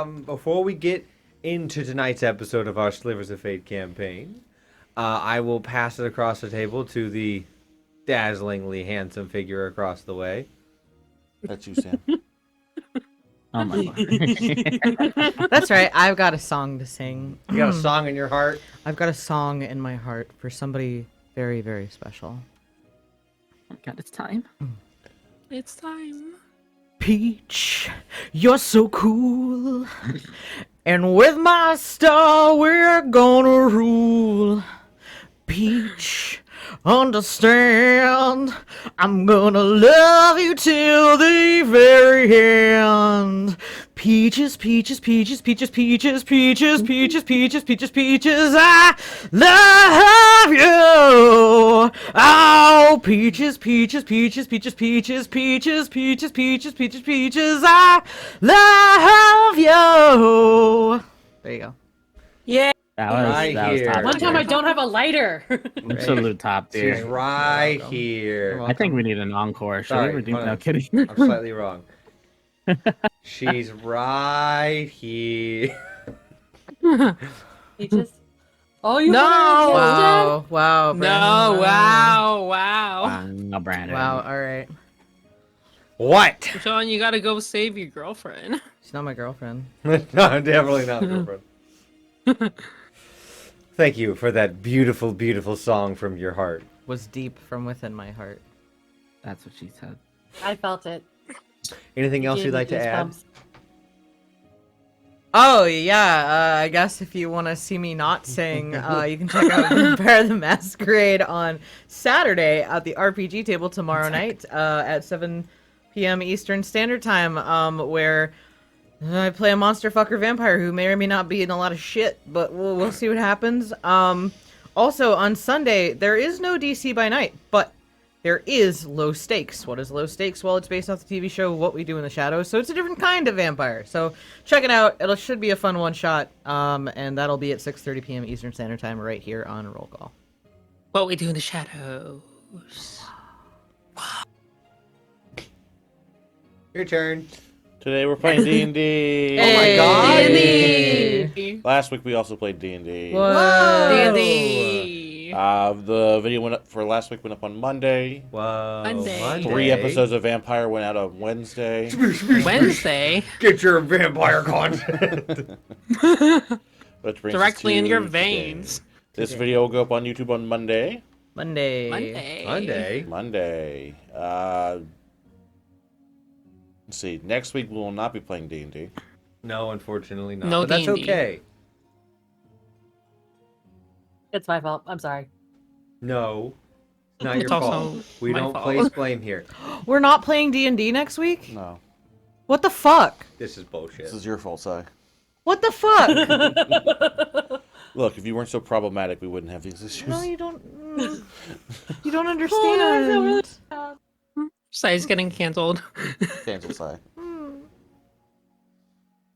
before we get into tonight's episode of our Slivers of Fate campaign, I will pass it across the table to the dazzlingly handsome figure across the way. That's you, Sam. Oh my god. That's right. I've got a song to sing. You got a song in your heart? I've got a song in my heart for somebody very, very special. Oh my god, it's time. It's time. Peach, you're so cool. And with my star, we're gonna rule. Peach, understand, I'm gonna love you till the very end. Peaches, peaches, peaches, peaches, peaches, peaches, peaches, peaches, peaches, peaches, I love you. Oh, peaches, peaches, peaches, peaches, peaches, peaches, peaches, peaches, peaches, peaches, I love you. There you go. Yeah. That was Right here. top One tier. time I don't have a lighter. Absolute top She's tier. right here. I think we need an encore. Should Sorry, we redeem? hold No on. kidding. I'm slightly wrong. She's right here. He just. Oh, you No! wanna Wow, wow, No, Brandon. wow. No, Brandon. Wow, alright. What? Sean, you gotta go save your girlfriend. She's not my girlfriend. No, definitely not, girlfriend. Thank you for that beautiful, beautiful song from your heart. Was deep from within my heart. That's what she said. I felt it. Anything else you'd like to add? Oh, yeah, I guess if you want to see me not sing, you can check out Vampire the Masquerade on Saturday at the RPG table tomorrow night at 7 p.m. Eastern Standard Time, where I play a monster fucker vampire who may or may not be in a lot of shit, but we'll see what happens. Also, on Sunday, there is no DC by Night, but there is Low Stakes. What is Low Stakes? Well, it's based off the TV show What We Do in the Shadows, so it's a different kind of vampire. So check it out. It should be a fun one-shot, and that'll be at 6:30 p.m. Eastern Standard Time right here on Roll Call. What we do in the shadows. Your turn. Today we're playing D&D. Oh my god! D&D. Last week we also played D&D. Whoa! D&D. The video went up for last week went up on Monday. Whoa. Monday. 3 episodes of Vampire went out on Wednesday. Wednesday. Get your vampire content. Which brings us Directly in to your today. veins. This video will go up on YouTube on Monday. Monday. Monday. Let's see. Next week we will not be playing D&D. No, unfortunately not. No but that's D&D. okay. It's my fault. I'm sorry. No. Not your It's also fault. We my don't fault. place blame here. We're not playing D&D next week? No. What the fuck? This is bullshit. This is your fault, Si. What the fuck? Look, if you weren't so problematic, we wouldn't have these issues. No, you don't. You don't Oh, I feel really understand. bad. Sai's getting canceled. Cancel, Si.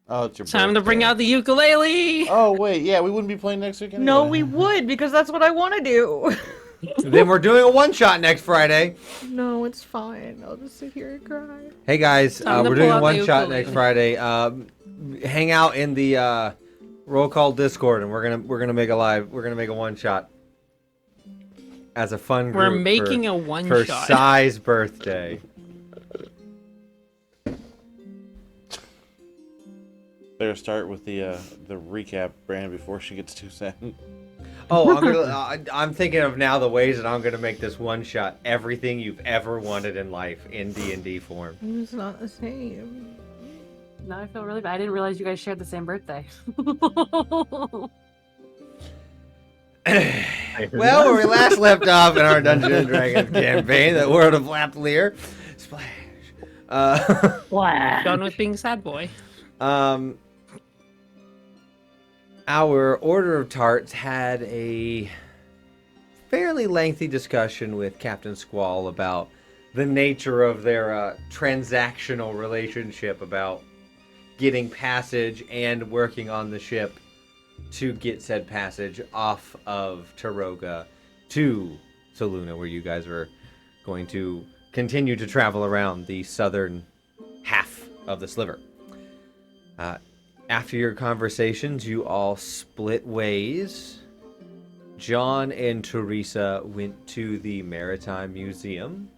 Oh, it's your Time to bring birthday. out the ukulele. Oh, wait. Yeah, we wouldn't be playing next week anyway. No, we would, because that's what I want to do. Then we're doing a one-shot next Friday. No, it's fine. I'll just sit here and cry. Hey guys, Time to we're pull doing out the one shot ukulele. next Friday. Hang out in the Roll Call Discord, and we're gonna make a one shot as a fun group. We're making for, a one for shot. Sai's birthday. Better start with the recap, Brandon, before she gets too sad. Oh, I'm thinking of now the ways that I'm gonna make this one shot everything you've ever wanted in life in D&D form. It's not the same. Now I feel really bad. I didn't realize you guys shared the same birthday. Well, where we last left off in our Dungeons and Dragons campaign, the World of Lapleer, splash. Done with being sad boy. Our Order of Tarts had a fairly lengthy discussion with Captain Squall about the nature of their transactional relationship, about getting passage and working on the ship to get said passage off of Taroga to Saluna, where you guys are going to continue to travel around the southern half of the sliver. After your conversations, you all split ways. John and Teresa went to the Maritime Museum.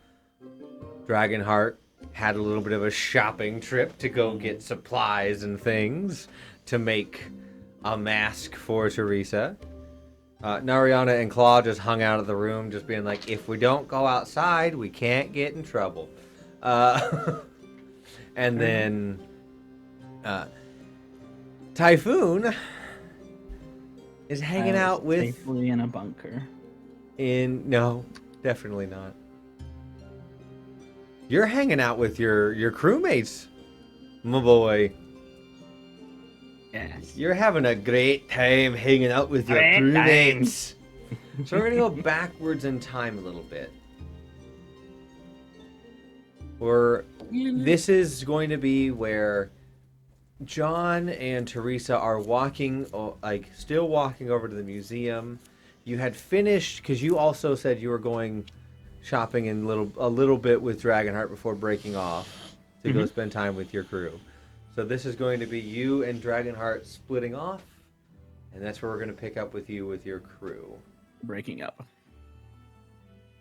Dragonheart had a little bit of a shopping trip to go get supplies and things to make a mask for Teresa. Nariana and Claw just hung out of the room, just being like, if we don't go outside, we can't get in trouble. And then Typhoon is hanging out with... Safely in a bunker. No, definitely not. You're hanging out with your crewmates, my boy. Yes. You're having a great time hanging out with your Great crewmates. So we're gonna go backwards in time a little bit. This is going to be where John and Teresa are walking, still walking over to the museum. You had finished, because you also said you were going shopping a little bit with Dragonheart before breaking off to go spend time with your crew. So this is going to be you and Dragonheart splitting off, and that's where we're going to pick up with you with your crew. Breaking up.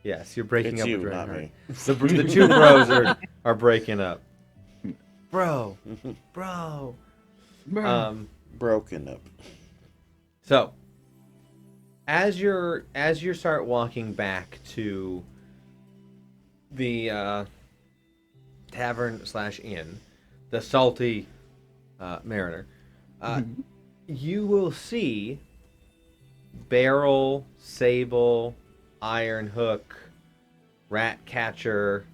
Yes, you're breaking It's up you, with not Dragonheart. me. The two bros are breaking up. Bro. Broken up. So, as you start walking back to the tavern/inn, the Salty Mariner, you will see Barrel, Sable, Iron Hook, Ratcatcher,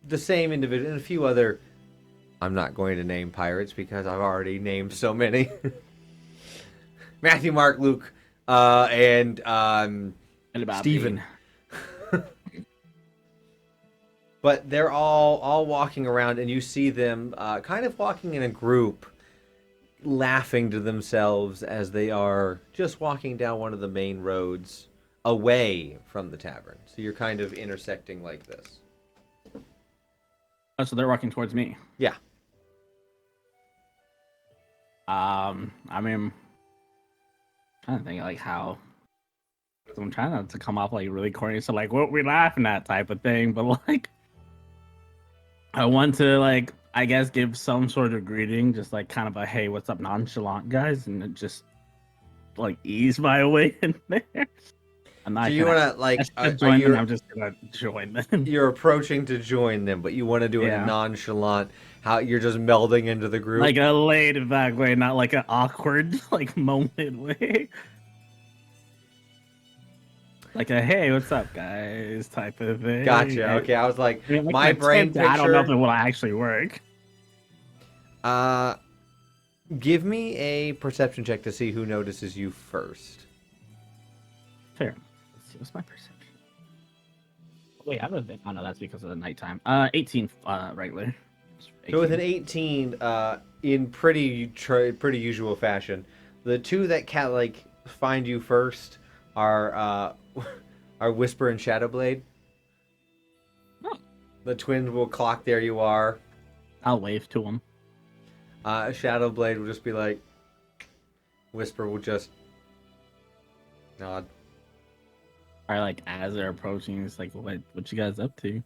the same individual, and a few other. I'm not going to name pirates because I've already named so many. Matthew, Mark, Luke, and Steven. But they're all walking around, and you see them kind of walking in a group, laughing to themselves as they are just walking down one of the main roads away from the tavern. So you're kind of intersecting like this. Oh, so they're walking towards me. Yeah. I mean, trying to think like how. So I'm trying not to come off like really corny, so like what we laughing at type of thing, but like I want to like I guess give some sort of greeting, just like kind of a hey, what's up, nonchalant guys, and just like ease my way in there. I'm not. Do you want to like? Join them? I'm just gonna join them. You're approaching to join them, but you want to do it in a nonchalant. How you're just melding into the group, like a laid back way, not like an awkward like moment way. Like a hey, what's up, guys? Type of thing. Gotcha. Okay, I was like, I mean, my brain picture. I don't know if it will actually work. Give me a perception check to see who notices you first. Fair. Let's see. What's my perception? Wait, I haven't been. Oh no, that's because of the nighttime. 18 regular. 18. So with an 18, in pretty usual fashion, the two that find you first are Whisper and Shadowblade. Oh. The twins will clock there you are. I'll wave to them. Shadowblade will just be like, Whisper will just nod. Or like as they're approaching, it's like, what you guys up to?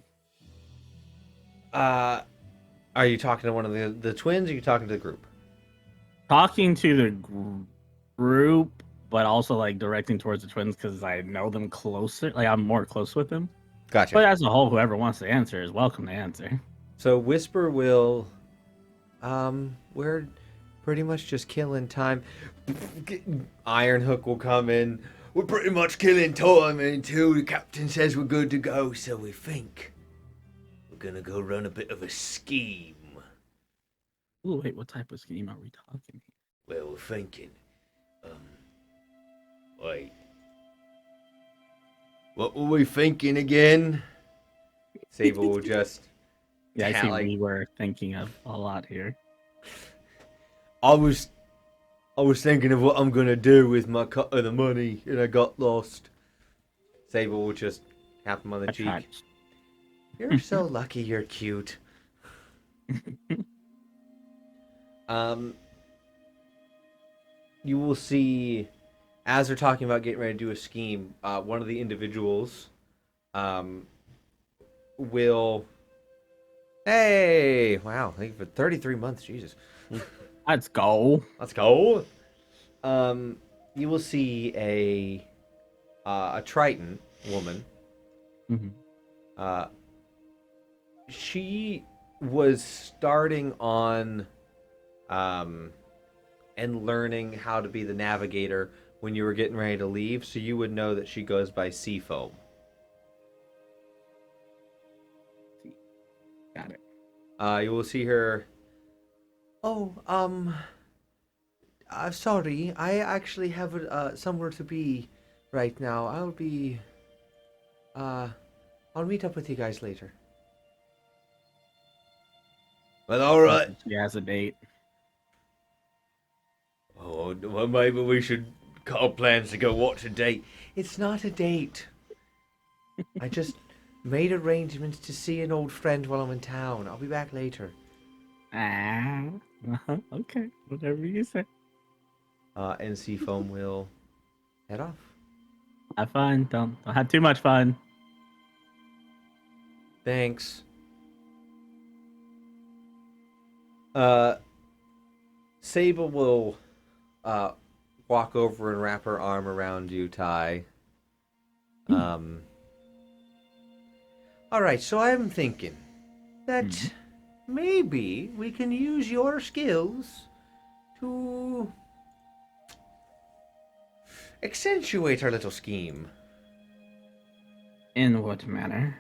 Are you talking to one of the twins, or are you talking to the group? Talking to the group, but also like directing towards the twins because I know them closer. Like I'm more close with them. Gotcha. But as a whole, whoever wants to answer is welcome to answer. So Whisper will, we're pretty much just killing time. Iron Hook will come in. We're pretty much killing time until the captain says we're good to go. So we think we're gonna go run a bit of a scheme. Oh wait, what type of scheme are we talking? Well, we're thinking, wait. What were we thinking again? Sable will just... Yeah, I see we were thinking of a lot here. I was thinking of what I'm gonna do with my cut of the money, and I got lost. Sable will just tap him on the cheek. You're so lucky you're cute. you will see, as they're talking about getting ready to do a scheme, one of the individuals will... Hey! Wow, thank you for 33 months, Jesus. Let's go. Let's go! You will see a Triton woman. Mm-hmm. She was starting on and learning how to be the navigator when you were getting ready to leave, so you would know that she goes by Seafoam. Got it. You will see her. Oh, I'm sorry. I actually have somewhere to be right now. I'll meet up with you guys later. Well, all right. She has a date. Oh, well, maybe we should cut our plans to go watch a date. It's not a date. I just made arrangements to see an old friend while I'm in town. I'll be back later. Okay, whatever you say. And Seafoam will head off. Have fun. Don't have too much fun. Thanks. Sable will walk over and wrap her arm around you, Ty. All right, so I'm thinking that maybe we can use your skills to accentuate our little scheme. In what manner?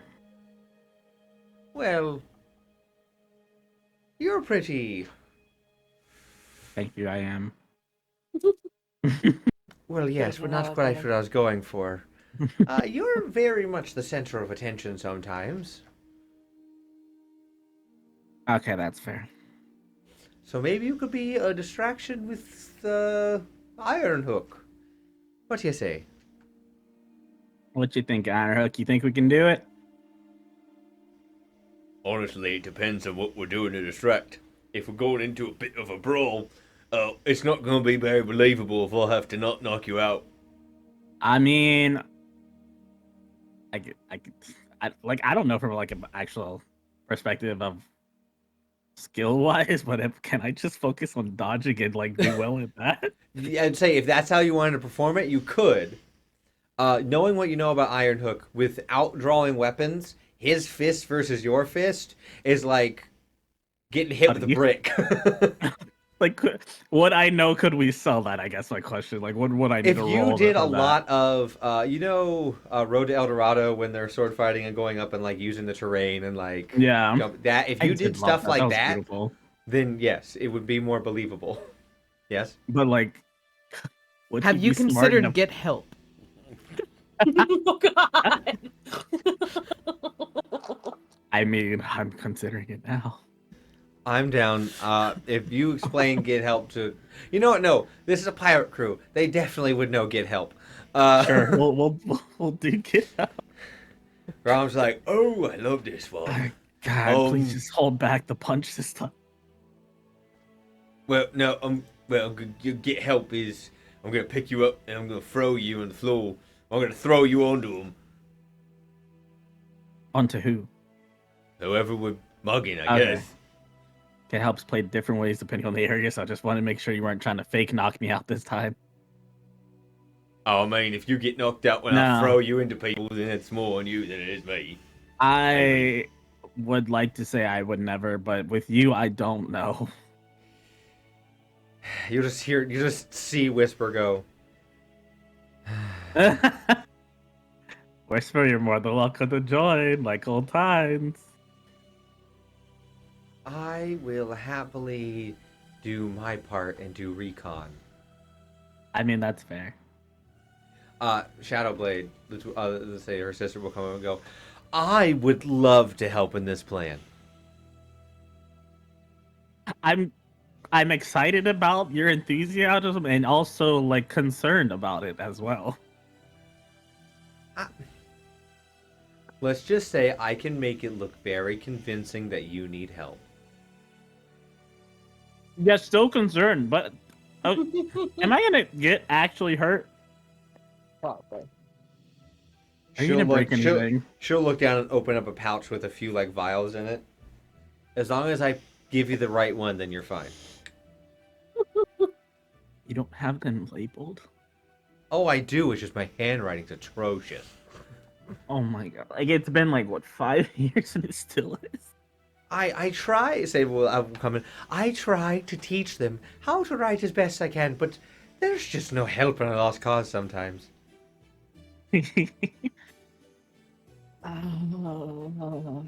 Well, you're pretty... Thank you, I am. Well, yes, but not quite what I was going for. You're very much the center of attention sometimes. Okay, that's fair. So maybe you could be a distraction with the Iron Hook. What do you say? What you think, Ironhook? You think we can do it? Honestly, it depends on what we're doing to distract. If we're going into a bit of a brawl, it's not going to be very believable if I'll have to not knock you out. I mean, I don't know from like an actual perspective of skill wise, but can I just focus on dodging and like do well at that? I'd say if that's how you wanted to perform it, you could. Knowing what you know about Iron Hook, without drawing weapons, his fist versus your fist is like getting hit with a brick. Like, what I know, could we sell that? I guess my question. Like, what would I need If to roll? you did a for lot of, Road to El Dorado when they're sword fighting and going up and like using the terrain and like that. If you did stuff like that, then yes, it would be more believable. Yes, but like, have you considered get help? Oh God! I mean, I'm considering it now. I'm down. If you explain get help to, you know what? No, this is a pirate crew. They definitely would know get help. Sure, we'll do get help. Rom's like, oh, I love this one. God, please just hold back the punch this time. Well, no, get help is I'm gonna pick you up and I'm gonna throw you on the floor. I'm gonna throw you onto him. Onto who? Whoever we're mugging, I guess. It helps play different ways depending on the area, so I just wanted to make sure you weren't trying to fake knock me out this time. Oh, I mean, if you get knocked out when I throw you into people, then it's more on you than it is me. I would like to say I would never, but with you, I don't know. You just see Whisper go. Whisper, you're more than welcome to join, like old times. I will happily do my part and do recon. I mean, that's fair. Shadowblade, let's say her sister will come up and go, I would love to help in this plan. I'm excited about your enthusiasm and also like concerned about it as well. Let's just say I can make it look very convincing that you need help. Yeah, still concerned, but Oh, am I gonna get actually hurt? Probably. Are you gonna break anything? She'll look down and open up a pouch with a few like vials in it. As long as I give you the right one, then you're fine. You don't have them labeled? Oh, I do. It's just my handwriting's atrocious. Oh my god! Like it's been like what 5 years and it still is. I try. Say, well, I'm coming. I try to teach them how to write as best I can, but there's just no help in a lost cause sometimes.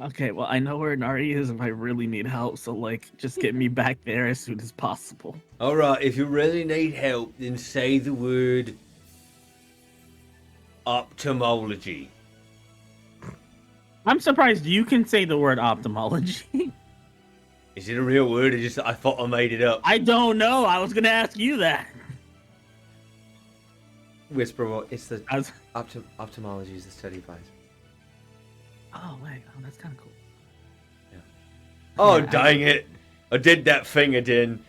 Okay, well I know where Nari is if I really need help, so like just get me back there as soon as possible. All right, if you really need help, then say the word ophthalmology. I'm surprised you can say the word ophthalmology. Is it a real word? I thought I made it up. I don't know. I was gonna ask you that. Whisper, well, it's the I was... ophthalmology is the study of eyes. Oh wait, oh that's kind of cool. Oh, Yeah, dang it! I did that thing again.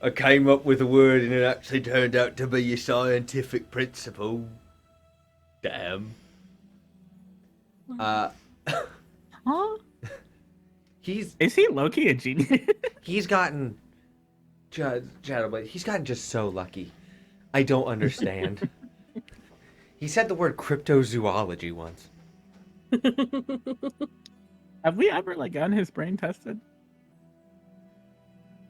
I came up with a word and it actually turned out to be a scientific principle. Damn. Huh? Is he Loki a genius? he's gotten he's gotten just so lucky. I don't understand. He said the word cryptozoology once. Have we ever like gotten his brain tested?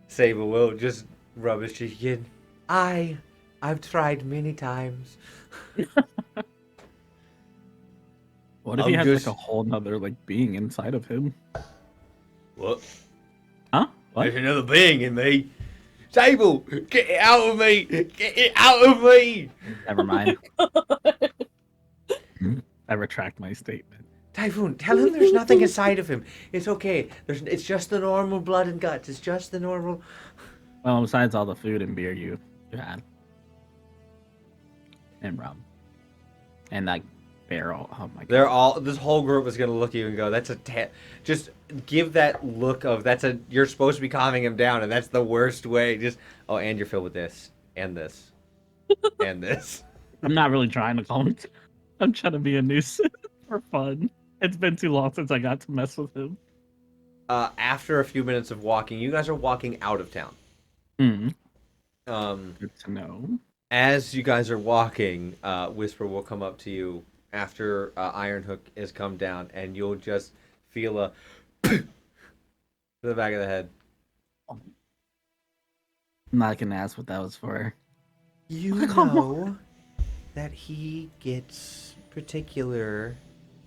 Sable will just rub his cheek again. I've tried many times. What if he I'm has just- like a whole nother like being inside of him? What? Huh? What? There's another being in me. Sable, get it out of me! Get it out of me! Never mind. I retract my statement. Typhoon, tell him there's nothing inside of him. It's okay. It's just the normal blood and guts. It's just the normal. Well, besides all the food and beer you had, and rum, and that barrel. Oh my god! They're all. This whole group is gonna look at you and go, "That's a just give that look of you're supposed to be calming him down, and that's the worst way. Just and you're filled with this and this and this. I'm not really trying to calm him. I'm trying to be a nuisance for fun. It's been too long since I got to mess with him. After a few minutes of walking, you guys are walking out of town. Good to know. As you guys are walking, Whisper will come up to you after Ironhook has come down, and you'll just feel a to the back of the head. I'm not gonna ask what that was for. You know that he gets particular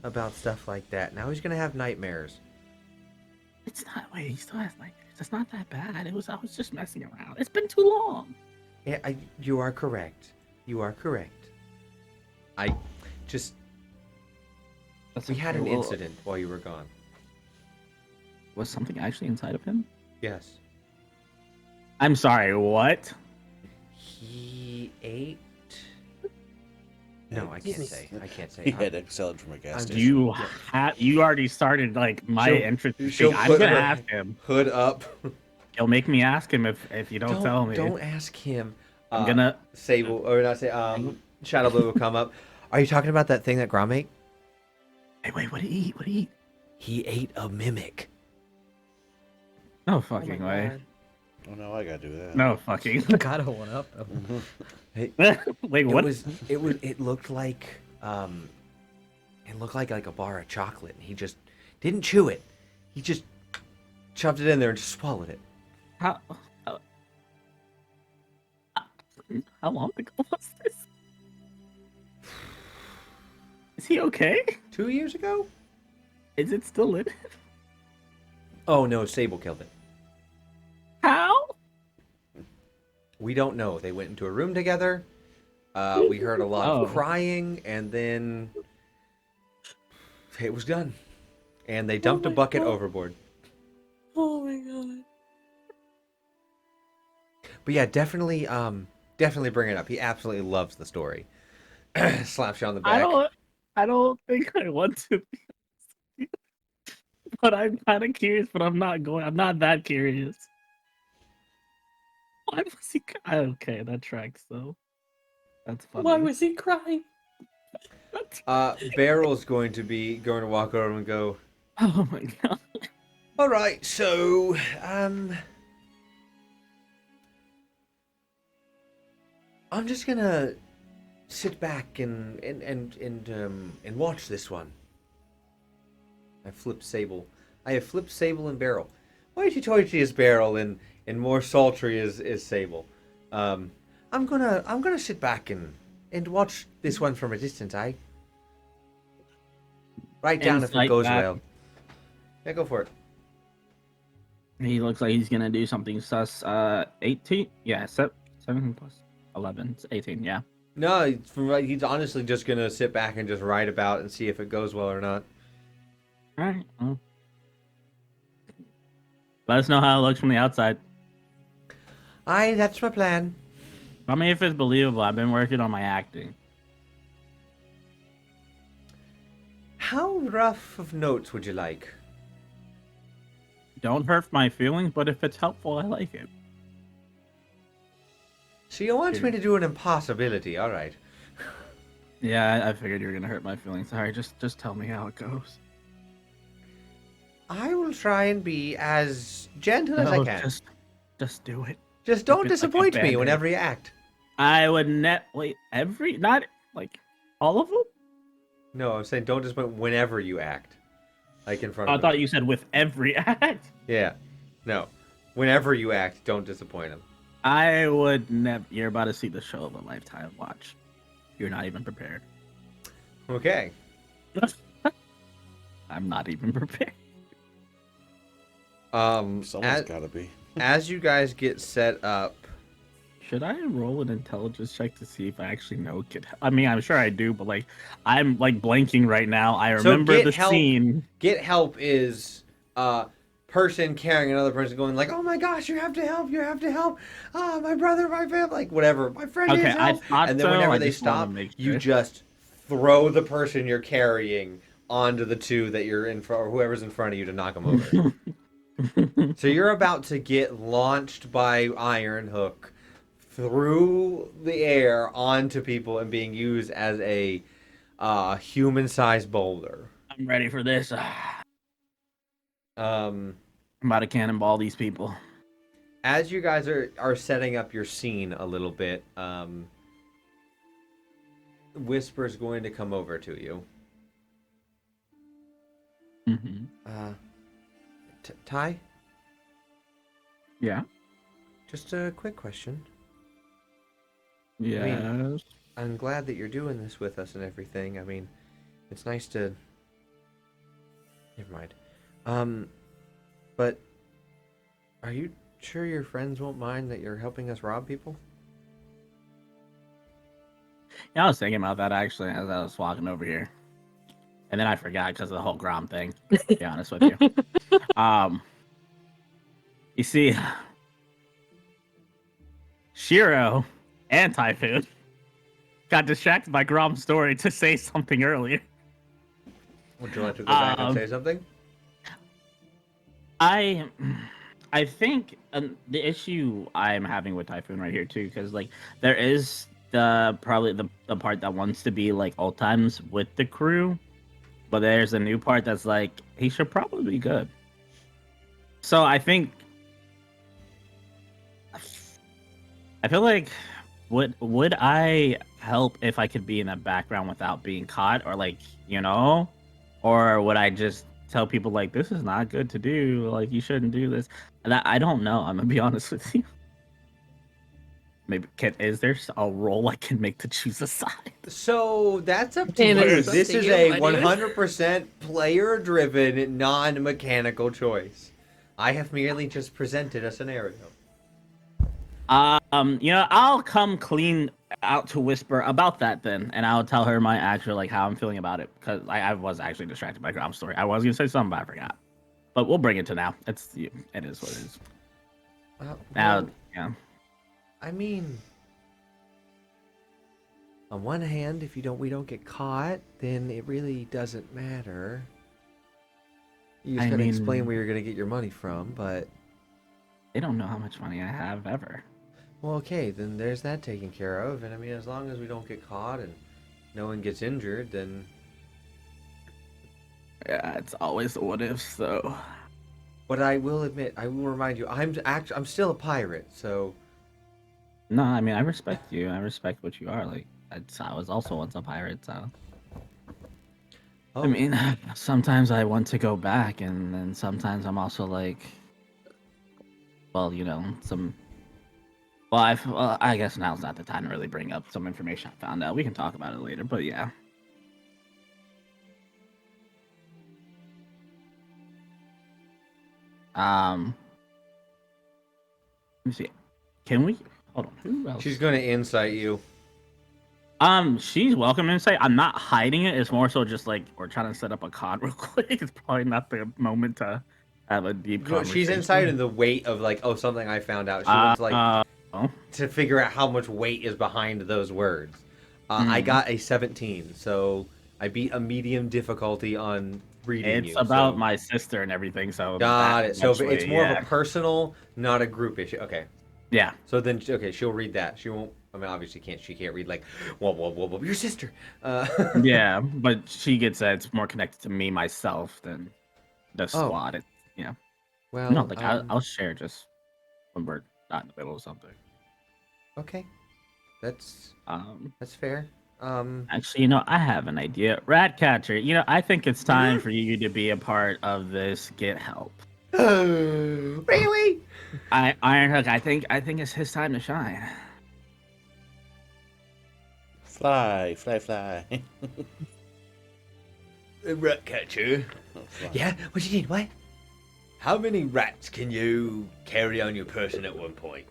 about stuff like that. Now he's gonna have nightmares. It's not. Wait, he still has nightmares. It's not that bad. I was just messing around. It's been too long. Yeah, you are correct. You are correct. I just we had an incident while you were gone. Was something actually inside of him? Yes. I'm sorry. What? He ate. No, I can't say. I can't say. He had Excelled from a gas station. You already started like my She'll- entrance. she'll I'm put gonna her ask him. Hood up. You'll make me ask him if you don't tell me. Don't ask him. I'm gonna Sable or not say. Shadow Blue will come up. Are you talking about that thing that Grom ate? Hey, wait, what did he eat? What did he eat? He ate a mimic. No fucking way. Oh no, I gotta do that. No fucking. Gotta one up. Wait, It what? It looked like like a bar of chocolate, and he just didn't chew it. He just shoved it in there and just swallowed it. How long ago was this? Is he okay? 2 years ago? Is it still in? Oh no, Sable killed it. How? We don't know. They went into a room together. We heard a lot of crying, and then it was done. And they dumped a bucket overboard. Oh my god. But yeah, definitely bring it up. He absolutely loves the story. Slaps you on the back. I don't think I want to be. But I'm kind of curious, but I'm not that curious. Why was he? Okay, that tracks though. That's funny. Why was he crying? Barrel's going to walk over and go, Oh my god. all right, so, I'm just gonna sit back and watch this one. I have flipped Sable and Barrel. Hoity-toity is Barrel and more sultry is Sable. I'm gonna sit back and watch this one from a distance. I write down if it Insight goes back. well. Yeah, go for it. He looks like he's gonna do something sus. 18. Yeah, 17 plus 11. It's 18. Yeah. No, he's honestly just gonna sit back and just write about and see if it goes well or not. All right. Well. Let us know how it looks from the outside. That's my plan. I mean, if it's believable, I've been working on my acting. How rough of notes would you like? Don't hurt my feelings, but if it's helpful, I like it. So you want me to do an impossibility, all right. Yeah, I figured you were gonna hurt my feelings. Sorry, just tell me how it goes. I will try and be as gentle as I can. Just do it. Just don't it's like a disappoint me Band-Aid. whenever you act. I would not like all of them. No, I'm saying don't disappoint whenever you act. Like in front I of them. thought you said with every act. Yeah. No. Whenever you act, don't disappoint them. I would never. You're about to see the show of a lifetime. Watch. You're not even prepared. Okay. I'm not even prepared. Someone's as, gotta be. as you guys get set up, Should I roll an intelligence check to see if I actually know Get Help? I mean, I'm sure I do, but like, I'm like blanking right now. I remember Get the Help- scene. get help is person carrying another person going like, oh my gosh, you have to help. Ah, my brother, my family, like whatever. My friend Okay, needs I help. thought And then so, whenever I they just wanna stop, make you sure. just throw the person you're carrying onto the two that you're in front, or whoever's in front of you to knock them over. So you're about to get launched by Iron Hook through the air onto people and being used as a human-sized boulder. I'm ready for this. Um, I'm about to cannonball these people. as you guys are setting up your scene a little bit, Whisper's going to come over to you. Mm-hmm. Ty, Yeah. just a quick question. Yes. I'm glad that you're doing this with us and everything. I mean, it's nice to... Never mind. But are you sure your friends won't mind that you're helping us rob people? Yeah, I was thinking about that actually as I was walking over here, and then I forgot because of the whole Grom thing. To be honest with you. You see, Shiro and Typhoon got distracted by Grom's story to say something earlier. Would you like to go back and say something? I think the issue I'm having with Typhoon right here too, because like there is probably the part that wants to be like old times with the crew, but there's a new part that's like he should probably be good. So I think I feel like would I help if I could be in the background without being caught, or like, you know, or would I just tell people like this is not good to do, like you shouldn't do this? And I don't know. I'm gonna be honest with you. Maybe is there a role I can make to choose a side? So that's up to And you. it's up This to is you, a my dude. 100% player-driven, non-mechanical choice. I have merely just presented a scenario. You know, I'll come clean out to Whisper about that then, and I'll tell her my actual like how I'm feeling about it, because I was actually distracted by Grom's story. I was gonna say something, but I forgot. But we'll bring it to now. It is what it is. Now, Well, yeah. I mean, on one hand, if we don't get caught, then it really doesn't matter. You just I gotta mean- explain where you're gonna get your money from, but They don't know how much money I have ever. Well, okay, then there's that taken care of. And I mean, as long as we don't get caught and no one gets injured, then Yeah, it's always the what ifs, though. But I will admit, I will remind you, I'm still a pirate, so No, I mean, I respect you. I respect what you are. Like, I was also once a pirate, so. oh, I mean, sometimes I want to go back, and then sometimes I'm also like, well, some. Well, I guess now's not the time to really bring up some information I found out. We can talk about it later, but yeah. Let me see. Can we hold on? Who else? she's gonna insight you. She's welcome to say I'm not hiding it. It's more so just like we're trying to set up a con real quick. It's probably not the moment to have a deep No, conversation. she's incited the weight of like, oh, something I found out. She wants like to figure out how much weight is behind those words. I got a 17, so I beat a medium difficulty on reading It's you. about so. my sister and everything, so Got that it. So actually, it's more of yeah. a personal, not a group issue. Okay. Yeah. So then, okay, she'll read that. She won't. I mean, obviously, she can't read like, whoa, your sister. Yeah, but she gets that it's more connected to me myself than the squad. It, yeah. Well, No, like I'll share just when we're not in the middle of something. Okay, that's fair. Actually, I have an idea. Ratcatcher, I think it's time for you to be a part of this Get Help. Really? Ironhook, I think it's his time to shine. Fly. Ratcatcher. Yeah. What you need? What? How many rats can you carry on your person at one point?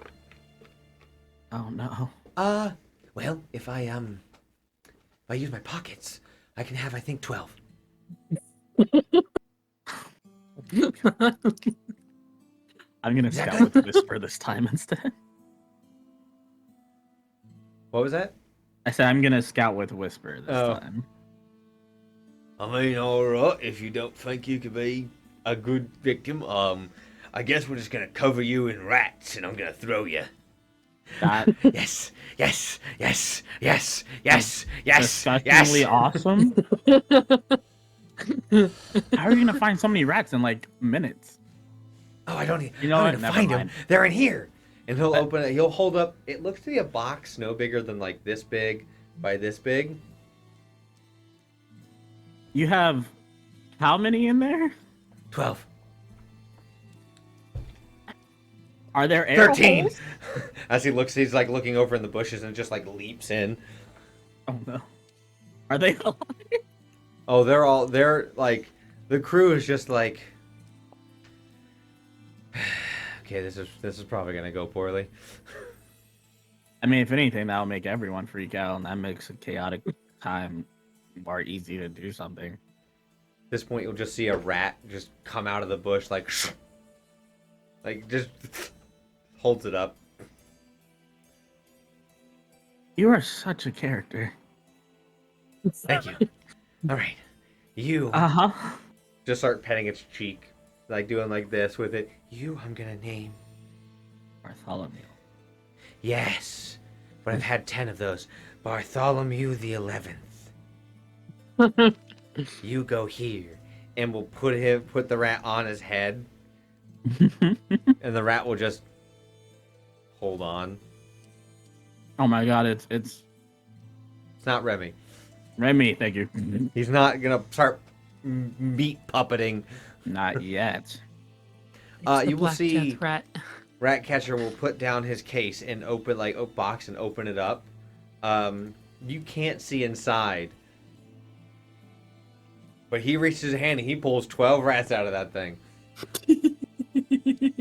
Oh no. Well, if I use my pockets, I can have I think 12. I'm gonna Is that scout good? with Whisper this time instead. What was that? I said I'm gonna scout with Whisper this Oh. time. I mean, alright, if you don't think you could be a good victim, I guess we're just gonna cover you in rats and I'm gonna throw you. That Yes, yes, yes, yes, yes, yes, disgustingly yes. awesome. How are you gonna find so many rats in like minutes? Oh, I don't need, You know I what? don't need to Never find mind. them. They're in here. And he'll But- open it, he'll hold up, it looks to be a box no bigger than like this big by this big. You have how many in there? 12. Are there air 13. holes? As he looks, he's like looking over in the bushes and just like leaps in. Oh no. Are they alive? Oh, they're like, the crew is just like, okay, this is probably gonna go poorly. I mean, if anything, that'll make everyone freak out, and that makes a chaotic time more easy to do something. At this point, you'll just see a rat just come out of the bush, like just holds it up. You are such a character. Thank you. All right, you Uh-huh. just start petting its cheek, like doing like this with it. You, I'm gonna name. Bartholomew. Yes, but I've had 10 of those. Bartholomew the 11th. You go here, and we'll put the rat on his head, and the rat will just hold on. Oh my god, it's It's not Remy. Remy, thank you. He's not gonna start meat puppeting. Not yet. It's the You will Black see Death rat. Ratcatcher will put down his case and open box and open it up. You can't see inside, but he reaches his hand and he pulls 12 rats out of that thing.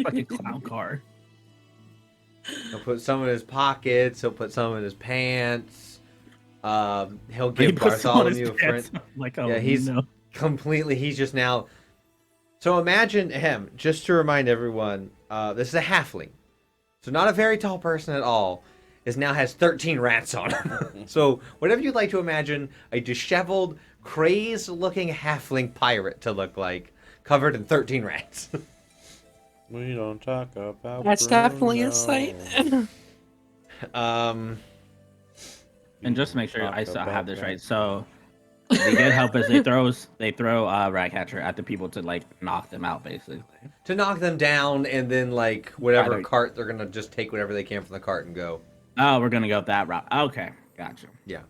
Fucking clown car. He'll put some in his pockets. He'll put some in his pants. He'll He give puts on his Bartholomew a pants. friend. Like, oh, Yeah, he's no. completely. He's just now. So imagine him. Just to remind everyone, this is a halfling, so not a very tall person at all. Is now has 13 rats on him. So whatever you'd like to imagine a disheveled, crazed-looking halfling pirate to look like, covered in 13 rats. We don't talk about That's definitely a Bruno. sight. And just to make sure I Talk still have about this that. right, so the good help is they throw Ratcatcher at the people to like knock them out, basically. To knock them down, and then like whatever Right. cart, they're gonna just take whatever they can from the cart and go. Oh, we're gonna go that route. Okay, gotcha. Yeah.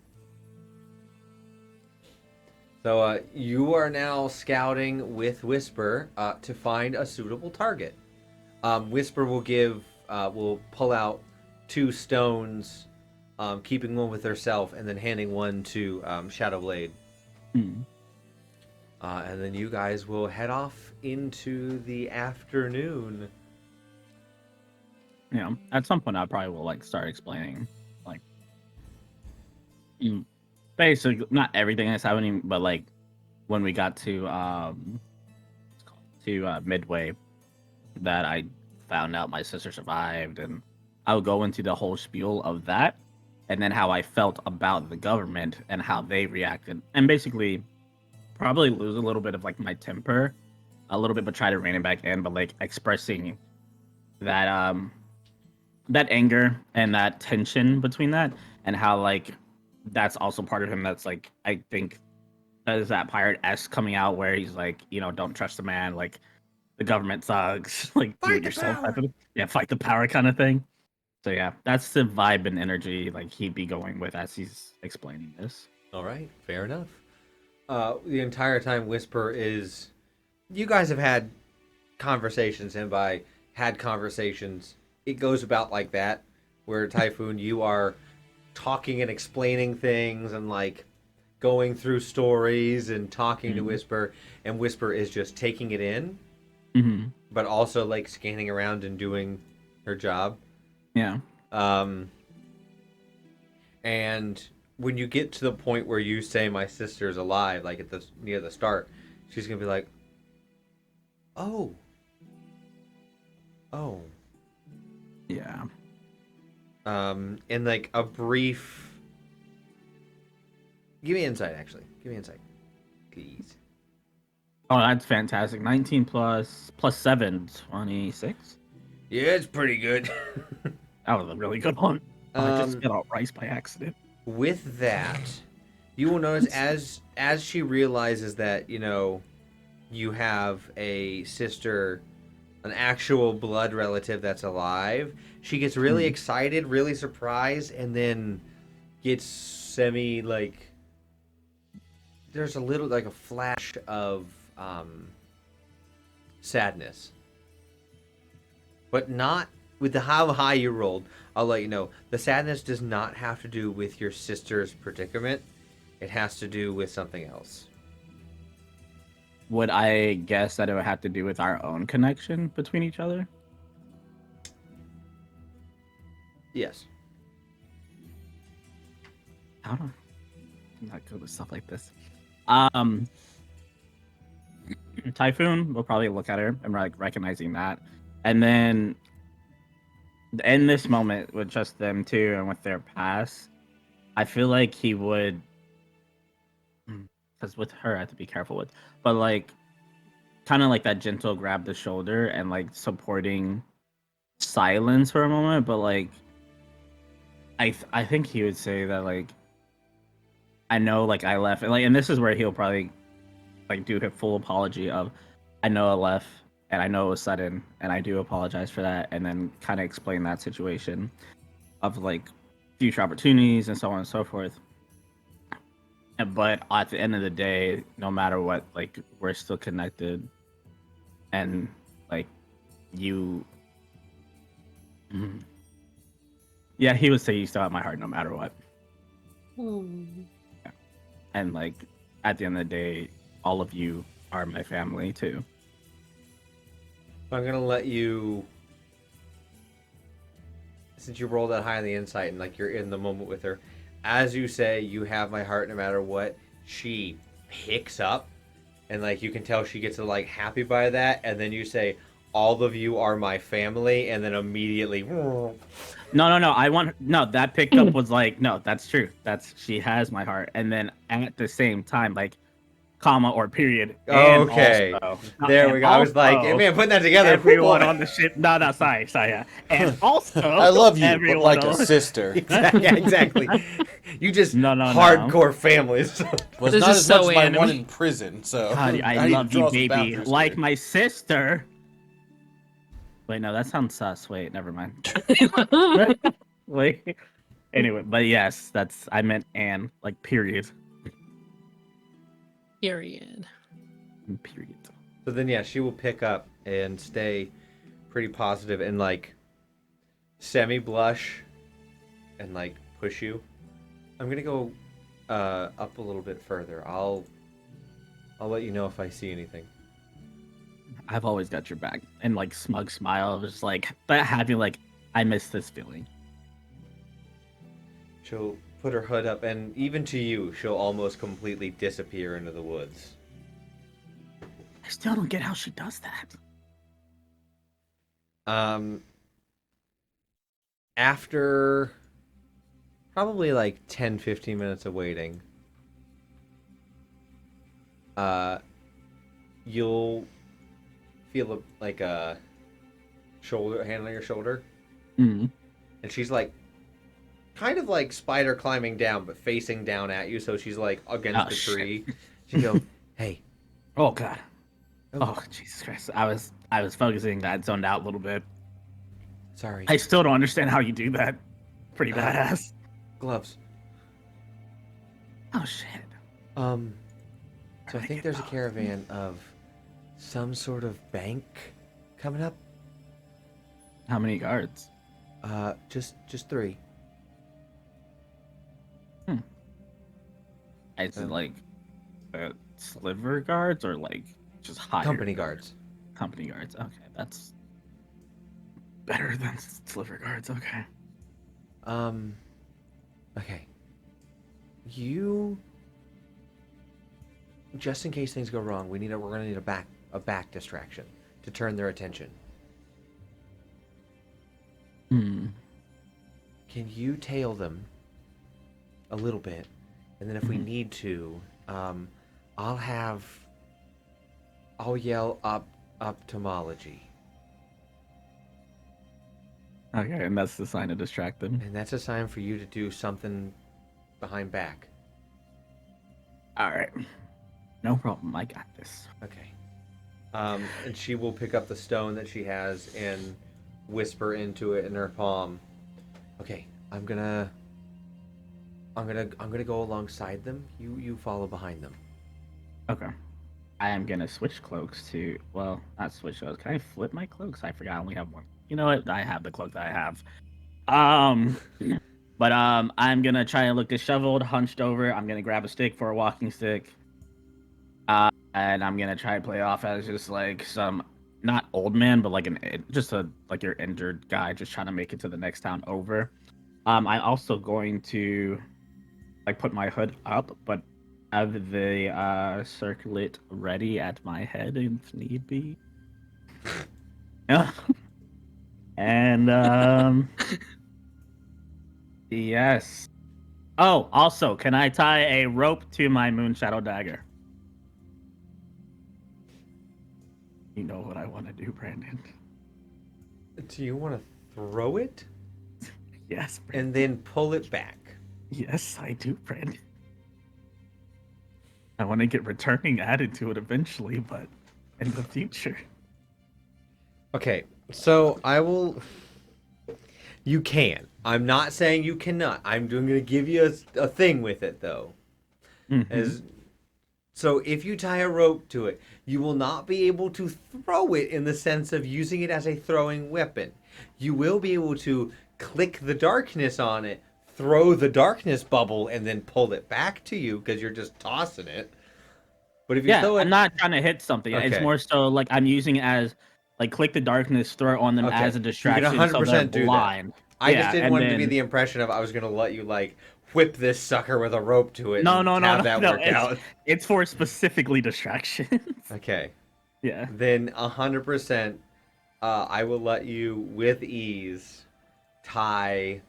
So you are now scouting with Whisper to find a suitable target. Whisper will pull out 2 stones, keeping one with herself, and then handing one to Shadowblade. Hmm. And then you guys will head off into the afternoon. Yeah, at some point I probably will like start explaining, like, basically not everything that's happening, but like when we got to Midway, that I found out my sister survived, and I'll go into the whole spiel of that, and then how I felt about the government and how they reacted, and basically probably lose a little bit of like my temper, a little bit, but try to rein it back in, but like expressing that that anger and that tension between that, and how like that's also part of him. That's like, I think that is that pirate S coming out where he's like, don't trust the man, like the government thugs, like do Fight it the yourself power! type of, yeah, fight the power kind of thing. So yeah, that's the vibe and energy like he'd be going with as he's explaining this. All right, fair enough. The entire time, Whisper is. You guys have had conversations, and by had conversations, it goes about like that. Where Typhoon, you are talking and explaining things, and like going through stories and talking to Whisper, and Whisper is just taking it in, but also like scanning around and doing her job. Yeah. And when you get to the point where you say my sister's alive, like at the near the start, she's gonna be like, "Oh, oh," Yeah. and like a brief. Give me insight, actually. Give me insight, please. Oh, that's fantastic. 19 plus 7, 26. Yeah, it's pretty good. That was a really good one. I just Um, spit out rice by accident. With that, you will notice as she realizes that you have a sister, an actual blood relative that's alive, she gets really excited, really surprised, and then gets semi like. There's a little like a flash of sadness, but not with the how high you rolled. I'll let you know. The sadness does not have to do with your sister's predicament. It has to do with something else. Would I guess that it would have to do with our own connection between each other? Yes. I don't know. I'm not good with stuff like this. Typhoon will probably look at her and like recognizing that, and then in this moment with just them two and with their past, I feel like he would, because with her I have to be careful with, but like kind of like that gentle grab the shoulder and like supporting silence for a moment, but like I think he would say that like, I know like I left, and like, and this is where he'll probably like do a full apology of, I know I left and I know it was sudden and I do apologize for that, and then kind of explain that situation of like future opportunities and so on and so forth. But at the end of the day, no matter what, like we're still connected, and like you, yeah, he would say you still have my heart no matter what. And like at the end of the day, all of you are my family too. I'm gonna let you, since you rolled that high on the insight and like you're in the moment with her, as you say you have my heart no matter what, she picks up, and like you can tell she gets like happy by that, and then you say all of you are my family, and then immediately No. That pickup was like, no, that's true. She has my heart. And then at the same time, like comma, or period. Okay. There we go. I was like, hey, man, putting that together. Everyone on the ship. No, sorry, yeah. And also, I love you, but everyone like a else- sister. Yeah, exactly. You just No. hardcore families. Was This not is as so much as my anime. one in prison, so God, I need to love draw you, some baby. boundaries Like here. my sister. Wait, no, that sounds sus. Wait, never mind. Wait. Anyway, but yes, I meant and, like, period. Period. Period. So then, yeah, she will pick up and stay pretty positive and, like, semi-blush and, like, push you. I'm gonna go up a little bit further. I'll let you know if I see anything. I've always got your back. And, like, smug smile, just like, but having, like, I miss this feeling. She'll put her hood up, and even to you, she'll almost completely disappear into the woods. I still don't get how she does that. After probably like 10-15 minutes of waiting, you'll feel like a shoulder hand on your shoulder, Mm. and she's like kind of like spider climbing down but facing down at you, so she's like against Oh, the shit. tree. She go, hey. Oh god. Oh. Oh Jesus Christ. I was focusing, I zoned out a little bit. Sorry. I still don't understand how you do that. Pretty badass. Gloves. Oh shit. So I think there's a caravan of some sort of bank coming up. How many guards? Just 3. Is it like sliver guards or like just higher Company guards. Company guards. Okay, that's better than sliver guards. Okay. Okay. You, just in case things go wrong, we're gonna need a back distraction to turn their attention. Can you tail them a little bit, and then if we need to, I'll yell ophthalmology. Okay, and that's the sign to distract them. And that's a sign for you to do something behind back. All right. No problem. I got this. Okay. And she will pick up the stone that she has and whisper into it in her palm. Okay, I'm gonna go alongside them. You follow behind them. Okay. I am gonna switch cloaks to, well, not switch those. Can I flip my cloaks? I forgot I only have one. You know what? I have the cloak that I have. But I'm gonna try and look disheveled, hunched over. I'm gonna grab a stick for a walking stick. And I'm gonna try and play off as just like some, not old man, but like like your injured guy just trying to make it to the next town over. I'm also going to like put my hood up, but have the circlet ready at my head if need be. Yeah. And yes. Oh, also, can I tie a rope to my Moonshadow dagger? You know what I want to do, Brandon. Do you want to throw it Yes, Brandon. and then pull it back? Yes, I do, Brandon. I want to get returning added to it eventually, but in the future. Okay, so I will. You can. I'm not saying you cannot. I'm going to give you a thing with it, though. Mhm. So if you tie a rope to it, you will not be able to throw it in the sense of using it as a throwing weapon. You will be able to click the darkness on it, throw the darkness bubble, and then pull it back to you because you're just tossing it. But if you Yeah, throw it, I'm not trying to hit something. It's Okay. more so like I'm using it as like click the darkness, throw it on them Okay. as a You can distraction, so 100% they're do that. blind. I Yeah, just didn't and want it to be then- the impression of I was going to let you like whip this sucker with a rope to it. No, and no, no, have no, that no. work out. It's for specifically distractions. Okay. Yeah. Then 100%, I will let you with ease tie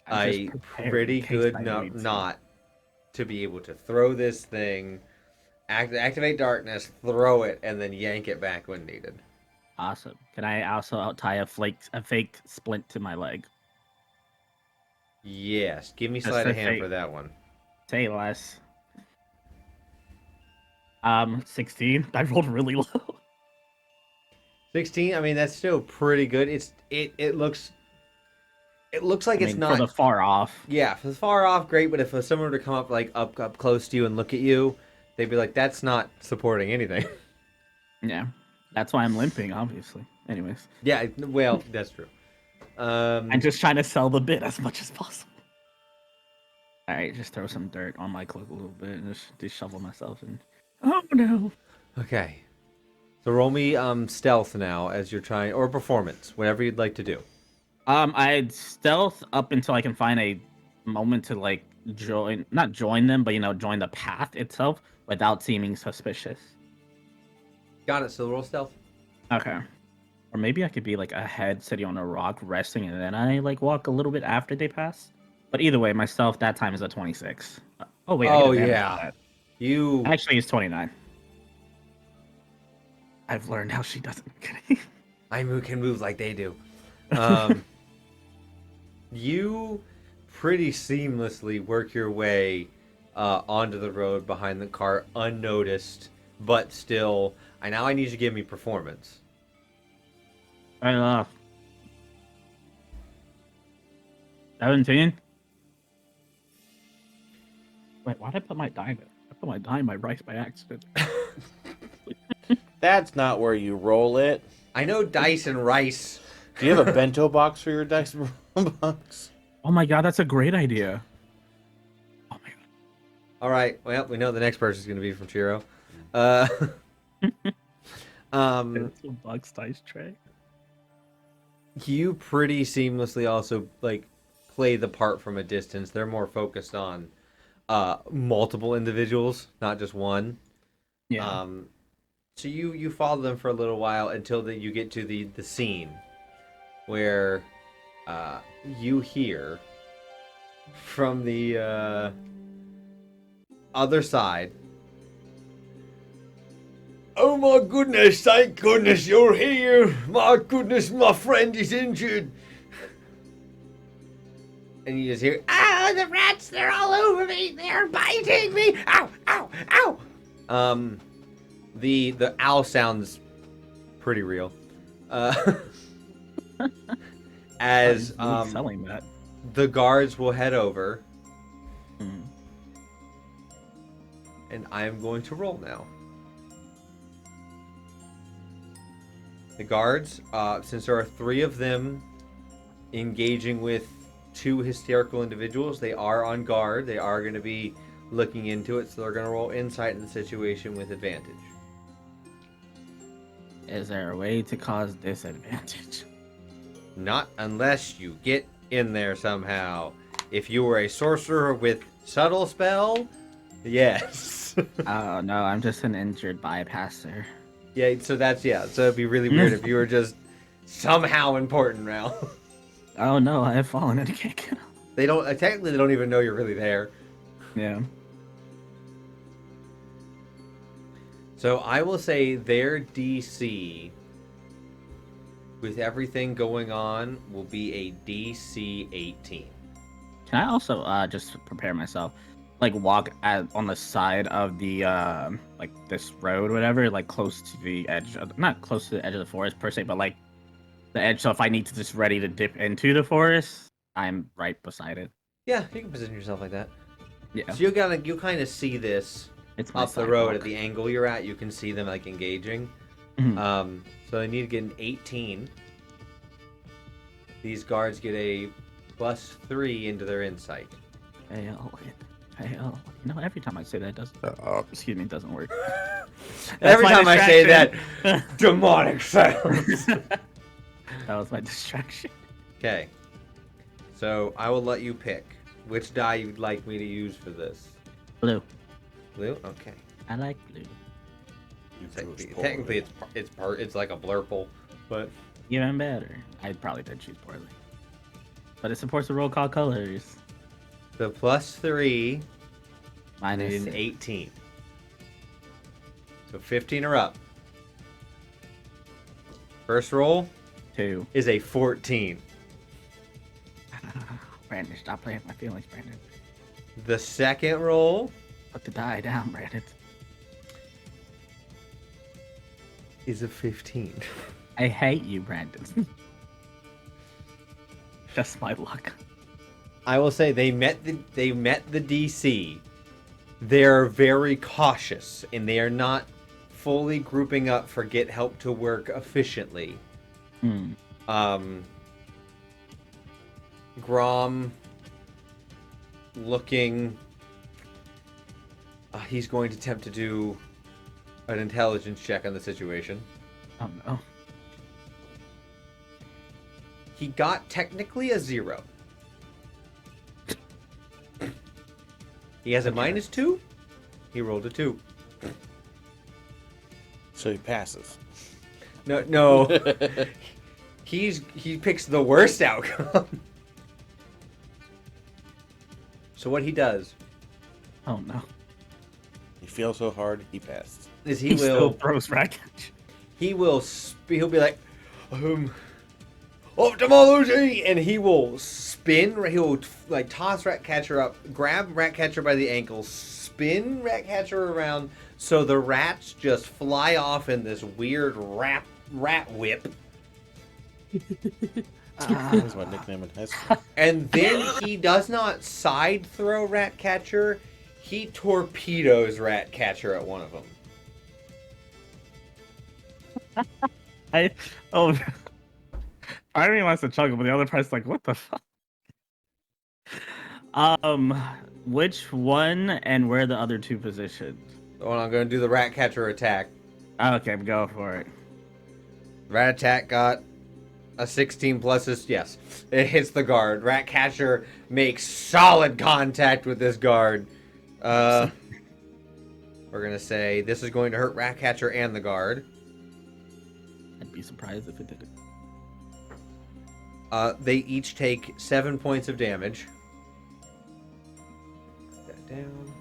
I'm just a prepared in pretty case good I need to. knot to be able to throw this thing Activate darkness, throw it, and then yank it back when needed. Awesome. Can I also tie a fake splint to my leg? Yes. Give me Just sleight for of hand fate. for that one. Say less. 16. I rolled really low. 16. I mean, that's still pretty good. It looks like I it's mean, not. for the far off. Yeah, if it's far off, great. But if someone were to come up up close to you and look at you, they'd be like, "That's not supporting anything." Yeah. That's why I'm limping, obviously. Anyways. Yeah. Well, that's true. I'm just trying to sell the bit as much as possible. Alright, just throw some dirt on my cloak a little bit and just shovel myself in. Oh no. Okay. So roll me stealth now as you're trying, or performance, whatever you'd like to do. I'd stealth up until I can find a moment to like not join them, but join the path itself without seeming suspicious. Got it. So roll stealth. Okay. Or maybe I could be like ahead, sitting on a rock, resting, and then I like walk a little bit after they pass. But either way, myself that time is a 26. Oh wait, I get advantage on that. You Actually, it's 29. I've learned how she doesn't. can move like they do. You pretty seamlessly work your way onto the road behind the car, unnoticed, but still. I need you to give me performance. I 17. Wait, why did I put my die in it? I put my die in my rice by accident. That's not where you roll it. I know dice and rice. Do you have a bento box for your dice box? Oh my god, that's a great idea. Oh my god. All right. Well, we know the next person is going to be from Shiro. It's a box dice tray. You pretty seamlessly also like play the part from a distance. They're more focused on multiple individuals, not just one. Yeah. So you follow them for a little while until you get to the scene where you hear from the other side. Oh my goodness, thank goodness you're here. My goodness, my friend is injured. And you just hear, "Ah, the rats, they're all over me. They're biting me. Ow, ow, ow." The owl sounds pretty real. As selling that. the guards will head over, and I am going to roll now. The guards, since there are 3 of them engaging with 2 hysterical individuals, they are on guard. They are going to be looking into it, so they're going to roll insight in the situation with advantage. Is there a way to cause disadvantage? Not unless you get in there somehow. If you were a sorcerer with subtle spell, yes. Oh no, I'm just an injured bypasser. Yeah, so so it'd be really weird if you were just somehow important now. Oh no, I have fallen and I can't get up. They don't even know you're really there. Yeah. So I will say their DC, with everything going on, will be a DC 18. Can I also just prepare myself? Like walk on the side of the like this road, whatever, like close to the edge not close to the edge of the forest per se, but like the edge, so if I need to just ready to dip into the forest, I'm right beside it. Yeah, you can position yourself like that. Yeah. So you'll kind of see this It's my up the road sidewalk. at the angle you're at. You can see them like engaging. Mhm. So they need to get an 18. These guards get a +3 into their insight. Hell. Every time I say that, it doesn't work. Every my time I say distraction. that, demonic sounds. That was my distraction. Okay. So I will let you pick which die you'd like me to use for this. Blue. Blue? Okay. I like blue. Technically it's like a blurple, but Even better. I probably did choose poorly. But it supports the roll call colors. the +3 Minus is an 18. So 15 are up. First roll 2. is a 14. Brandon, stop playing with my feelings, Brandon. The second roll Put the die down, Brandon. is a 15. I hate you, Brandon. Just my luck. I will say they met the DC. They're very cautious and they are not fully grouping up for get help to work efficiently. Grom looking he's going to attempt to do an intelligence check on the situation. Oh no. He got technically a 0. He has a -2. He rolled a 2. So he passes. No. He picks the worst outcome. So what he does Oh no. He failed so hard, he passed. is He still throws racket. he'll be like, ophthalmology, and he will spin. He'll like toss Ratcatcher up, grab Ratcatcher by the ankle, spin Ratcatcher around, so the rats just fly off in this weird rat whip. That's my nickname in high school. And then he does not side throw Ratcatcher. He torpedoes Ratcatcher at one of them. Part of me wants to chuckle, but the other part's like, what the fuck? Which one and where are the other 2 positioned? Well, I'm going to do the Ratcatcher attack. Okay, go for it. Rat attack got a 16 plus. Yes, it hits the guard. Ratcatcher makes solid contact with this guard. We're gonna say this is going to hurt Ratcatcher and the guard. I'd be surprised if it didn't. They each take 7 points of damage. Put that down.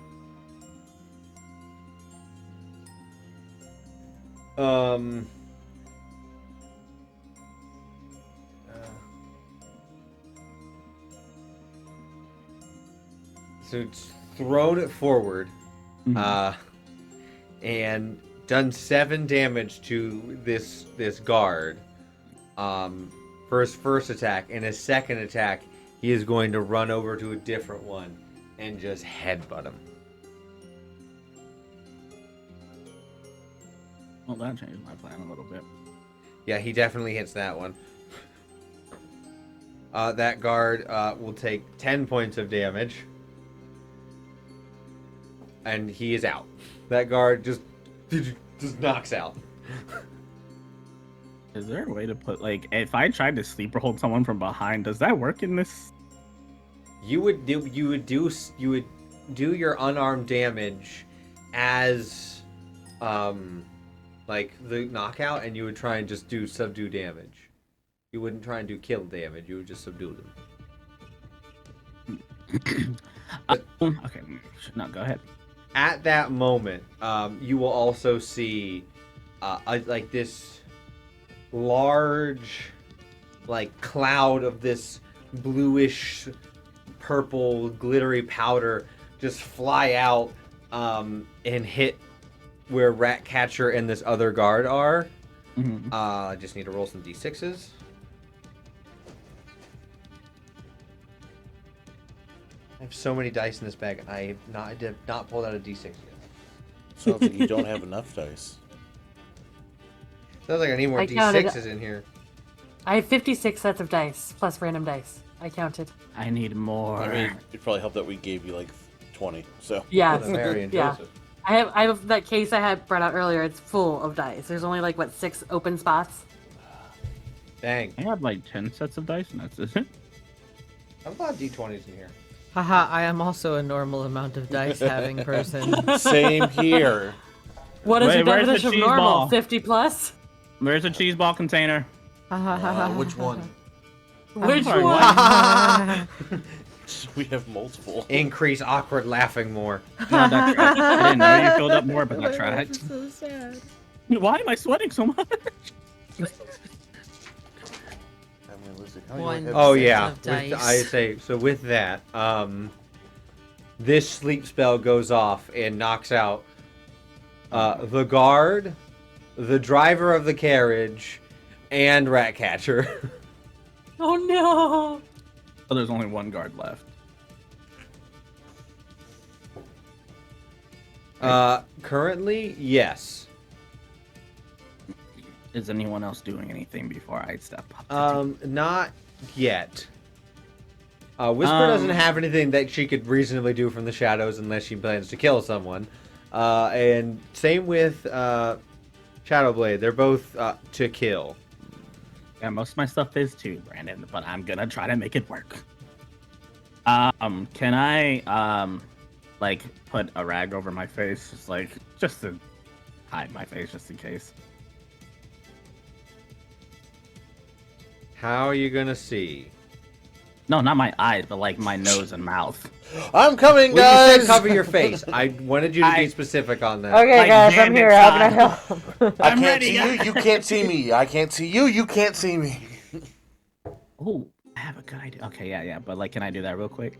So it's thrown it forward, and done 7 damage to this guard. For his first attack, and his second attack, he is going to run over to a different one and just headbutt him. Well, that changed my plan a little bit. Yeah, he definitely hits that one. That guard will take 10 points of damage. And he is out. That guard just knocks out. Is there a way to put, like, if I tried to sleeper hold someone from behind, does that work in this? You would do your unarmed damage as like the knockout, and you would try and just do subdue damage. You wouldn't try and do kill damage, you would just subdue them. Okay, no, go ahead. At that moment, you will also see like this large like cloud of this bluish purple glittery powder just fly out and hit where Ratcatcher and this other guard are. I just need to roll some d6s. I have so many dice in this bag. I have not pulled out a d6 yet. Sounds like you don't have enough dice. Sounds like I need more I counted- d6s in here. I have 56 sets of dice plus random dice. I counted. I need more. I mean, it probably helped that we gave you like 20. So Yeah. For the Mary and Yeah. Joseph. I have that case I had brought out earlier. It's full of dice. There's only like 6 open spots. Dang. I have like 10 sets of dice, and that's it. I have a lot of d20s in here. Haha, I am also a normal amount of dice having person. same here. What is Wait, your where's the definition of cheese normal? ball? 50 plus? Where's the cheese ball container? Which one? Which sorry, one? what? We have multiple. Increase awkward laughing more. No, that tracks. I didn't know you filled up more, but that tracks. So sad. Why am I sweating so much? One. Oh Sets yeah, of dice. I say so. With that, this sleep spell goes off and knocks out the guard, the driver of the carriage, and Ratcatcher. Oh no! Oh, there's only one guard left. Currently, yes. Is anyone else doing anything before I step up? Not yet. Whisper doesn't have anything that she could reasonably do from the shadows unless she plans to kill someone. And same with Shadowblade. They're both to kill. Yeah, most of my stuff is too, Brandon, but I'm gonna try to make it work. Can I like put a rag over my face, just to hide my face, just in case? How are you gonna see? No, not my eyes, but like my nose and mouth. I'm coming, Well, you guys. said cover your face. I wanted you to be specific on that. Okay, Like guys, I'm here. How can I bandit help? I I'm can't ready, see you. You can't see me. I can't see you. You can't see me. Oh, I have a good idea. Okay, yeah, but like, can I do that real quick?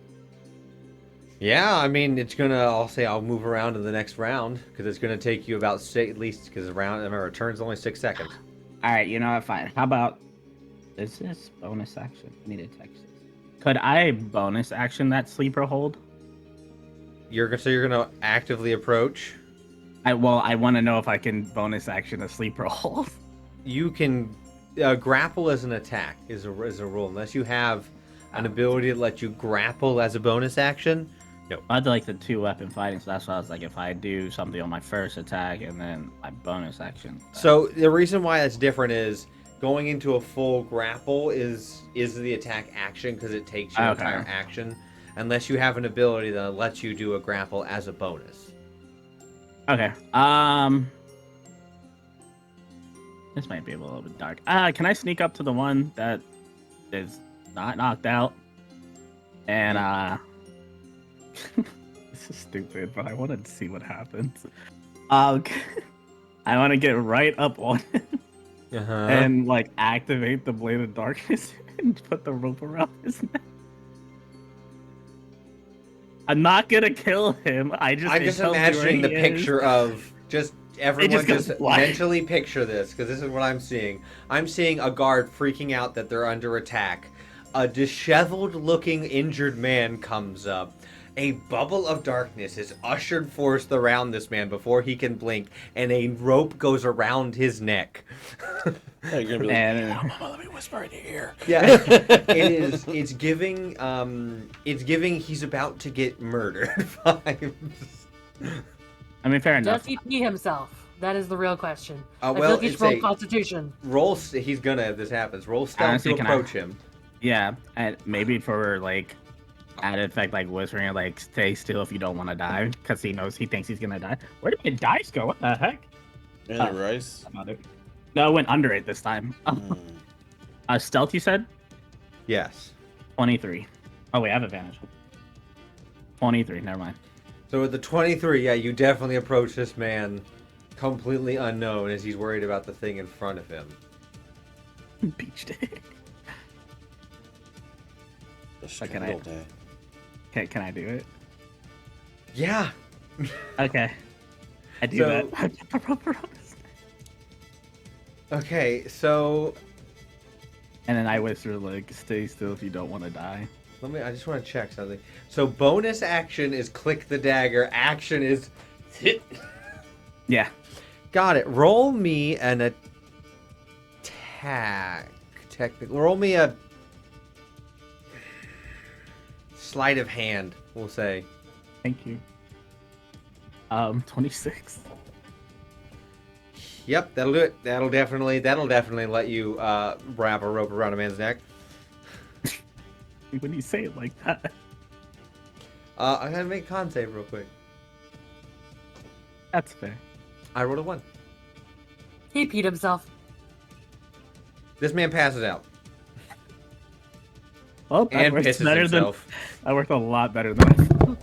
Yeah, I mean, it's gonna. I'll move around in the next round because it's gonna take you about at least because remember, turn's only 6 seconds. All right, you know what? Fine. How about is this bonus action? I need to text this. Could I bonus action that sleeper hold? You're gonna actively approach. I want to know if I can bonus action a sleeper hold. You can grapple as an attack is a rule unless you have an ability to let you grapple as a bonus action. No. I had like the 2-weapon fighting, so that's why I was like, if I do something on my first attack and then my bonus action. So the reason why that's different is going into a full grapple is the attack action because it takes your entire action, unless you have an ability that lets you do a grapple as a bonus. Okay. This might be a little bit dark. Can I sneak up to the one that is not knocked out? And this is stupid, but I wanted to see what happens. I want to get right up on him and like activate the Blade of Darkness and put the rope around his neck. I'm not gonna kill him. I'm just imagining the picture of just everyone just black. mentally picture this because this is what I'm seeing. I'm seeing a guard freaking out that they're under attack. A disheveled-looking injured man comes up. A bubble of darkness is ushered forth around this man before he can blink, and a rope goes around his neck. Yeah, you're gonna be like, And Mama, let me whisper in your ear. Yeah, it's giving he's about to get murdered vibes. I mean, fair enough. Does he pee himself? That is the real question. I Well, feel like he's it's rolled a- Constitution. He's gonna if this happens. Roll stealth Honestly, to can I- approach him. Yeah, and maybe for like added effect, like whispering, like stay still if you don't want to die, because he thinks he's gonna die. Where did my dice go? What the heck? And the rice. About it. No, it went under it this time. Stealth, you said? Yes. 23. Oh wait, I have advantage. 23. Never mind. So with the 23, yeah, you definitely approach this man completely unknown as he's worried about the thing in front of him. Beached it. The Can I- scandal day. Can I do it? Yeah. Okay. I do So- that. I put the rope around his neck. Okay, so And then I whisper like, "Stay still if you don't want to die." I just want to check something. So bonus action is click the dagger. Action is hit. Yeah. Got it. Roll me an attack. Roll me a sleight of hand. We'll say. Thank you. 26. Yep, that'll do it. That'll definitely let you wrap a rope around a man's neck. When you say it like that. I gotta make a con save real quick. That's fair. I rolled a 1. He peed himself. This man passes out. Well, that and works pisses better himself. That worked a lot better than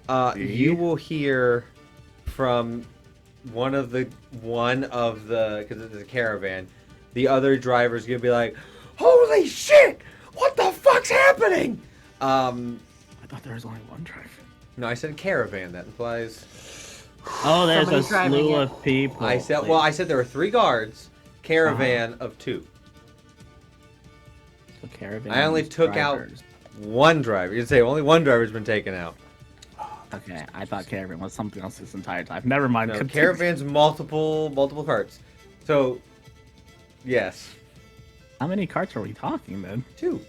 I You will hear from one of the because it's a caravan. The other driver's gonna be like, "Holy shit! What the fuck's happening?" I thought there was only one driver. No, I said caravan. That implies. Oh, there's Somebody's a driving slew it. of people. I said there were 3 guards. Caravan of 2. So caravan I only took drivers. out 1 driver. You'd say only 1 driver's been taken out. Okay, I thought caravan was something else this entire time. Never mind. No, continue. caravan's multiple carts. So, yes, How many carts are we talking then? 2.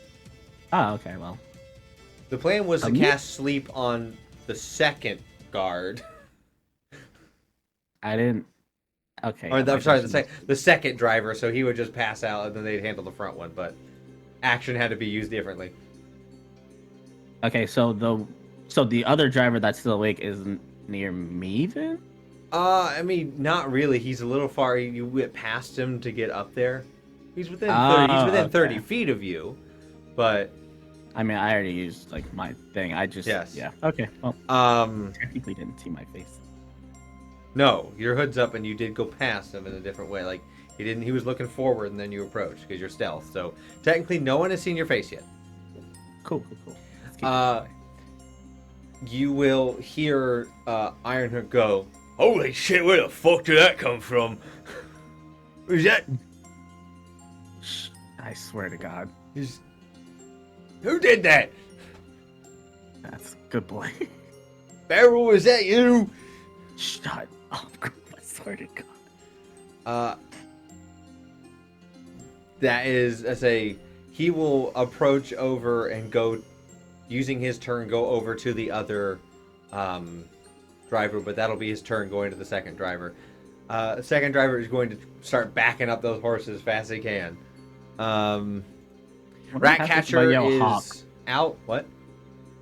Oh, okay, well. The plan was to Me? cast sleep on the second guard. I didn't. Okay. Or yeah, my I'm sorry, question the second driver, so he would just pass out and then they'd handle the front one, but action had to be used differently. Okay, so the other driver that's still awake isn't near me then? I mean, not really. He's a little far. You went past him to get up there. He's within Oh, 30 okay. feet of you, but I mean, I already used like my thing. I just Yes. Yeah. Okay. Well, technically didn't see my face. no, your hood's up and you did go past him in a different way. Like he was looking forward and then you approached because you're stealth. So technically, no one has seen your face yet. Cool. Let's keep it that way. You will hear Ironhook go, "Holy shit! Where the fuck did that come from? Who's that? Shh, I swear to God, Who did that? that's a good boy. Barrel, is that you?" Shut up! I swear to God. That is, I say, he will approach over and go, using his turn, go over to the other driver, but that'll be his turn going to the second driver. The second driver is going to start backing up those horses as fast as he can. Ratcatcher is out. What?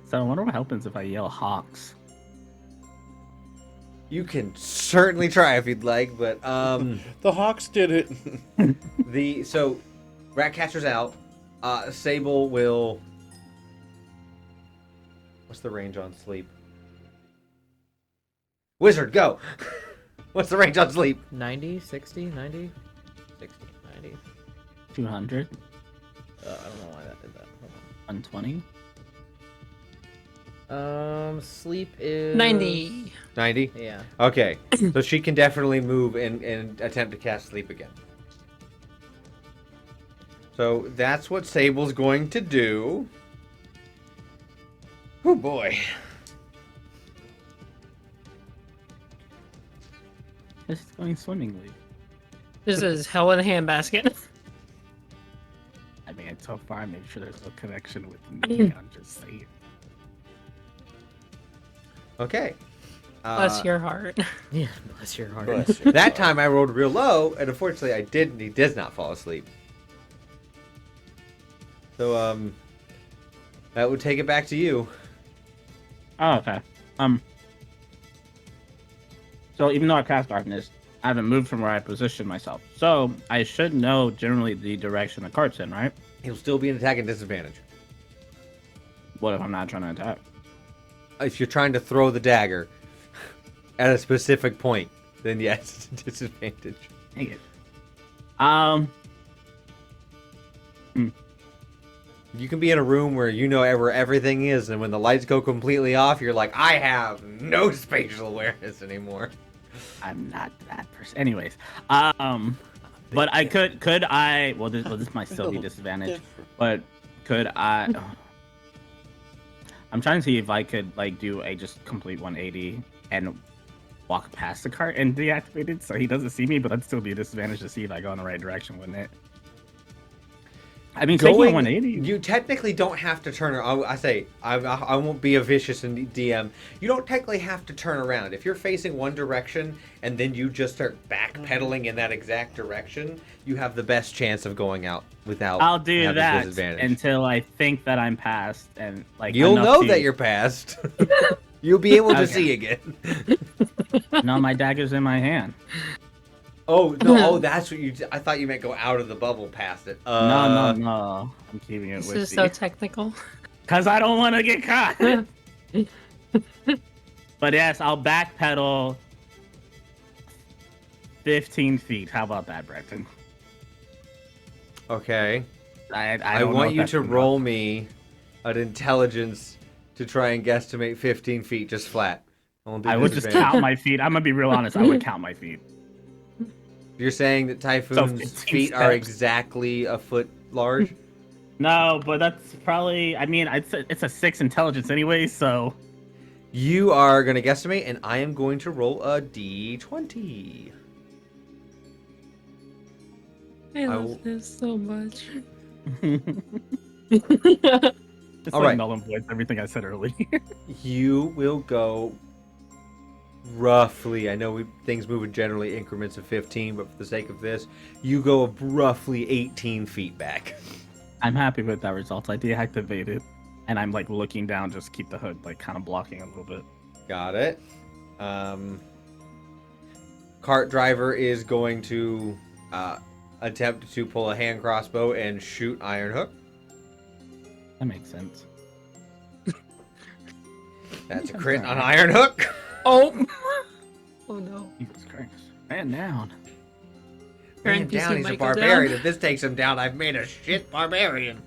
So I wonder what happens if I yell Hawks. You can certainly try if you'd like, but The Hawks did it. so Ratcatcher's out. Sable will. What's the range on sleep? Wizard, go! What's the range on sleep? 90, 60, 90, 60, 90. 200, I don't know why that did that. Hold 120. on. Sleep is 90. 90? Yeah. Okay, so she can definitely move and attempt to cast sleep again. So that's what Sable's going to do. Oh boy. This is going swimmingly. This is hell in a handbasket. I mean, so far I made sure there's no connection with me. I'm just saying. Okay. Bless your heart. Yeah. Bless your heart. Bless your That heart. time I rolled real low, and unfortunately he does not fall asleep. So, that would take it back to you. Oh, okay. So even though I cast darkness, I haven't moved from where I positioned myself. So I should know generally the direction the cart's in, right? He'll still be an attacking disadvantage. What if I'm not trying to attack? If you're trying to throw the dagger at a specific point, then yes, it's a disadvantage. Dang it. You can be in a room where you know where everything is, and when the lights go completely off, you're like, I have no spatial awareness anymore. I'm not that person. Anyways, but I could I? Well, this might still be disadvantage, but could I? I'm trying to see if I could like do a just complete 180 and walk past the cart and deactivate it so he doesn't see me, but that'd still be a disadvantage to see if I go in the right direction, wouldn't it? I mean, taking a 180. You technically don't have to turn around. I won't be a vicious in DM. You don't technically have to turn around. If you're facing one direction and then you just start backpedaling in that exact direction, you have the best chance of going out without I'll do having that disadvantage. until I think that I'm past and like You'll enough know to- that you're past. You'll be able to Okay. see again. No, my dagger's in my hand. Oh no! Oh, that's what you. I thought you meant go out of the bubble past it. No. I'm keeping it This with is you. so technical. Because I don't want to get caught. But yes, I'll backpedal 15 feet. How about that, Brenton? Okay. I I don't know want if you that's to enough. roll me an intelligence to try and guesstimate 15 feet just flat. I would just count my feet. I'm going to be real honest. I would count my feet. You're saying that Typhoon's 15 feet are steps. exactly a foot large? No, but that's probably, I mean, it's a 6 intelligence anyway, so. You are going to guesstimate, and I am going to roll a d20. I I love will- this so much. It's All like right. null and voids everything I said earlier. You will go roughly, I know things move in generally increments of 15, but for the sake of this, you go roughly 18 feet back. I'm happy with that result. I deactivated, and I'm like looking down, just keep the hood like kind of blocking a little bit. Got it. Cart driver is going to attempt to pull a hand crossbow and shoot Iron Hook. That makes sense. That's a crit on Iron Hook. Oh! Oh no. Jesus Christ. Man down. Your Man NPC down, he's a might go barbarian. down. If this takes him down, I've made a shit barbarian.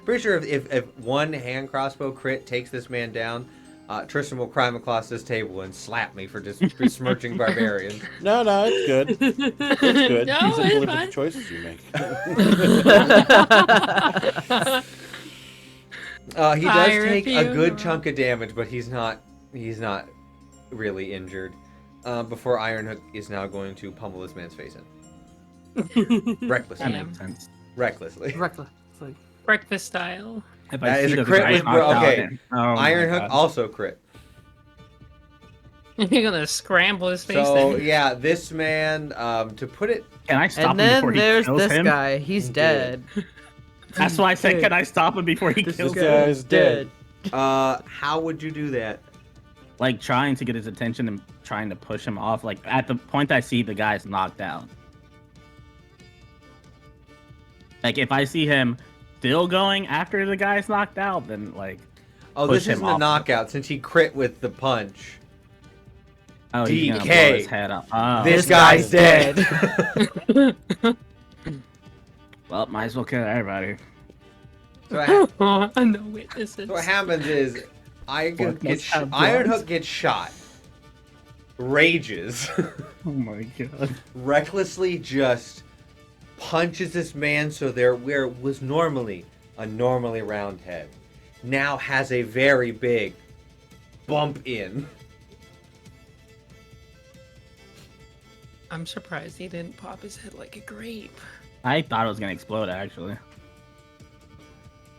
Pretty sure if one hand crossbow crit takes this man down, Tristan will climb across this table and slap me for just besmirching barbarians. No, it's good. It's good. No, These are it's the fine. choices you make. He does Fire take if a you good know. chunk of damage, but he's not really injured. Before Iron Hook is now going to pummel this man's face in. Recklessly. That Damn. makes sense. Recklessly. Reckless. It's like, Breakfast style. If That I is see a that the crit guy's with- knocked out, okay. then- oh my Iron Hook God. also crit. You're gonna scramble his face So then. yeah, this man, to put it, Can I stop And him then before he there's kills this him? guy. He's dead. That's why I said, can I stop him before he This kills him? guy's dead. how would you do that? Like trying to get his attention and trying to push him off. Like at the point I see the guy's knocked out. Like if I see him still going after the guy's knocked out, then like, Oh, Push this him isn't a off. knockout since he crit with the punch. oh, he's gonna blow DK. his head up. Oh, This guy's dead. well, might as well kill everybody. so, what Oh, no witnesses. so what happens is Iron Hook What must have Iron drugs? Hook gets shot, rages, Oh my God. recklessly just punches this man so there where was normally a normally round head now has a very big bump in. I'm surprised he didn't pop his head like a grape. I thought it was gonna explode actually.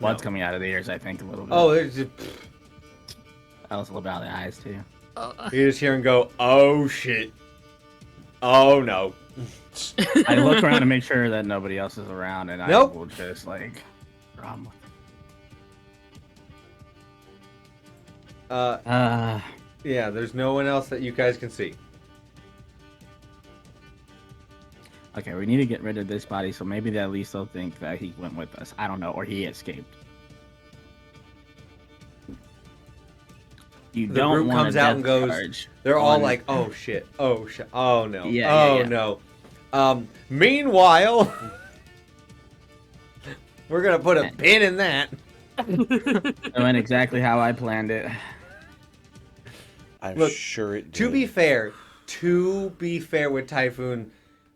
Blood's No. coming out of the ears, I think, a little bit. Oh, there's just, That was a little bit out of the eyes too. you just hear him go, "Oh shit, oh no." I look around to make sure that nobody else is around, and Nope. I will just like, rum. Yeah, there's no one else that you guys can see. Okay, we need to get rid of this body, so maybe at least they'll think that he went with us. I don't know, or he escaped. You The don't group want comes a out death and goes- charge They're all on- like, "Oh shit, oh shit, oh no, Yeah, oh yeah, yeah. no." Meanwhile, we're gonna put a pin in that. It went exactly how I planned it. I'm Look, sure it did. To be fair with Typhoon,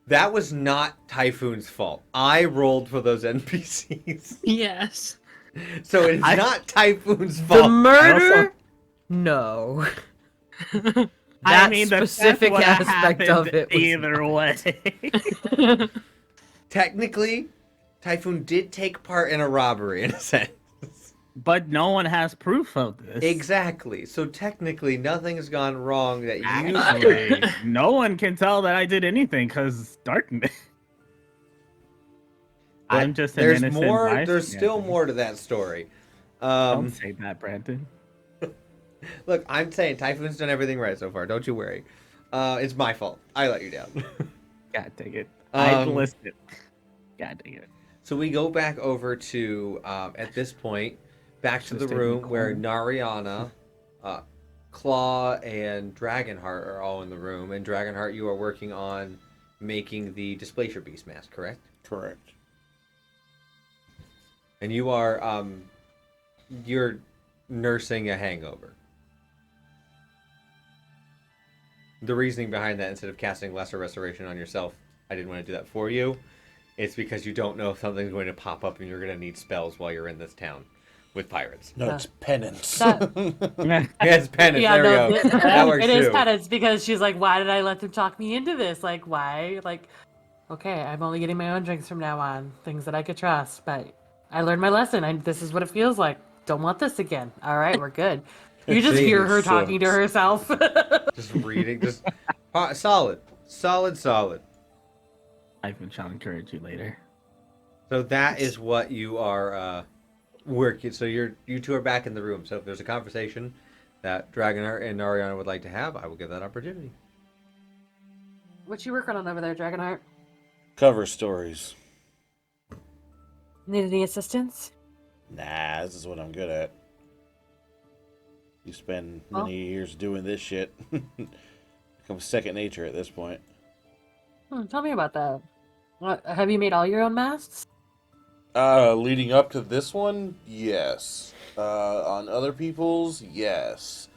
that was not Typhoon's fault. I rolled for those NPCs, Yes. so it's I- not Typhoon's The fault. murder? No. That I mean, the specific theft would've aspect of happened it was either way. Technically, Typhoon did take part in a robbery in a sense. But no one has proof of this. Exactly. So technically, nothing's gone wrong that you. Actually, no one can tell that I did anything because darkness. But I'm just an there's innocent more. bystander. There's still more to that story. Don't say that, Brandon. Look, I'm saying Typhoon's done everything right so far. Don't you worry. It's my fault. I let you down. God dang it. I listened. God dang it. So we go back over to, at this point, back to the Should've stayed in the room where corner. Nariana, Claw, and Dragonheart are all in the room. And Dragonheart, you are working on making the Displacer Beast mask, correct? Correct. And you are, you're nursing a hangover. The reasoning behind that, instead of casting Lesser Restoration on yourself, I didn't want to do that for you. It's because you don't know if something's going to pop up and you're going to need spells while you're in this town with pirates. No, it's penance. Yeah, it's penance. Yeah, there we go. That works it is too. penance because she's like, why did I let them talk me into this? Like, why? Like, okay, I'm only getting my own drinks from now on, things that I could trust. But I learned my lesson. This is what it feels like. Don't want this again. All right, we're good. You just hear her talking to herself. Just reading, just solid. I shall encourage you later. So that is what you are working. So you two are back in the room. So if there's a conversation that Dragonheart and Nariana would like to have, I will give that opportunity. What you working on over there, Dragonheart? Cover stories. Need any assistance? Nah, this is what I'm good at. You spend many years doing this shit. Becomes second nature at this point. Tell me about that. Have you made all your own masks? Leading up to this one, yes. On other people's, yes.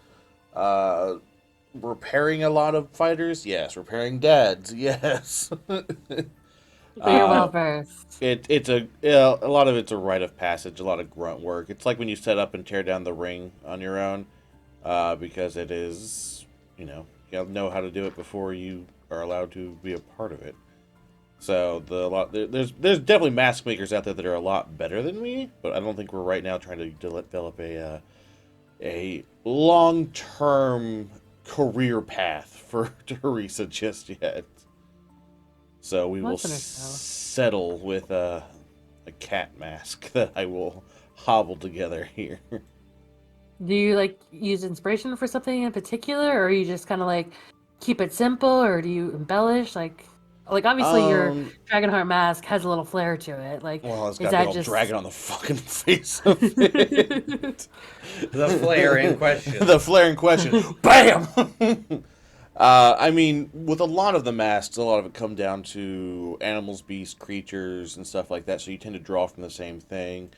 Repairing a lot of fighters, yes. Repairing dads, yes. So you're well versed. It's a lot of it's a rite of passage, a lot of grunt work. It's like when you set up and tear down the ring on your own, because it is, you gotta know how to do it before you are allowed to be a part of it. So there's definitely mask makers out there that are a lot better than me, but I don't think we're right now trying to develop a long-term career path for Teresa just yet. So we will settle with a cat mask that I will hobble together here. Do you use inspiration for something in particular, or you just kind of keep it simple, or do you embellish? Like obviously your Dragonheart mask has a little flair to it. Well, it's is got that a big old dragon on the fucking face of it. The flare in question. The flare in question. Bam! I mean, with a lot of the masks, a lot of it come down to animals, beasts, creatures, and stuff like that. So you tend to draw from the same thing.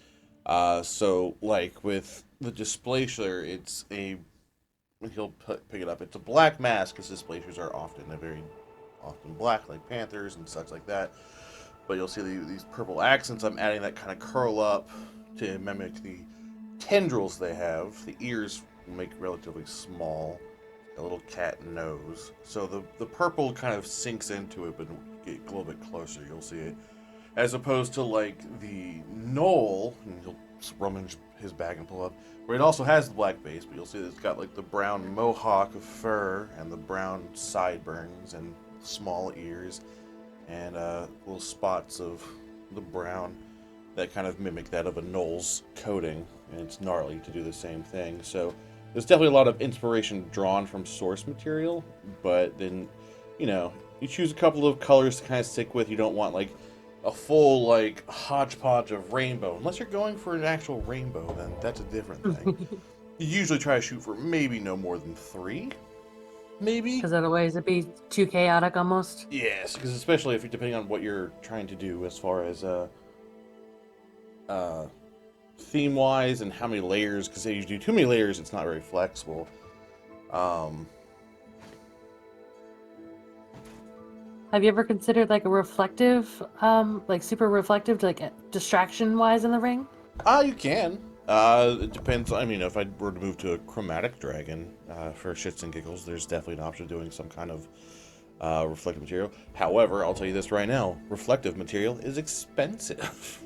So with the Displacer, it's he'll pick it up. It's a black mask, because Displacers are often black, like panthers and such like that. But you'll see these purple accents. I'm adding that kind of curl up to mimic the tendrils they have. The ears make relatively small, a little cat nose. So the purple kind of sinks into it, but get a little bit closer, you'll see it. As opposed to the knoll, and he'll rummage his bag and pull up, where it also has the black base, but you'll see that it's got the brown mohawk of fur and the brown sideburns and small ears and little spots of the brown that kind of mimic that of a knoll's coating, and it's gnarly to do the same thing. So there's definitely a lot of inspiration drawn from source material, but then you choose a couple of colors to kind of stick with. You don't want a full hodgepodge of rainbow. Unless you're going for an actual rainbow, then that's a different thing. You usually try to shoot for maybe no more than 3. Maybe. Because otherwise it'd be too chaotic almost. Yes, because especially if you're depending on what you're trying to do as far as theme wise and how many layers, because if you do too many layers it's not very flexible. Have you ever considered a reflective, super reflective, to distraction wise in the ring? You can. It depends. I mean, if I were to move to a chromatic dragon for shits and giggles, there's definitely an option of doing some kind of reflective material. However, I'll tell you this right now: reflective material is expensive.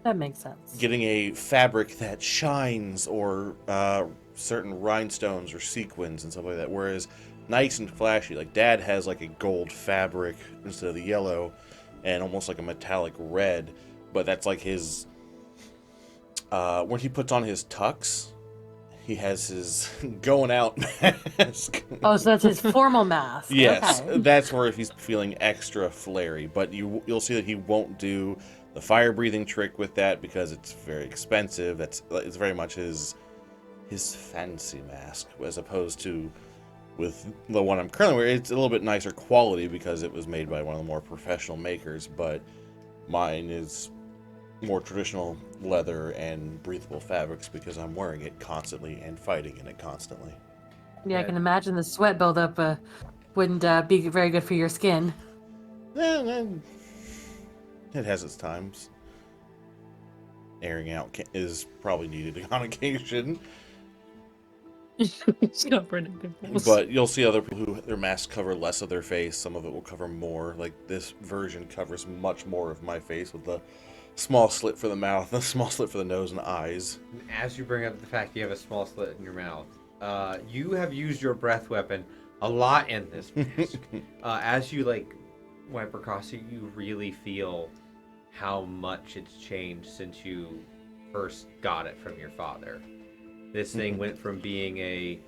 That makes sense. Getting a fabric that shines, or certain rhinestones or sequins and stuff like that, whereas nice and flashy, Dad has a gold fabric instead of the yellow, and almost like a metallic red, but that's his when he puts on his tux, he has his going out mask. Oh, so that's his formal mask. Yes, Okay. that's where if he's feeling extra flary. But you'll see that he won't do the fire breathing trick with that because it's very expensive. It's very much his fancy mask, as opposed to with the one I'm currently wearing. It's a little bit nicer quality because it was made by one of the more professional makers, but mine is more traditional leather and breathable fabrics because I'm wearing it constantly and fighting in it constantly. Yeah, I can imagine the sweat buildup wouldn't be very good for your skin. It has its times. Airing out is probably needed on occasion. It's not for pimples. But you'll see other people who their masks cover less of their face. Some of it will cover more. Like this version covers much more of my face with the small slit for the mouth, a small slit for the nose and eyes. As you bring up the fact you have a small slit in your mouth, you have used your breath weapon a lot in this mask. As you wipe across it, you really feel how much it's changed since you first got it from your father. This thing went from being a,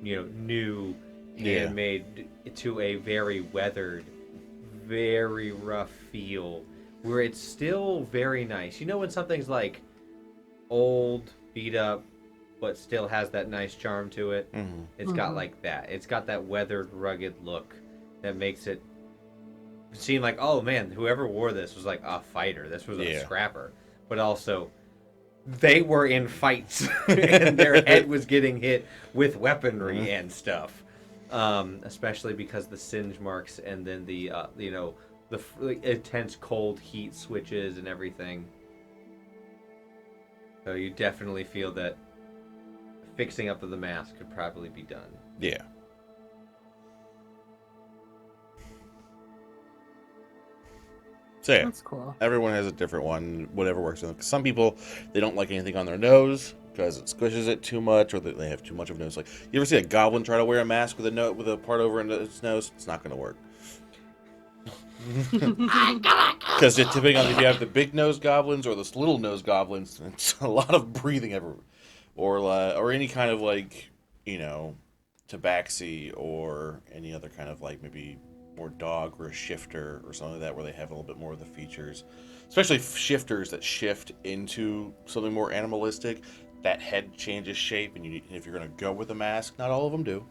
new handmade to a very weathered, very rough feel, where it's still very nice. You know when something's old, beat up, but still has that nice charm to it? Mm-hmm. It's got that. It's got that weathered, rugged look that makes it seem like, oh man, whoever wore this was a fighter. This was a scrapper. But also, they were in fights and their head was getting hit with weaponry and stuff. Especially because the singe marks and then the intense cold heat switches and everything. So you definitely feel that fixing up of the mask could probably be done. Yeah. So yeah, That's cool. everyone has a different one, whatever works for them. Some people, they don't like anything on their nose because it squishes it too much, or they have too much of a nose. Like, you ever see a goblin try to wear a mask with a part over its nose? It's not going to work. Because typically, if you have the big nose goblins or the little nose goblins, it's a lot of breathing everywhere, or any kind of tabaxi or any other kind of maybe more dog or a shifter or something like that, where they have a little bit more of the features, especially shifters that shift into something more animalistic. That head changes shape, and if you're going to go with a mask, not all of them do.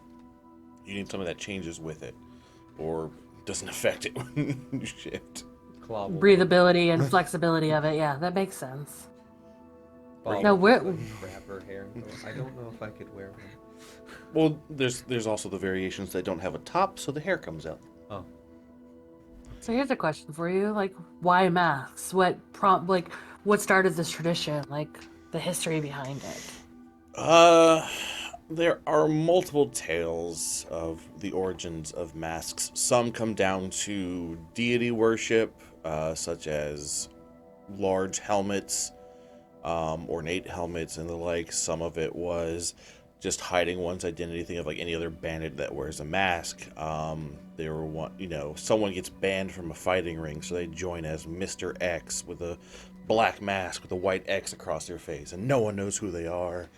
You need something that changes with it, or doesn't affect it when you shift. Breathability and flexibility of it. Yeah, that makes sense. No, where? Grab her hair. I don't know if I could wear one. Well, there's also the variations that don't have a top, so the hair comes out. Oh. So here's a question for you: why masks? What started this tradition? The history behind it. There are multiple tales of the origins of masks. Some come down to deity worship, such as large helmets, ornate helmets, and the like. Some of it was just hiding one's identity. Think of any other bandit that wears a mask. There were someone gets banned from a fighting ring, so they join as Mr. X with a black mask with a white X across their face, and no one knows who they are.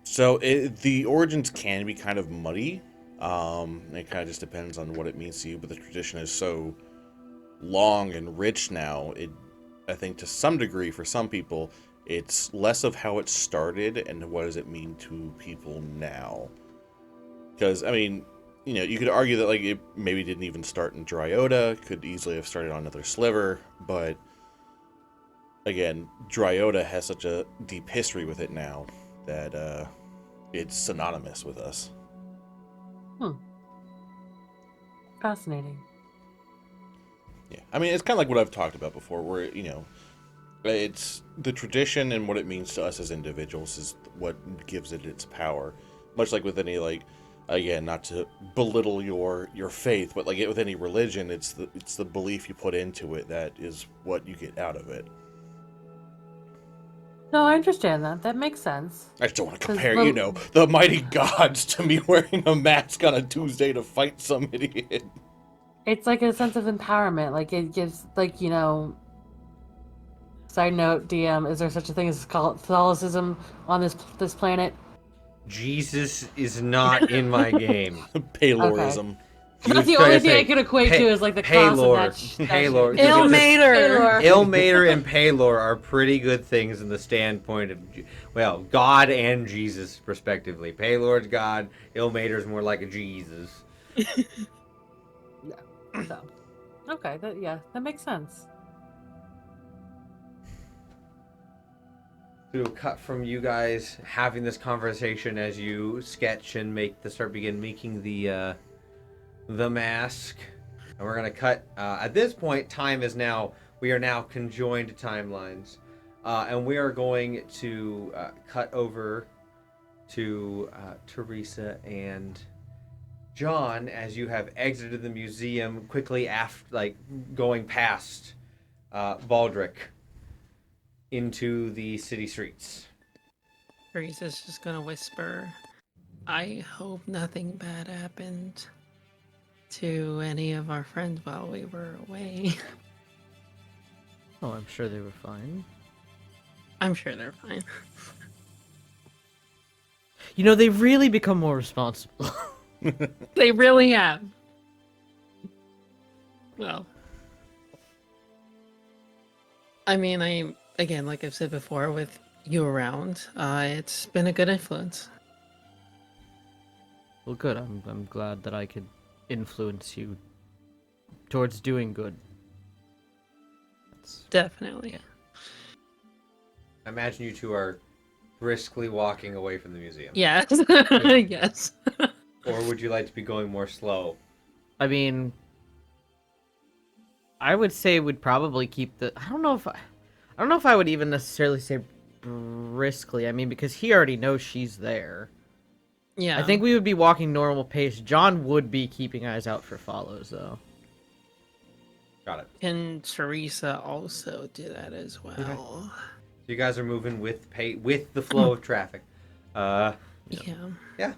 So the origins can be kind of muddy. It kind of just depends on what it means to you, but the tradition is so long and rich now. I think to some degree, for some people, it's less of how it started and what does it mean to people now. Because, you could argue that it maybe didn't even start in Dryota, could easily have started on another sliver, but again, Dryota has such a deep history with it now that it's synonymous with us. Fascinating. Yeah, it's kind of like what I've talked about before, where, it's the tradition and what it means to us as individuals is what gives it its power. Much like with any, again, not to belittle your faith, but with any religion, it's the belief you put into it that is what you get out of it. No, I understand that. That makes sense. I just don't want to compare, the mighty gods to me wearing a mask on a Tuesday to fight some idiot. It's a sense of empowerment. It gives, Side note, DM, is there such a thing as Catholicism on this planet? Jesus is not in my game. Paylorism. That's the only thing I could equate to is like the cross and that shit. Paylor. Ilmater. Ilmater and Paylor are pretty good things in the standpoint of, well, God and Jesus, respectively. Paylor's God, Ilmater's more like a Jesus. So, okay, that makes sense. To cut from you guys having this conversation as you sketch and begin making the mask, and we're gonna cut. At this point, we are now conjoined timelines, and we are going to cut over to Teresa and John as you have exited the museum quickly after, going past Baldric into the city streets. Teresa's just gonna whisper, I hope nothing bad happened to any of our friends while we were away. Oh, I'm sure they were fine. I'm sure they're fine. You know, they've really become more responsible. They really have. Well, I mean, again, like I've said before, with you around, it's been a good influence. Well, good. I'm glad that I could influence you towards doing good. Definitely. I imagine you two are briskly walking away from the museum. Yes. Yes. Or would you like to be going more slow? I mean, I would say we'd probably keep the. I don't know if I would even necessarily say briskly. I mean, because he already knows she's there. Yeah. I think we would be walking normal pace. John would be keeping eyes out for follows, though. Got it. Can Teresa also do that as well? Okay. So you guys are moving with the flow of traffic. Yeah. Yeah.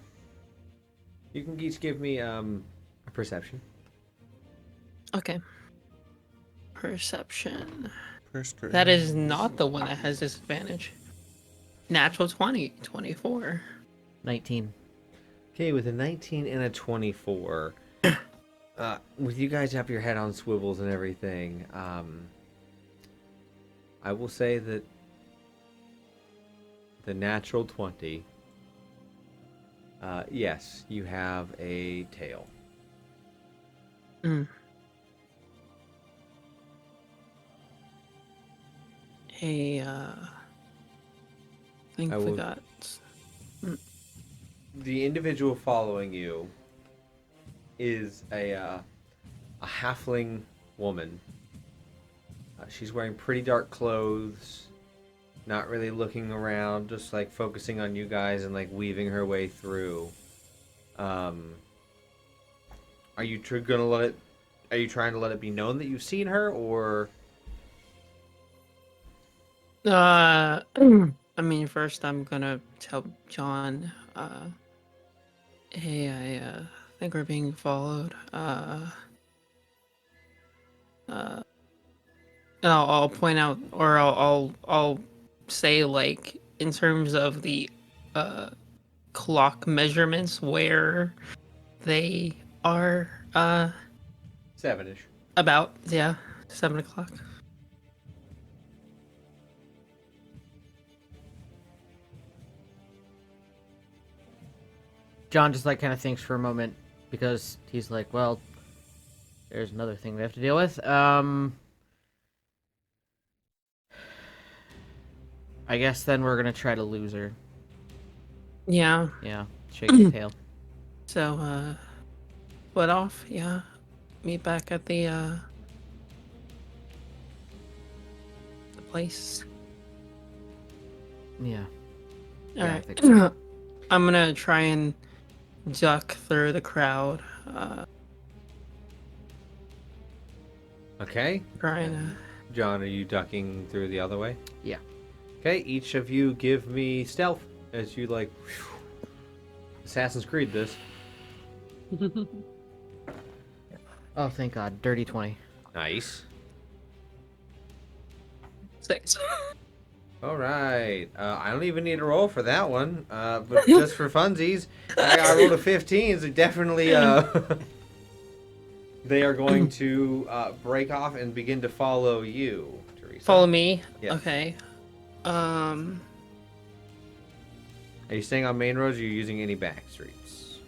You can each give me a perception. Okay. Perception. That is not the one that has disadvantage. Natural 20, 24. 19. Okay, with a 19 and a 24, with you guys have your head on swivels and everything, I will say that the natural 20, yes, you have a tail. I forgot. The individual following you is a halfling woman. She's wearing pretty dark clothes, not really looking around, just like focusing on you guys and like weaving her way through. Are you Are you trying to let it be known that you've seen her, or? I mean, first I'm gonna tell John, hey, I think we're being followed. And I'll point out, or I'll say, like, in terms of the clock measurements, where they are 7-ish. about, yeah, 7 o'clock. John just like kind of thinks for a moment because he's like, well, there's another thing we have to deal with. I guess then we're gonna try to lose her. Yeah. Yeah, shake the tail. So, split off, yeah. Meet back at the place. Yeah. All Yeah, I right. think so. I'm gonna try and duck through the crowd. Okay. Trying to. John, are you ducking through the other way? Yeah. Okay, each of you give me stealth as you like Assassin's Creed this. Oh, thank God. Dirty 20. Nice. 6. All right. I don't even need a roll for that one. But just for funsies, I rolled a 15. So definitely, they are going to break off and begin to follow you, Teresa. Follow me? Yes. Okay. Are you staying on main roads or are you using any back streets?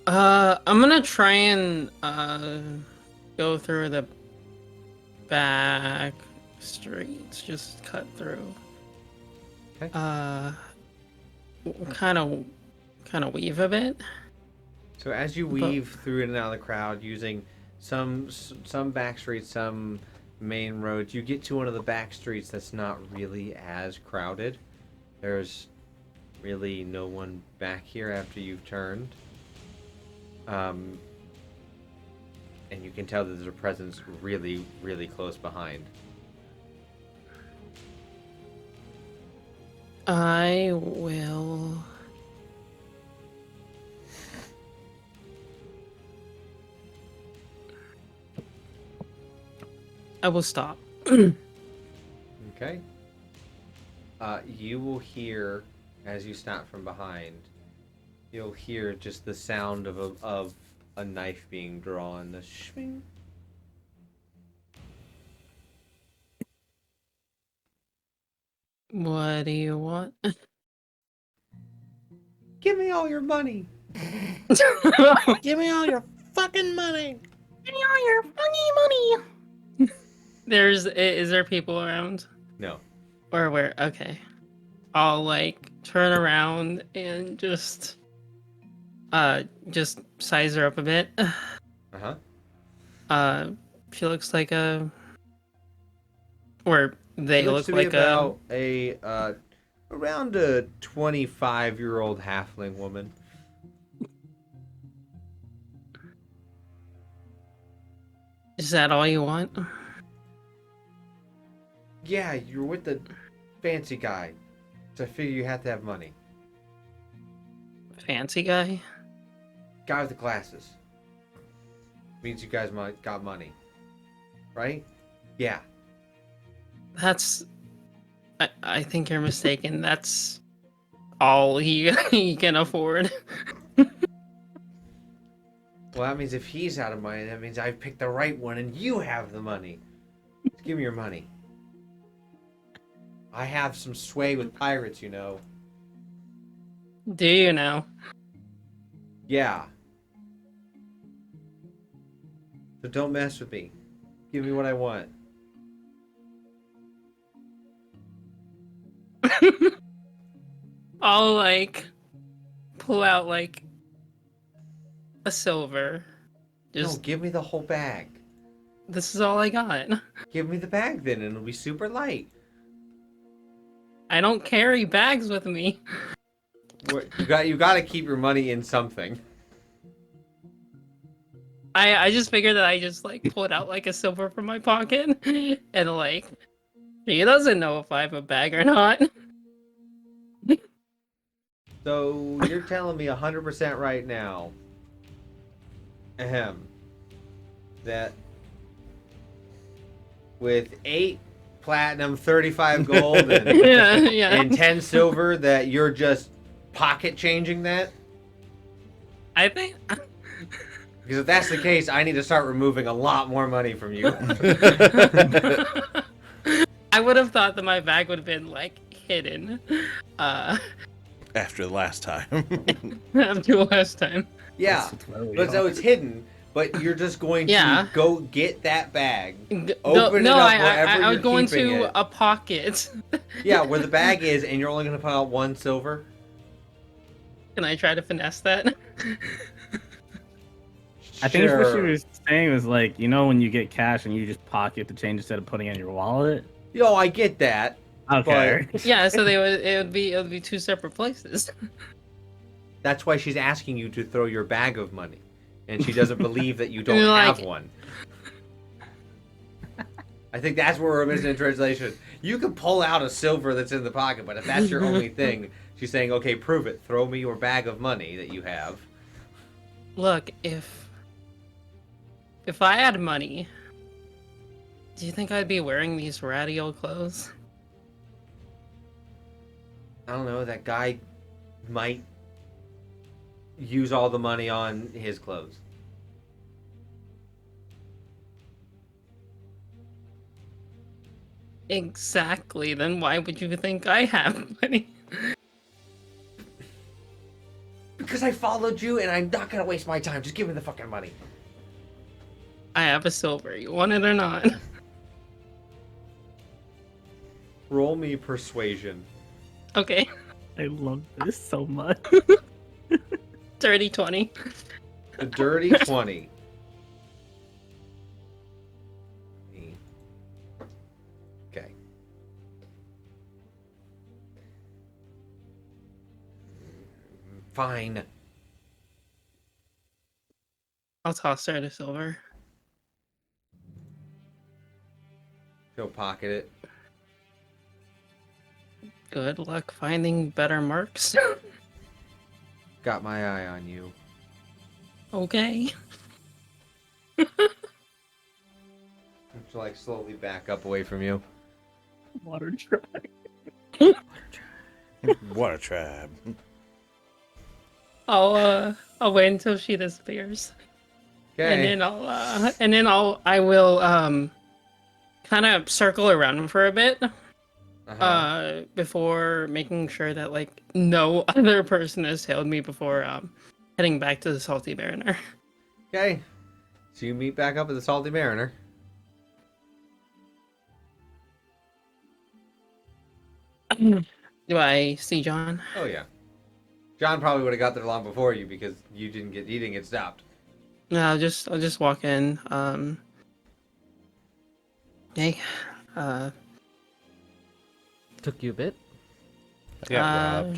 I'm gonna try and go through the back streets, just cut through. Okay. Kind of weave a bit. So as you weave through and out of the crowd using some back streets, some main roads, you get to one of the back streets that's not really as crowded. There's really no one back here after you've turned. And you can tell that there's a presence really, really close behind. I will. I will stop. Okay. You will hear, as you stop from behind, you'll hear just the sound of a knife being drawn. The shwing. What do you want? Give me all your money. Give me all your fucking money. Give me all your fucking money. Is there people around? No. Or where? Okay. I'll like turn around and just size her up a bit. She looks like a, or they look to like be about around a 25-year-old halfling woman. Is that all you want? Yeah, you're with the fancy guy, so I figure you have to have money. Fancy guy? Guy with the glasses. Means you guys got money, right? Yeah. That's. I think you're mistaken. That's all he can afford. Well, that means if he's out of money, that means I picked the right one and you have the money. Just give me your money. I have some sway with pirates, you know. Do you know? Yeah. So don't mess with me. Give me what I want. I'll like pull out like a silver. No, give me the whole bag. This is all I got. Give me the bag then, and it'll be super light. I don't carry bags with me. You got to keep your money in something. I just figured that I just like pulled out like a silver from my pocket and like he doesn't know if I have a bag or not. So you're telling me 100% right now, that with 8 platinum, 35 gold, and, yeah. and 10 silver, that you're just pocket changing that? I think. Because if that's the case, I need to start removing a lot more money from you. I would have thought that my bag would have been like hidden. After the last time. After last time. Yeah, but so it's hidden, but you're just going to go get that bag, open it up wherever I you're would go keeping into it. a pocket. Yeah, where the bag is, and you're only going to put out 1 silver. Can I try to finesse that? I think what she was saying was like, you know, when you get cash and you just pocket the change instead of putting it in your wallet. Yo, I get that. Okay. Yeah, so it would be 2 separate places. That's why she's asking you to throw your bag of money, and she doesn't believe that you don't have one. I think that's where we're missing in translation. You can pull out a silver that's in the pocket, but if that's your only thing, she's saying, okay, prove it. Throw me your bag of money that you have. Look, if I had money, do you think I'd be wearing these ratty old clothes? I don't know, that guy might use all the money on his clothes. Exactly. Then why would you think I have money? Because I followed you and I'm not gonna waste my time. Just give me the fucking money. I have a silver. You want it or not? Roll me persuasion. Okay. I love this so much. Dirty 20. The dirty 20. Okay. Fine. I'll toss her the silver. Go pocket it. Good luck finding better marks. Got my eye on you. Okay. To like slowly back up away from you. Water truck. What a tribe. I'll wait until she disappears. Okay. And then I will kind of circle around for a bit. Before making sure that like no other person has tailed me before heading back to the Salty Mariner. Okay. So you meet back up at the Salty Mariner. Do I see John? Oh yeah. John probably would have got there long before you because he didn't get stopped. No, I'll just walk in. Hey, Took you a bit. Yeah,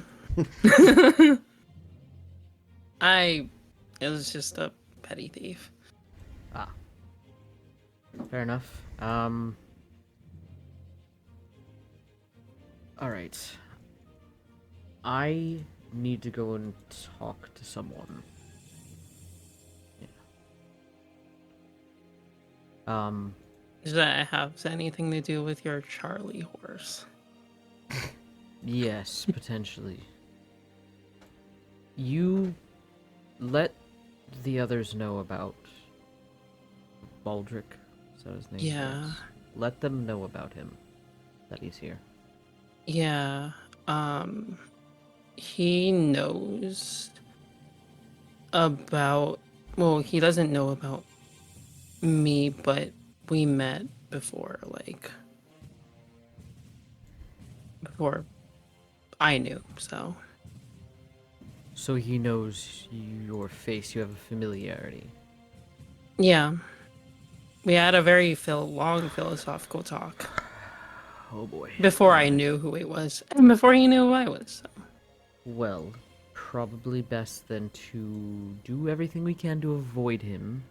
it was just a petty thief. Fair enough. Alright. I need to go and talk to someone. Yeah. Does that have anything to do with your Charlie horse? Yes, potentially. You let the others know about Baldric. Is that his name? Yeah. Yes. Let them know about him. That he's here. Yeah. He knows about. Well, he doesn't know about me, but we met before, like before I knew. So he knows your face. You have a familiarity. yeah, we had a very long philosophical talk Oh boy. before I knew who he was, and before he knew who I was. So. Well, probably best then to do everything we can to avoid him.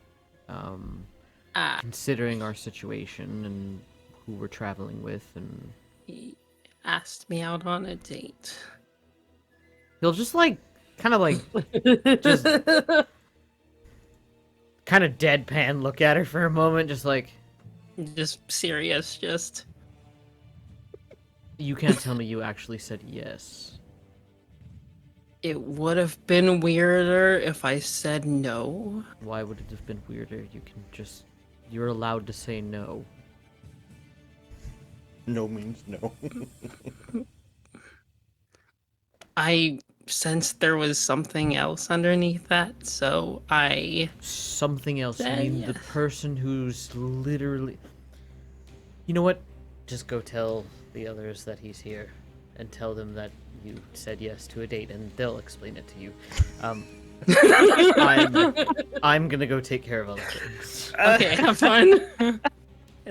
Considering our situation and who we're traveling with, and He asked me out on a date. he'll just like, kind of like, just kind of deadpan look at her for a moment, just like, Just serious, just. you can't tell me you actually said yes. It would have been weirder if I said no. Why would it have been weirder? You're allowed to say no. No means no. I sensed there was something else underneath that, so I. Something else. You Then, mean yeah. the person who's literally... You know what? Just go tell the others that he's here, and tell them that you said yes to a date, and they'll explain it to you. I'm gonna go take care of other things. Okay, have fun. And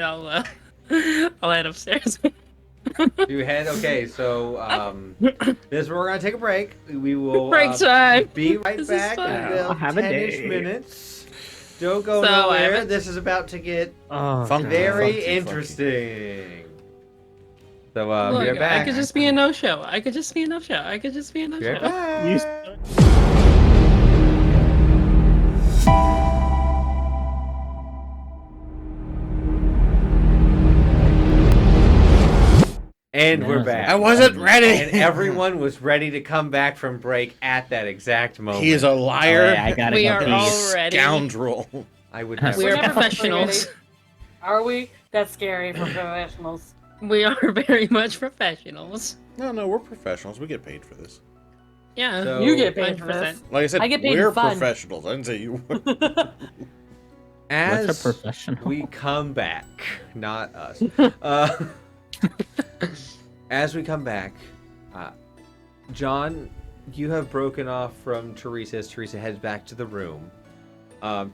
I'll head upstairs. You head. Okay, so this is where we're gonna take a break. We will Break time. be right This is back fun. in about Have a 10-ish day. minutes. Don't go So, I nowhere. haven't- This is about to get Oh, Funky. very Funky. interesting. So be Look, right back. I could just be a no-show. I could just be a no-show. I could just be a Be right no-show. back. And Yeah, we're it's like- back. I wasn't ready. And everyone was ready to come back from break at that exact moment. He is a liar. Oh, yeah, I gotta We go are pee. all ready. Scoundrel. I would We never. are never professionals. Are we? That's scary for professionals. We are very much professionals. No, we're professionals. We get paid for this. Yeah. So- You get paid for this. Like I said, I get paid we're in fun. professionals. I didn't say you were. As What's a professional? we come back, not us. As we come back, John, you have broken off from Teresa as Teresa heads back to the room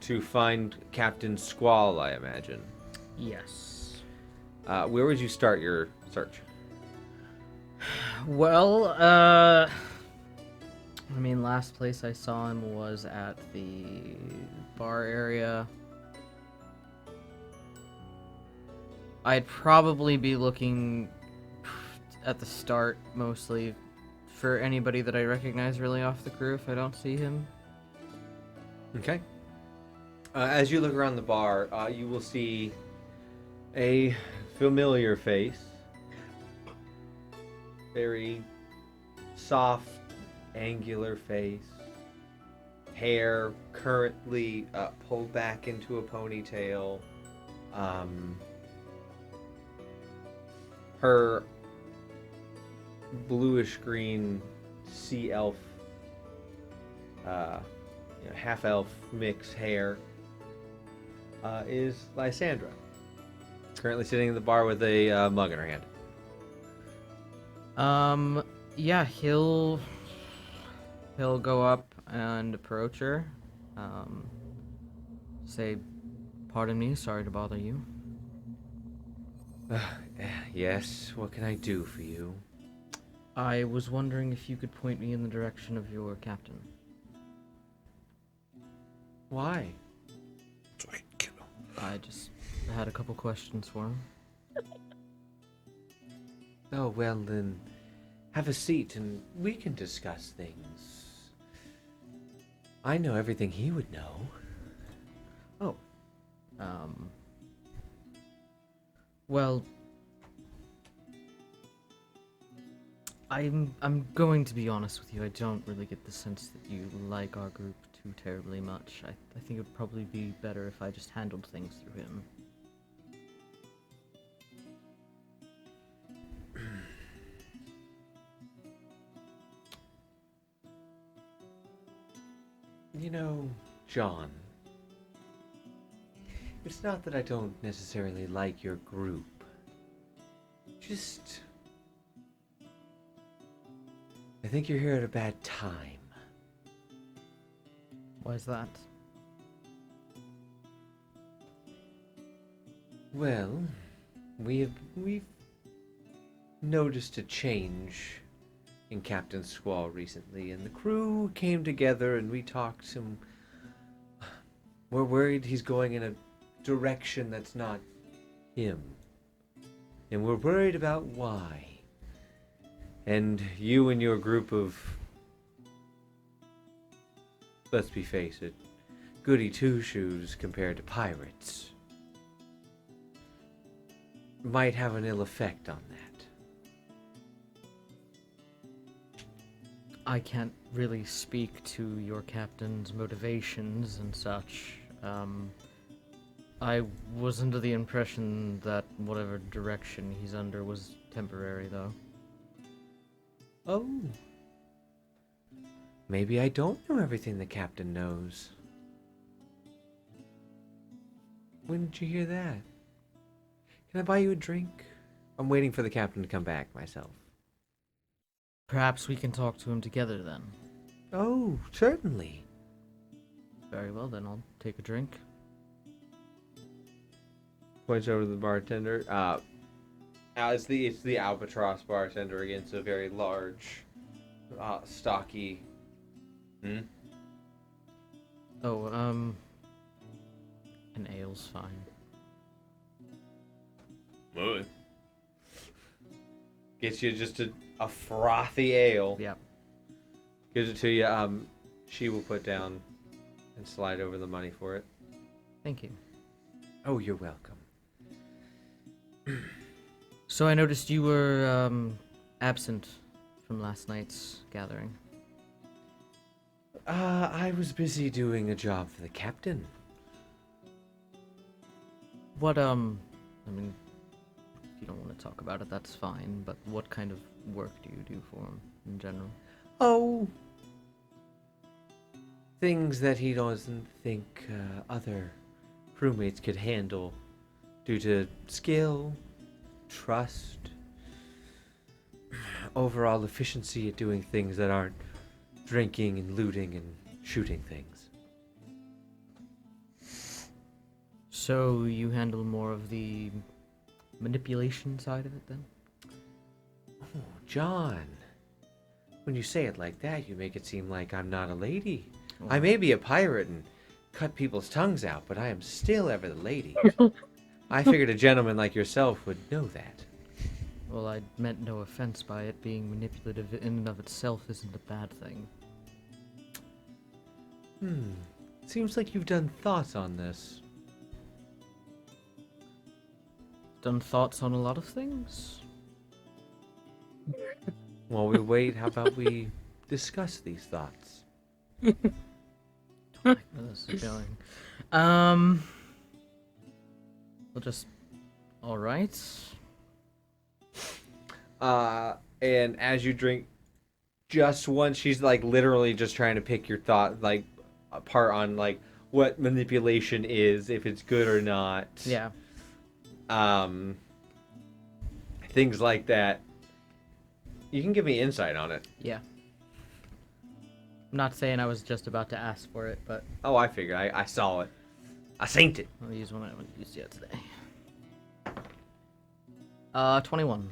to find Captain Squall, I imagine. Yes. Where would you start your search? Well, I mean, last place I saw him was at the bar area. I'd probably be looking at the start mostly for anybody that I recognize really off the crew if I don't see him. Okay. As you look around the bar, you will see a familiar face. Very soft, angular face. Hair currently pulled back into a ponytail. Her bluish green sea elf, half elf mix hair is Lysandra. Currently sitting in the bar with a mug in her hand. Yeah, he'll go up and approach her. Say, pardon me, sorry to bother you. Yes, what can I do for you? I was wondering if you could point me in the direction of your captain. Why? I just had a couple questions for him. Oh, well then, have a seat and we can discuss things. I know everything he would know. Oh. Well, I'm going to be honest with you. I don't really get the sense that you like our group too terribly much. I think it would probably be better if I just handled things through him. You know, John, it's not that I don't necessarily like your group. Just, I think you're here at a bad time. Why is that? Well, we've noticed a change in Captain Squall recently, and the crew came together and we talked some. We're worried he's going in a direction that's not him. And we're worried about why. And you and your group of, let's be face it, goody two-shoes compared to pirates might have an ill effect on that. I can't really speak to your captain's motivations and such. I was under the impression that whatever direction he's under was temporary, though. Oh. Maybe I don't know everything the captain knows. When did you hear that? Can I buy you a drink? I'm waiting for the captain to come back myself. Perhaps we can talk to him together then. Oh, certainly. Very well, then I'll take a drink. Points over to the bartender. It's the albatross bartender again. It's a very large, stocky. Oh, an ale's fine. Moving. Gets you just a frothy ale. Yep. Gives it to you. She will put down and slide over the money for it. Thank you. Oh, you're welcome. So I noticed you were absent from last night's gathering. I was busy doing a job for the captain. What I mean, if you don't want to talk about it, that's fine. But what kind of work do you do for him in general? Oh, things that he doesn't think other crewmates could handle due to skill, trust, overall efficiency at doing things that aren't drinking and looting and shooting things. So you handle more of the manipulation side of it then? Oh, John. When you say it like that, you make it seem like I'm not a lady. I may be a pirate and cut people's tongues out, but I am still ever the lady. I figured a gentleman like yourself would know that. Well, I meant no offense by it being manipulative in and of itself isn't a bad thing. Seems like you've done thoughts on this. Done thoughts on a lot of things? While we wait, how about we discuss these thoughts? Where this is going. We'll just... Alright. And as you drink, just once, she's like literally just trying to pick your thought, like, apart on like what manipulation is, if it's good or not. Yeah. Things like that. You can give me insight on it. Yeah. I'm not saying I was just about to ask for it, but Oh, I figured. I saw it. I synced it. I'll use one I haven't used yet today. 21.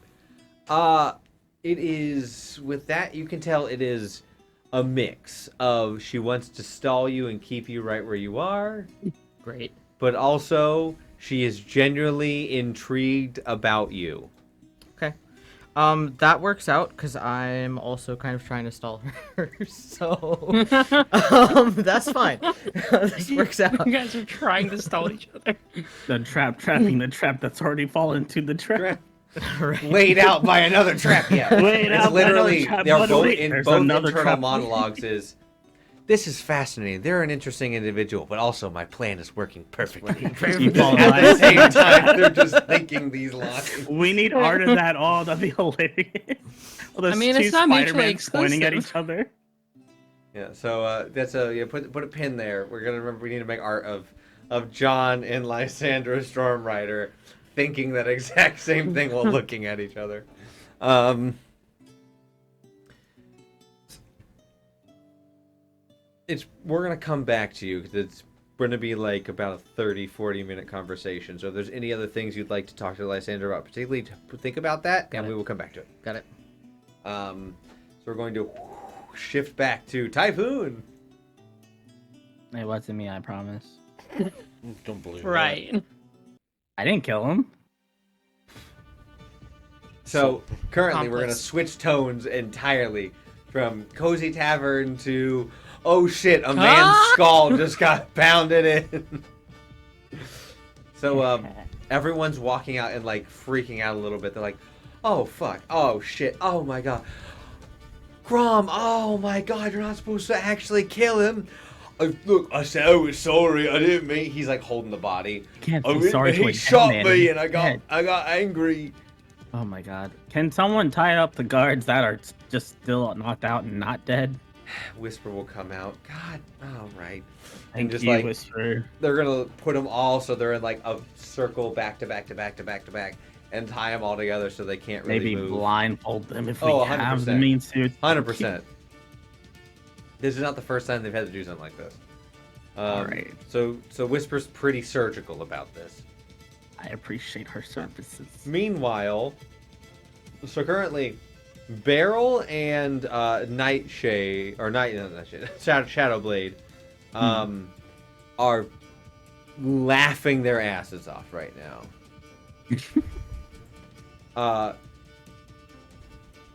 It is, with that, you can tell it is a mix of she wants to stall you and keep you right where you are, Great. but also she is genuinely intrigued about you. Okay. That works out because I'm also kind of trying to stall her, so that's fine. This works out. You guys are trying to stall each other. The trapping the trap that's already fallen into the trap. Right. Laid out by another trap, yeah. Laid It's out by literally, another trap, they're but both wait, in there's both another internal trap. monologues is, this is fascinating. They're an interesting individual, but also my plan is working perfectly. You follow At the that? same time, they're just thinking these lines. We need art of that. Oh, that'd be hilarious. Well, there's I mean, two it's not mutually Spider-Mans pointing at exclusive. each other. Yeah, so that's a put a pin there. We're gonna remember we need to make art of John and Lysandra Stormrider thinking that exact same thing while looking at each other. We're gonna come back to you because it's gonna be like about a 30-40 minute conversation. So if there's any other things you'd like to talk to Lysandra about, particularly think about that, Got and it. we will come back to it. Got it. So we're going to shift back to Typhoon. It wasn't me, I promise. Don't believe Right. I didn't kill him. So currently we're gonna Complex. switch tones entirely from cozy tavern to oh shit, a man's skull just got pounded in. So everyone's walking out and like freaking out a little bit. They're like, oh fuck, oh shit, oh my god, Grom, oh my god, you're not supposed to actually kill him. Look, I said I was sorry, I didn't mean. He's like holding the body. Can't Oh, be sorry to he a shot dead man. me He's and I dead. got angry. Oh my god. Can someone tie up the guards that are just still knocked out and not dead? Whisper will come out. God, all right. Thank And just you, like Whisper. they're gonna put them all so they're in like a circle back to back to back to back to back, and tie them all together so they can't really Maybe move. blindfold them if we Oh, have the 100%. means to. 100%. This is not the first time they've had to do something like this. Alright. So Whisper's pretty surgical about this. I appreciate her services. Meanwhile, so currently, Beryl and Nightshade or Shadowblade, are laughing their asses off right now.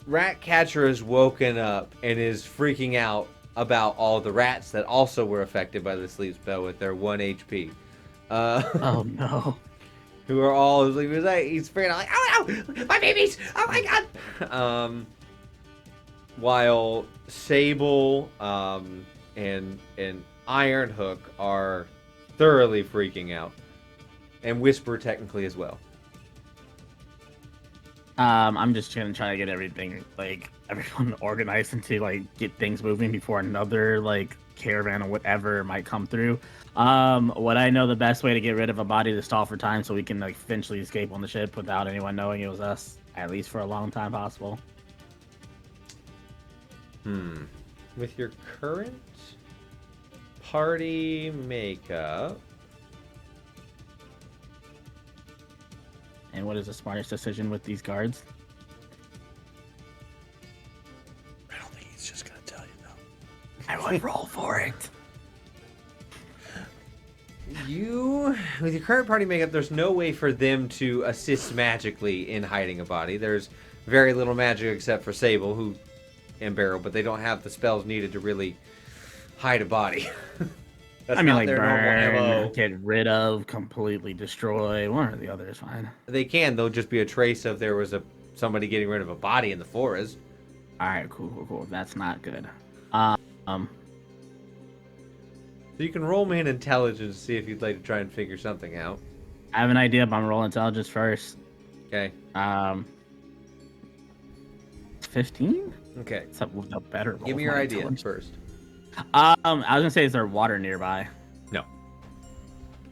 Ratcatcher has woken up and is freaking out about all the rats that also were affected by the sleep spell with their 1 HP. Oh no. Who are all he's freaking out like, oh no, my babies! Oh my god! While Sable and Ironhook are thoroughly freaking out, and Whisper technically as well. I'm just gonna try to get everything, like, everyone organized and to, like, get things moving before another, like, caravan or whatever might come through. What I know the best way to get rid of a body to stall for time so we can, like, eventually escape on the ship without anyone knowing it was us, at least for a long time possible. With your current party makeup... And what is the smartest decision with these guards? I don't think he's just gonna tell you though. I would roll for it. With your current party makeup, there's no way for them to assist magically in hiding a body. There's very little magic except for Sable and Barrel, but they don't have the spells needed to really hide a body. That's I mean, not like, their burn, normal MO. get rid of, completely destroy. One or the other is fine. They can. There'll just be a trace of there was somebody getting rid of a body in the forest. All right, cool. That's not good. So you can roll me an intelligence to see if you'd like to try and figure something out. I have an idea, but I'm rolling intelligence first. Okay. 15? Okay. It's a better roll. Give me your idea first. I was gonna say, is there water nearby? No.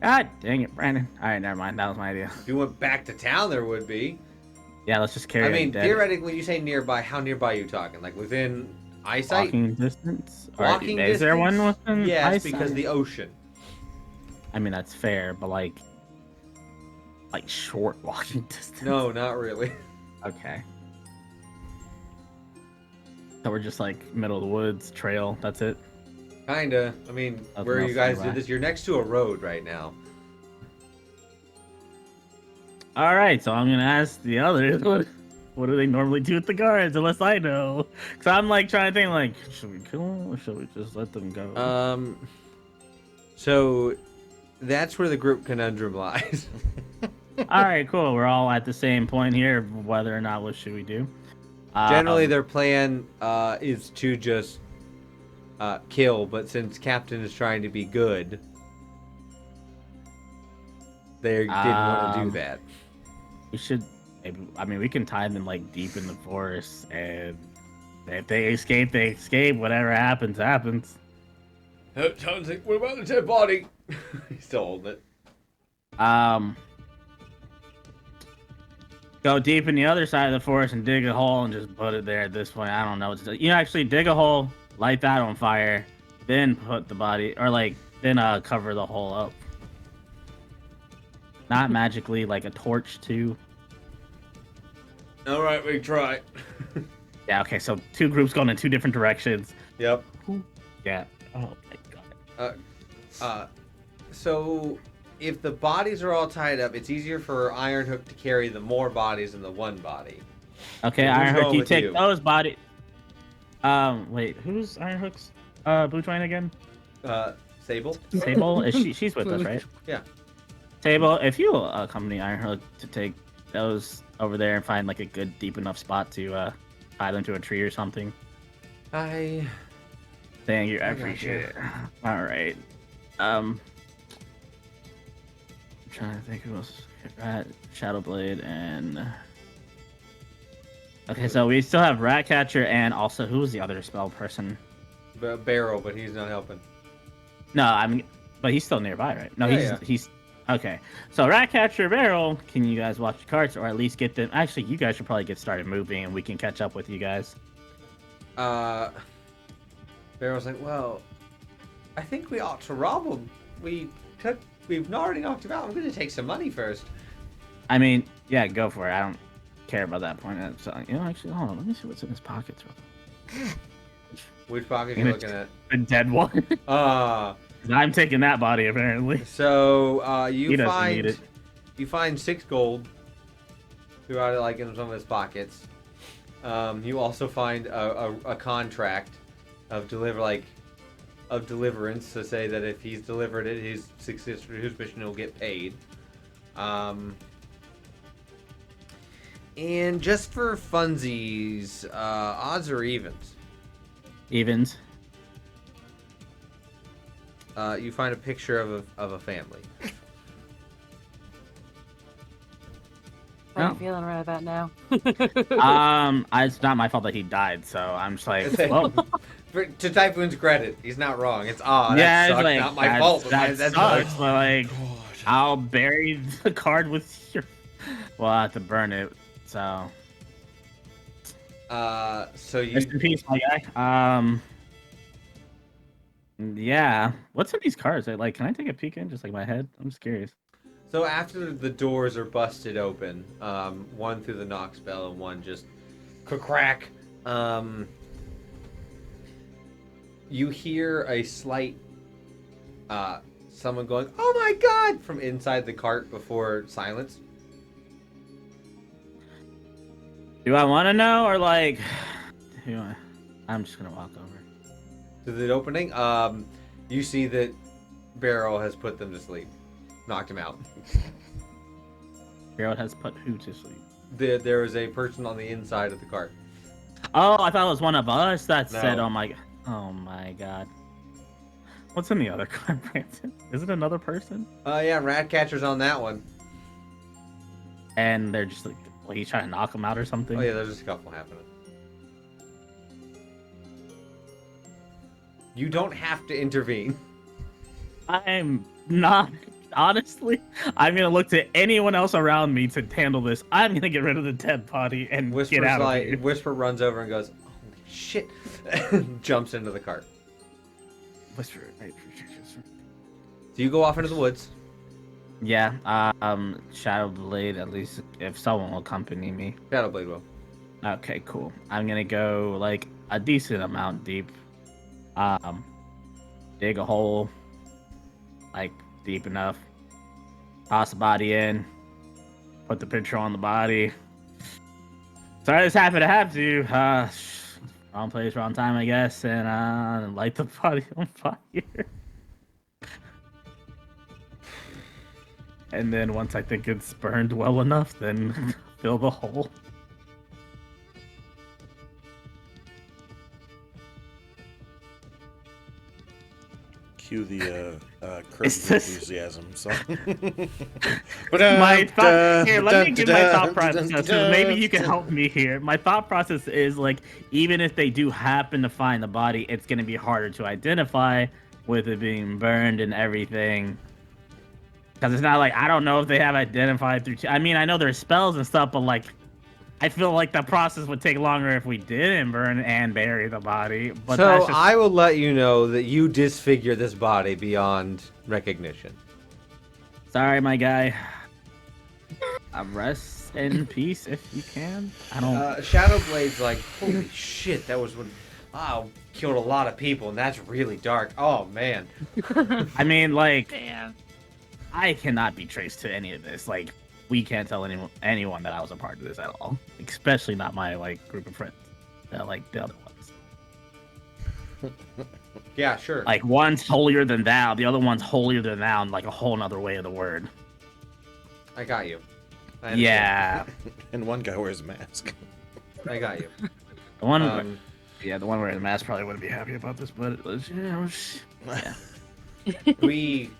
God dang it, Brandon. All right, never mind. That was my idea. If you went back to town, there would be. Yeah, let's just carry. I mean, dead. theoretically, when you say nearby, how nearby are you talking? Like within eyesight? Walking distance. Walking Is there one distance? within? Yes, eyesight? because the ocean. I mean, that's fair, but like short walking distance. No, not really. Okay. So we're just like middle of the woods, trail. That's it. Kinda. I mean, Nothing where you else guys nearby. do this, you're next to a road right now. All right, so I'm gonna ask the others what do they normally do with the guards, unless I know. Cause I'm like trying to think like, should we kill them or should we just let them go? So that's where the group conundrum lies. All right, cool. We're all at the same point here of whether or not what should we do. Generally, their plan is to just kill, but since Captain is trying to be good, they didn't want to do that. We should. I mean, we can tie them like deep in the forest, and if they escape, they escape. Whatever happens, happens. Sounds like, what about the dead body? He's still holding it. Go deep in the other side of the forest and dig a hole and just put it there at this point. I don't know what to do. You actually dig a hole, light that on fire, then put the body, or like, then cover the hole up. Not magically, like a torch too. All right, we try. Yeah, okay, so two groups going in two different directions. Yep. Yeah. Oh my god. So if the bodies are all tied up, it's easier for Ironhook to carry the more bodies than the one body. Okay, Who's Ironhook, going you with take you? those bodies. Wait, who's Ironhook's blue join again? Sable? Sable? She's with us, right? Yeah. Sable, if you accompany Ironhook to take those over there and find like a good deep enough spot to tie them to a tree or something. I Thank you, I gotcha. appreciate it. All right. I'm trying to think who else. Rat, Shadowblade, and okay, so we still have Ratcatcher and also who was the other spell person? Barrel, but he's not helping. No, but he's still nearby, right? No, Yeah, he's okay. So Ratcatcher, Barrel, can you guys watch your cards or at least get them? Actually, you guys should probably get started moving, and we can catch up with you guys. Barrel's like, well, I think we ought to rob him. We've already knocked him out. I'm going to take some money first. I mean, yeah, go for it. I don't care about that point. So, actually, hold on. Let me see what's in his pockets. Which pocket are you looking at? The dead one. I'm taking that body apparently. So He you doesn't need it. find 6 gold throughout like in some of his pockets. You also find a contract of deliverance to say that if he's delivered it, his suspicion will get paid. And just for funsies, odds or evens? Evens. You find a picture of a family. How are you feeling right about now? It's not my fault that he died, so I'm just like, well, To Typhoon's credit, he's not wrong. It's odd. yeah, That it's sucked, like, not my fault. But that that's sucks. But like, God. I'll bury the card with your. Well, I have to burn it. So. So you. Rest in peace, my guy. Yeah. What's in these cards? Like, can I take a peek in just like my head? I'm just curious. So after the doors are busted open, one through the knock spell and one just crack. You hear a slight someone going, "Oh my god!" from inside the cart before silence. Do I want to know or like? I'm just gonna walk over. To the opening, you see that Barrel has put them to sleep, knocked him out. Barrel has put who to sleep? There is a person on the inside of the cart. Oh, I thought it was one of us that No. said, "Oh my god." What's in the other card, Brandon? Is it another person? Yeah, Ratcatcher's on that one. And they're just like, well, he's trying to knock him out or something. Oh yeah, there's just a couple happening. You don't have to intervene. I'm not. Honestly, I'm gonna look to anyone else around me to handle this. I'm gonna get rid of the dead body and get out of here. Whisper runs over and goes, "Holy shit!" Jumps into the cart. Whisper. So you go off into the woods. Yeah. Shadow Blade. At least if someone will accompany me. Shadowblade will. Okay, cool. I'm gonna go like a decent amount deep. Dig a hole, like deep enough. Toss the body in. Put the picture on the body. Sorry, this happened to have to. Wrong place, wrong time, I guess, and light the body on fire. And then once I think it's burned well enough, then fill the hole. Cue the Curb Your Enthusiasm song. My thought, here, let me give my thought process. So maybe you can help me here. My thought process is like, even if they do happen to find the body, it's going to be harder to identify with it being burned and everything. Because it's not like, I don't know if they have identified through. I mean, I know there's spells and stuff, but like, I feel like the process would take longer if we didn't burn and bury the body. But So that's just... I will let you know that you disfigure this body beyond recognition. Sorry, my guy. Rest in peace if you can. I don't. Shadowblade's like, holy shit, that was when killed a lot of people, and that's really dark. Oh man. I mean, like, Damn. I cannot be traced to any of this. Like, we can't tell anyone that I was a part of this at all. Especially not my like group of friends. Like the other ones. Yeah, sure. Like one's holier than thou, the other one's holier than thou in like a whole nother way of the word. I got you. I understand. Yeah. And one guy wears a mask. I got you. The one yeah, the one wearing the mask probably wouldn't be happy about this, but it was, yeah. We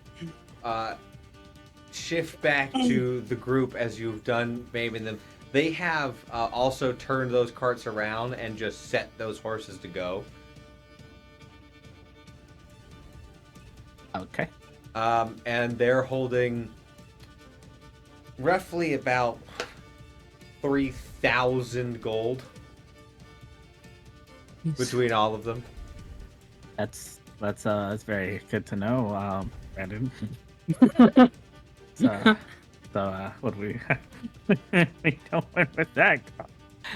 shift back to the group as you've done Babe and them. They have also turned those carts around and just set those horses to go. Okay. And they're holding roughly about 3,000 gold between all of them. That's very good to know, Brandon. So what do we we don't win with that?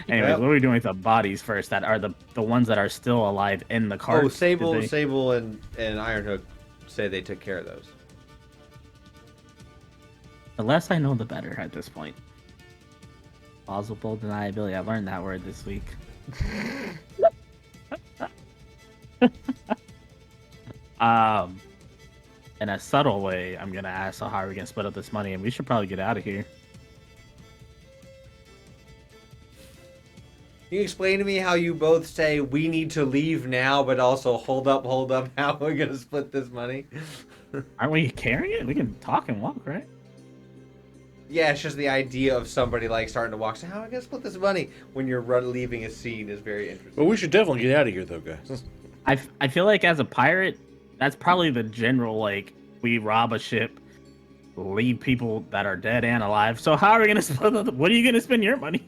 Anyways, Yep. what are we doing with the bodies first? That are the ones that are still alive in the cart? Oh, Sable and Ironhook say they took care of those. The less I know, the better at this point. Plausible deniability. I learned that word this week. In a subtle way, I'm gonna ask, so how are we gonna split up this money? And we should probably get out of here. you explain to me how you both say we need to leave now, but also hold up, how are we gonna split this money? Aren't we carrying it? We can talk and walk, right? Yeah, it's just the idea of somebody like starting to walk. So how are we gonna split this money when you're leaving a scene is very interesting. Well, we should definitely get out of here, though, guys. I feel like as a pirate, that's probably the general, like, we rob a ship, leave people that are dead and alive. So how are we gonna split it? What are you gonna spend your money?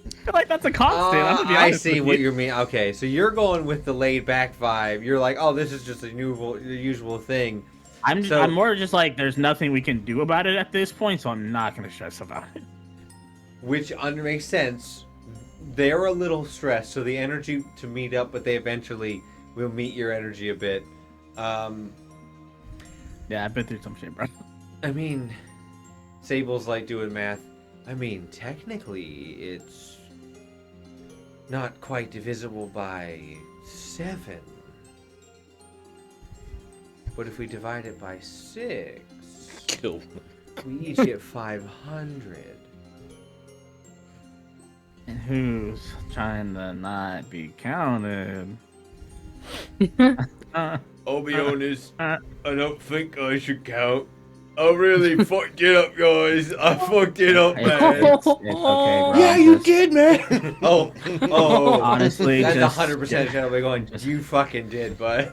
I feel like that's a constant. I'm gonna be I honest see with what you. you mean. Okay, so you're going with the laid back vibe. You're like, oh, this is just the usual thing. I'm more just like, there's nothing we can do about it at this point, so I'm not gonna stress about it. Which makes sense. They're a little stressed, so the energy to meet up, but they eventually will meet your energy a bit. Yeah, I've been through some shit, bro. I mean, Sable's like doing math. I mean, technically, it's not quite divisible by 7. But if we divide it by 6, Kill. we each get 500. And who's trying to not be counted? I'll be honest, I don't think I should count. I really fucked it up, guys. I fucked it up, man. It's okay, bro. Yeah, you Just- did, man. Oh, Honestly, that's just- 100% Shadow going. You fucking did, bud.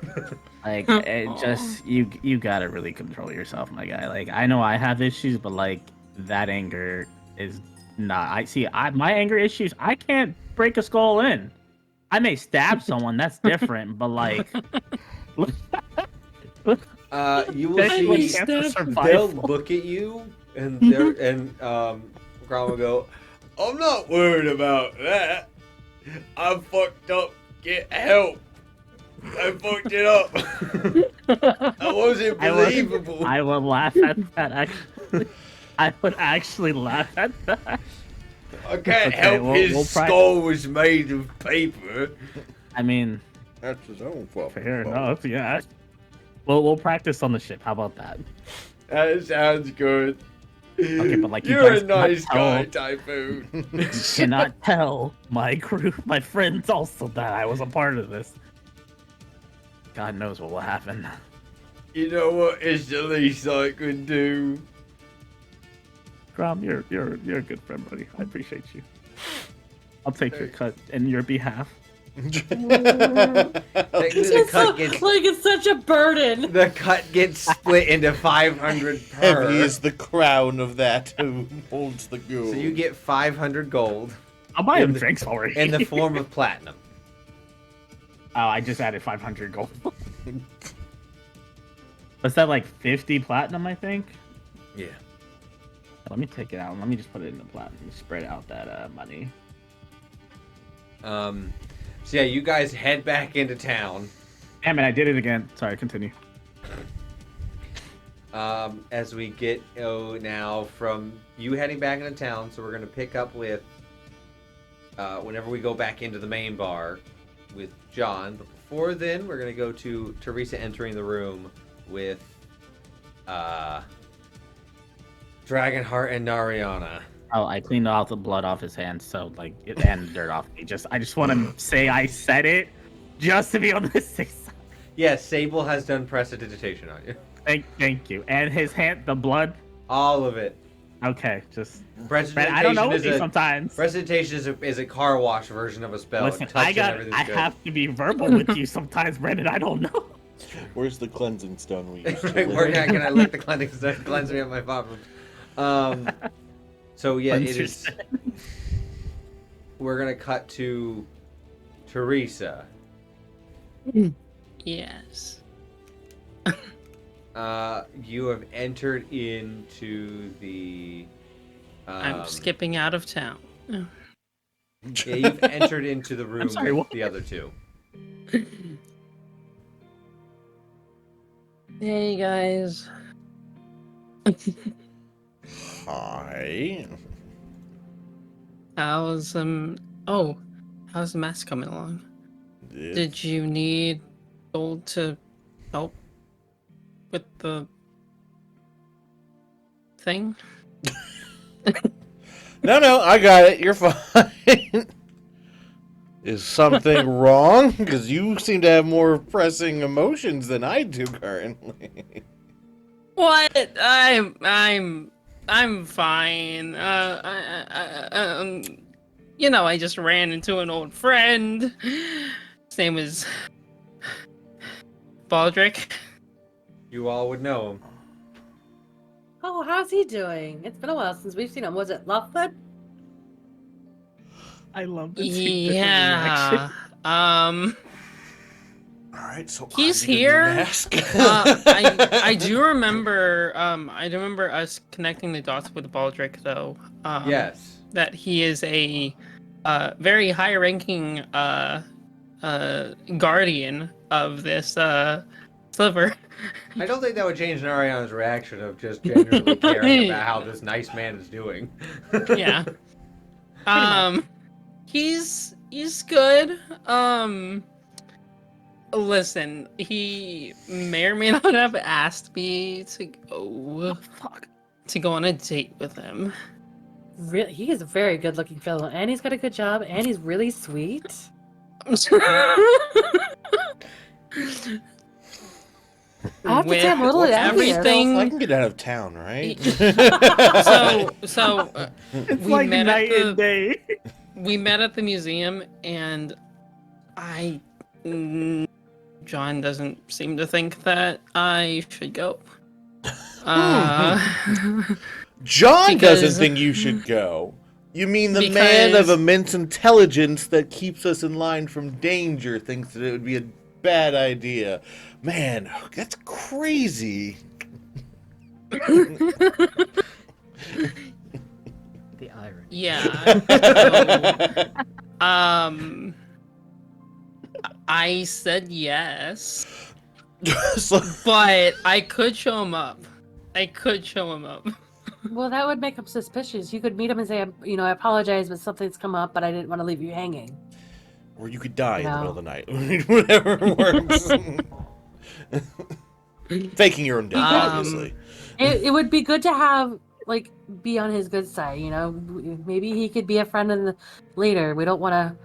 Like, it just you gotta really control yourself, my guy. Like, I know I have issues, but like that anger is not. My anger issues. I can't break a skull in. I may stab someone. That's different, but like, You will especially see. against They'll survival. look at you, and they're Grom will go. I'm not worried about that. I fucked up. Get help. I fucked it up. That wasn't believable. I would laugh at that. Actually, I would actually laugh at that. I can't okay, help his we'll skull was made of paper. I mean, That's his own fault. fair enough. Yeah. We'll practice on the ship. How about that? That sounds good. Okay, but like, you you're a guys cannot nice guy, tell- Typhoon. You cannot tell my crew, my friends also, that I was a part of this. God knows what will happen. You know what? It's the least I can do. Grom, you're a good friend, buddy. I appreciate you. I'll take your cut in your behalf. The It's cut gets like it's such a burden. the cut gets split into 500 per. Heavy is the crown of that who holds the gold. So you get 500 gold I'll buy In him the- drinks already. in the form of platinum. Oh, I just added 500 gold. Was that like 50 platinum, I think? Yeah. Let me take it out. Let me just put it in the platinum. Spread out that money. So yeah, you guys head back into town. Damn it, I did it again. Sorry, continue. As we get now from you heading back into town, so we're gonna pick up with whenever we go back into the main bar with John. But before then, we're gonna go to Teresa entering the room with Dragonheart and Nariana. Oh, I cleaned all the blood off his hands, so like and dirt off me. I just want to say I said it, just to be on the safe side. Yes, Sable has done prestidigitation on you. Thank you. And his hand, the blood. All of it. Okay, just. Prestidigitation I don't know is with you a sometimes. prestidigitation is a car wash version of a spell. Listen, Touch and I everything's good. have to be verbal with you sometimes, Brendan. I don't know. Where's the cleansing stone we used to Right, live where in? can I lick the cleansing stone? Cleanse me of my problems. So yeah, Cleanse it is. yourself. We're gonna cut to Teresa. Yes. You have entered into the. I'm skipping out of town. Yeah, you've entered into the room sorry, with what? the other two. Hey guys. Hi. How's how's the mask coming along? It's- Did you need gold to help with the thing? No, I got it. You're fine. Is something wrong? Because you seem to have more pressing emotions than I do currently. What? I'm fine. I just ran into an old friend. His name was Baldric. You all would know him. Oh, how's he doing? It's been a while since we've seen him. Was it Lovefoot? I love this. Yeah. All right, so He's I need a new here. mask. I do remember. I remember us connecting the dots with Baldric, though. Yes. That he is a very high-ranking guardian of this sliver. I don't think that would change Narayan's reaction of just genuinely caring about how this nice man is doing. Yeah. He's good. Listen, he may or may not have asked me to go on a date with him. Really, he is a very good-looking fellow, and he's got a good job, and he's really sweet. I have to say, I'm a little envious. everything. I can get out of town, right? So It's we like met night at and day. we met at the museum, and John doesn't seem to think that I should go. John Because- doesn't think you should go. You mean the man of Because- immense intelligence that keeps us in line from danger thinks that it would be a bad idea. Man, that's crazy. The irony. Yeah. So, I said yes, So- but I could show him up. Well, that would make him suspicious. You could meet him and say, I apologize, but something's come up, but I didn't want to leave you hanging. or you could die in the No. middle of the night. Whatever works. Faking your own death, obviously. It would be good to have, be on his good side, Maybe he could be a friend later. We don't want to,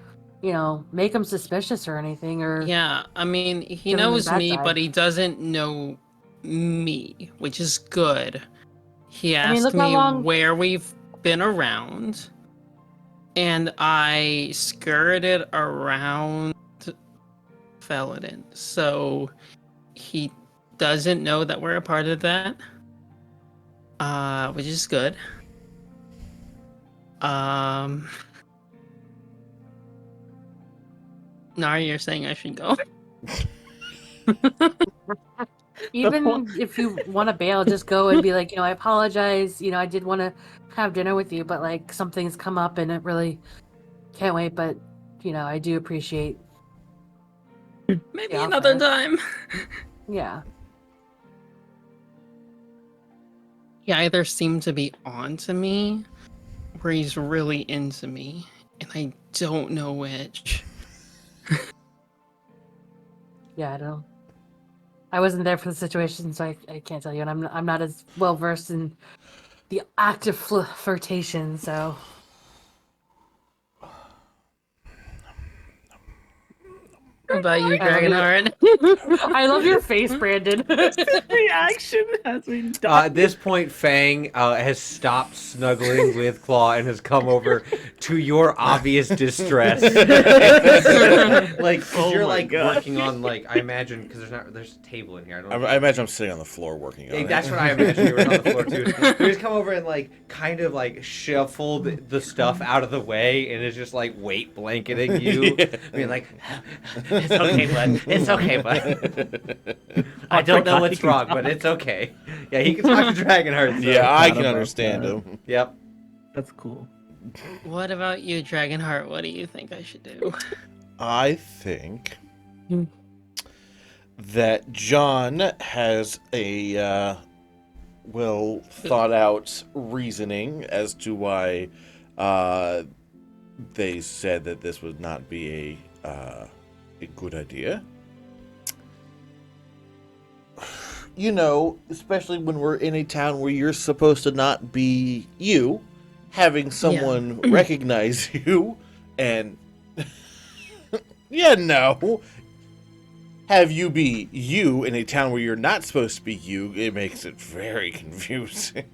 make him suspicious or anything, or... Yeah, I mean, he Give him the knows bad me, side. but he doesn't know me, which is good. He I mean, asked look how me long- where we've been around, and I skirted around Felidin, so he doesn't know that we're a part of that, which is good. Nari, you're saying I should go? Even if you want to bail, just go and be like, I apologize. I did want to have dinner with you, but something's come up and it really can't wait. But I do appreciate. Maybe Yeah, another okay. time. Yeah. He either seemed to be on to me, or he's really into me, and I don't know which. Yeah, I don't. I wasn't there for the situation, so I can't tell you, and I'm not as well versed in the act of flirtation. So What about you, Dragonheart? I love your face, Brandon. Reaction has been At done. this point, Fang has stopped snuggling with Claw and has come over to your obvious distress. 'Cause Oh you're my God. working on I imagine because there's a table in here. I don't. I imagine I'm sitting on the floor working on Yeah, it. that's what I imagine you were on the floor too. You just come over and kind of shuffled the stuff out of the way and is just weight blanketing you, being like, "It's okay, bud. It's okay, bud. I don't know what's wrong, but it's okay." Yeah, he can talk to Dragonheart. So. Yeah, I can about understand that. him. Yep. That's cool. What about you, Dragonheart? What do you think I should do? I think Hmm. that John has a well thought out reasoning as to why they said that this would not be a good idea. Especially when we're in a town where you're supposed to not be you, having someone recognize you and Yeah, no. Have you be you in a town where you're not supposed to be you, it makes it very confusing.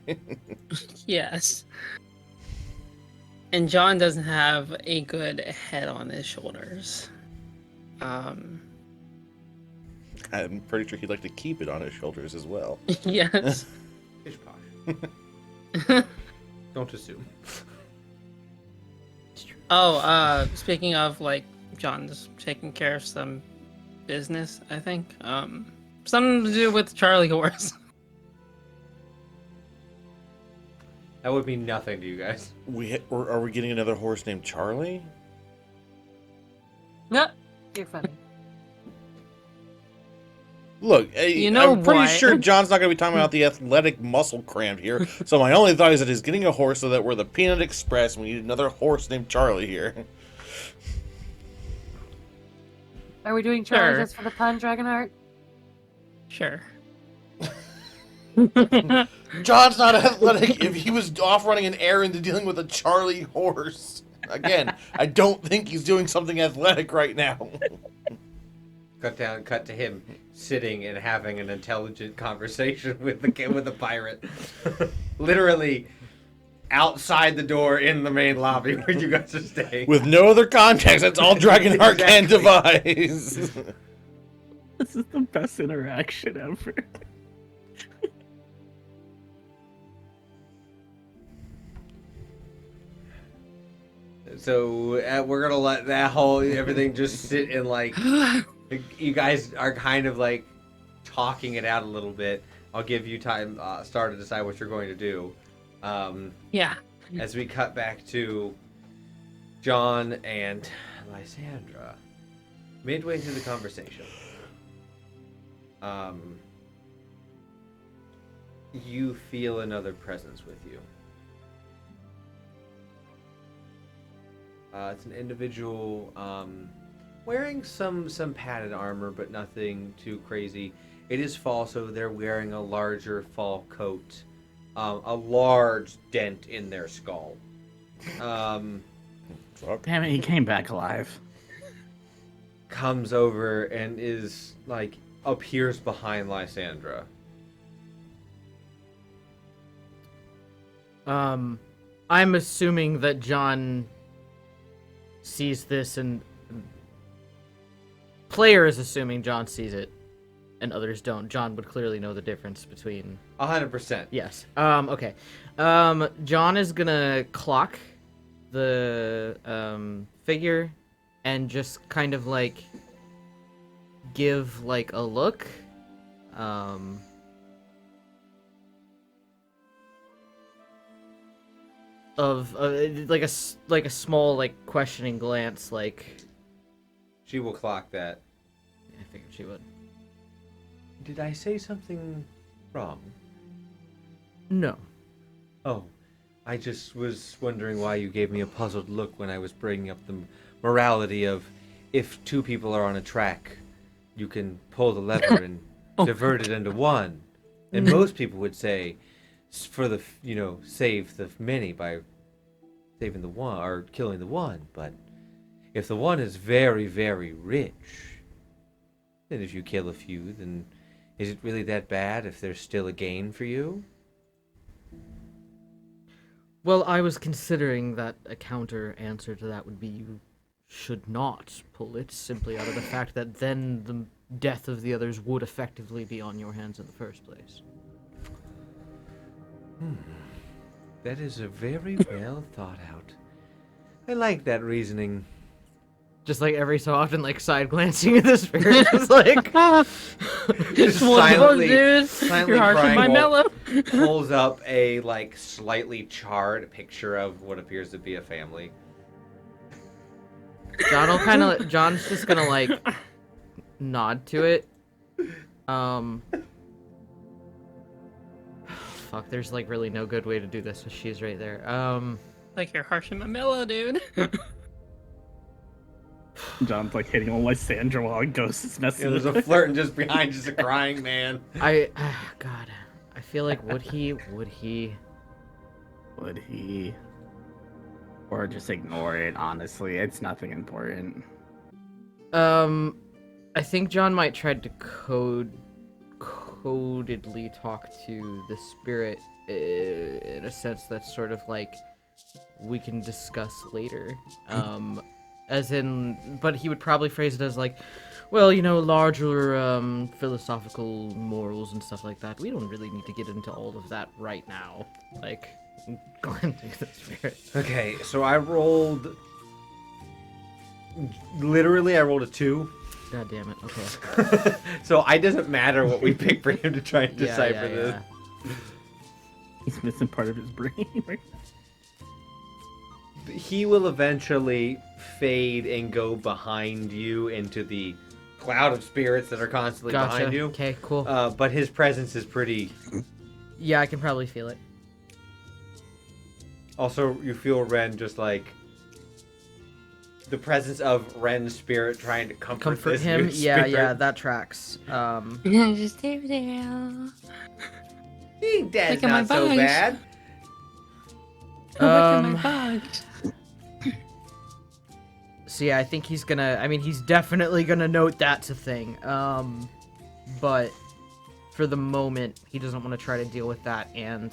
Yes. And John doesn't have a good head on his shoulders. I'm pretty sure he'd like to keep it on his shoulders as well. Yes. Pish posh. Don't assume. Oh, speaking of, like, John's taking care of some business, I think. Something to do with Charlie Horse. That would mean nothing to you guys. Are we getting another horse named Charlie? No, you're funny. Look, You know I'm pretty what? sure John's not going to be talking about the athletic muscle cramp here. So my only thought is that he's getting a horse so that we're the Peanut Express and we need another horse named Charlie here. Are we doing Charlie Sure. just for the pun, Dragonheart? Sure. John's not athletic if he was off running an errand and dealing with a Charlie horse. Again, I don't think he's doing something athletic right now. Cut to him sitting and having an intelligent conversation with the pirate. Literally outside the door in the main lobby where you guys are staying. With no other context, that's all Dragonheart can Exactly. devise. This is the best interaction ever. So we're gonna let that whole everything just sit in like you guys are kind of like talking it out a little bit. I'll give you time, Star, to decide what you're going to do. Yeah. As we cut back to John and Lysandra, midway through the conversation, you feel another presence with you. It's an individual wearing some padded armor, but nothing too crazy. It is fall, so they're wearing a larger fall coat, a large dent in their skull. Fuck. Damn it, he came back alive. Comes over and is like appears behind Lysandra. I'm assuming that John sees this, and player is assuming John sees it and others don't. John would clearly know the difference between 100%. yes. Okay. John is gonna clock the figure and just kind of like give like a look. Of like a small like questioning glance, like She will clock that. I figured she would. Did I say something wrong? No. Oh, I just was wondering why you gave me a puzzled look when I was bringing up the morality of if two people are on a track, you can pull the lever and divert it into one. And most people would say, for the, save the many by saving the one or killing the one. But if the one is very, very rich, then if you kill a few, then is it really that bad if there's still a gain for you? Well, I was considering that a counter answer to that would be you should not pull it, simply out of the fact that then the death of the others would effectively be on your hands in the first place. That is a very well thought out. I like that reasoning. Just like every so often, like side glancing at the spirit, just like Just One of those, silently dude. You're harsh with my crying while mellow. pulls up a like slightly charred picture of what appears to be a family. John's just gonna like nod to it. Fuck, there's like really no good way to do this, so she's right there. Like you're harsh in my mellow, dude. John's like hitting on Lysandra while Ghost is messing There's with a her. flirting just behind, just a crying man. God, I feel like would he? Would he? Or just ignore it, honestly. It's nothing important. I think John might try to codedly talk to the spirit in a sense that's sort of like we can discuss later. As in, but he would probably phrase it as like, well, larger philosophical morals and stuff like that. We don't really need to get into all of that right now. Like, granting the spirit. Okay, so I rolled. Literally, I rolled a 2. God damn it. Okay. So it doesn't matter what we pick for him to try and decipher this. He's missing part of his brain right now. He will eventually fade and go behind you into the cloud of spirits that are constantly behind you. Okay, cool. But his presence is pretty. Yeah, I can probably feel it. Also, you feel Ren just like the presence of Ren's spirit trying to comfort this him. new Yeah, spirit. that tracks. Just stay there. Dad's Look at my not so bugs. bad. Look at my bugs. So yeah, I think he's definitely gonna note that's a thing. But for the moment, he doesn't want to try to deal with that and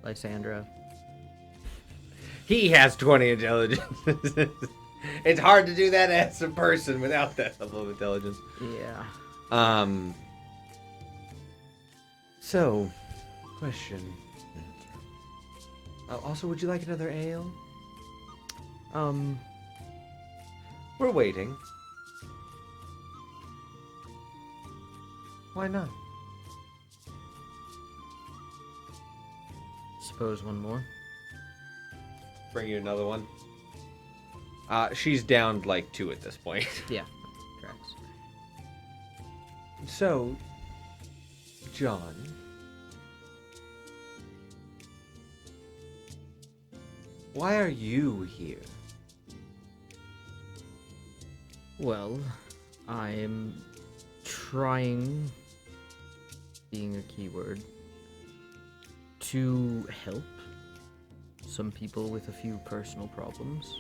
Lysandra. He has 20 intelligence. It's hard to do that as a person without that level of intelligence. Yeah. So, question. Also, would you like another ale? We're waiting. Why not? Suppose one more. Bring you another one. She's down like 2 at this point. Yeah. Tracks. So, John. Why are you here? Well, I'm trying, being a keyword, to help some people with a few personal problems.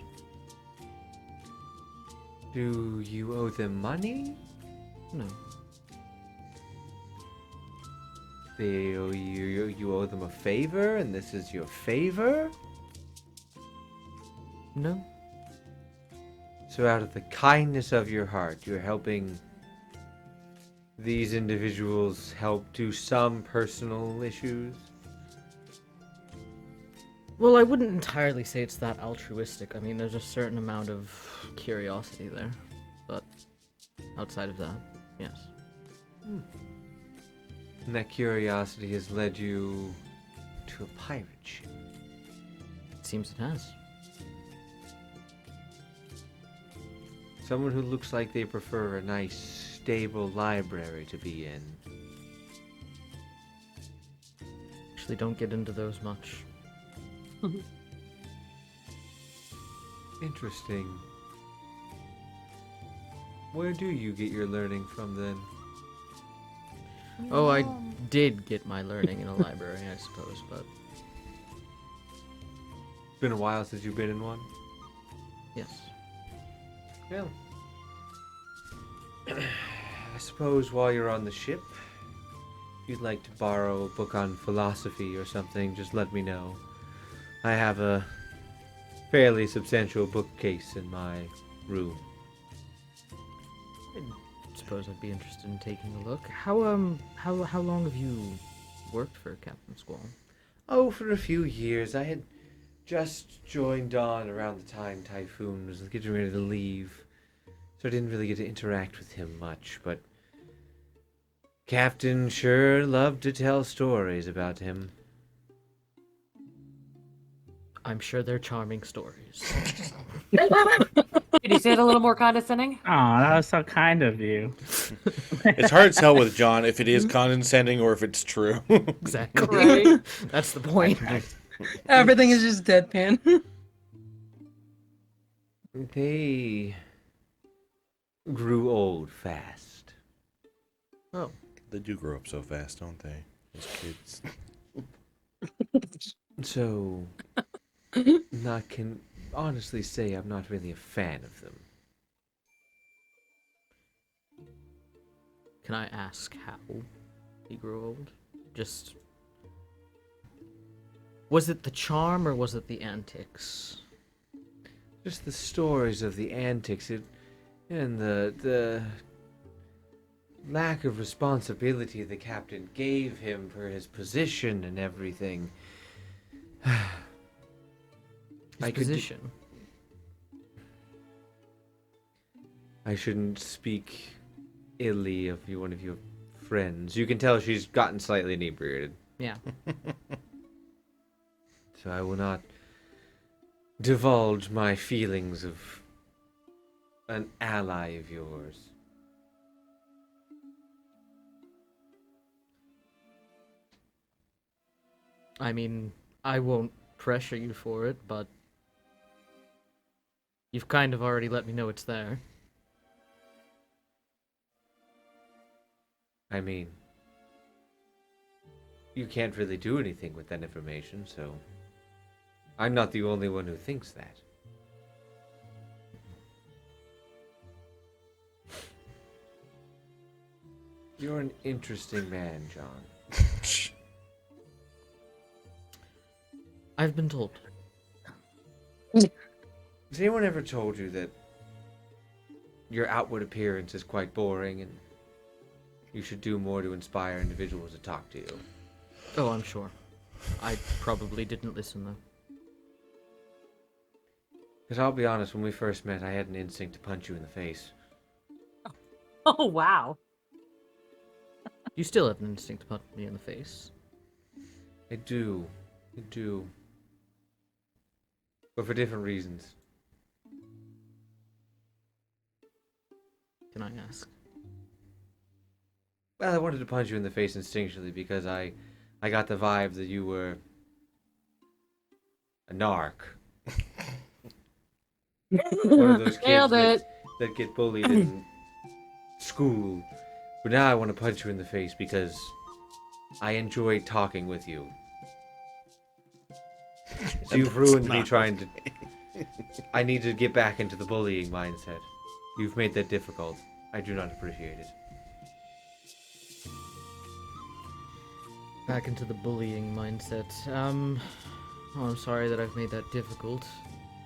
Do you owe them money? No. They owe you owe them a favor, and this is your favor? No. So out of the kindness of your heart, you're helping these individuals help do some personal issues? Well, I wouldn't entirely say it's that altruistic. I mean, there's a certain amount of curiosity there. But outside of that, yes. And that curiosity has led you to a pirate ship. It seems it has. Someone who looks like they prefer a nice, stable library to be in. Actually, don't get into those much. Interesting. Where do you get your learning from then? Oh, I did get my learning in a library, I suppose, but It's been a while since you've been in one. yes. Yeah. I suppose while you're on the ship, if you'd like to borrow a book on philosophy or something, just let me know. I have a fairly substantial bookcase in my room. I suppose I'd be interested in taking a look. How long have you worked for Captain Squall? Oh, for a few years. I had just joined on around the time Typhoon was getting ready to leave, so I didn't really get to interact with him much, but Captain sure loved to tell stories about him. I'm sure they're charming stories. Did you say it a little more condescending? Oh, that was so kind of you. It's hard to tell with John if it is condescending or if it's true. Exactly. Right. That's the point. Everything is just deadpan. They grew old fast. Oh. They do grow up so fast, don't they? Those kids. So, not can honestly say I'm not really a fan of them. Can I ask how he grew old? Just... Was it the charm or was it the antics? Just the stories of the antics and the lack of responsibility the captain gave him for his position and everything. His position? I shouldn't speak illy of one of your friends. You can tell she's gotten slightly inebriated. Yeah. So I will not divulge my feelings of an ally of yours. I mean, I won't pressure you for it, but you've kind of already let me know it's there. I mean, you can't really do anything with that information, so I'm not the only one who thinks that. You're an interesting man, John. I've been told. Has anyone ever told you that your outward appearance is quite boring and you should do more to inspire individuals to talk to you? Oh, I'm sure. I probably didn't listen, though. Because I'll be honest, when we first met, I had an instinct to punch you in the face. Oh, wow. You still have an instinct to punch me in the face. I do. I do. But for different reasons. Can I ask? Well, I wanted to punch you in the face instinctually because I got the vibe that you were a narc. One of those kids that get bullied in school. But now I want to punch you in the face because I enjoy talking with you. So you've ruined me trying to... I need to get back into the bullying mindset. You've made that difficult. I do not appreciate it. Back into the bullying mindset. Oh, I'm sorry that I've made that difficult. Do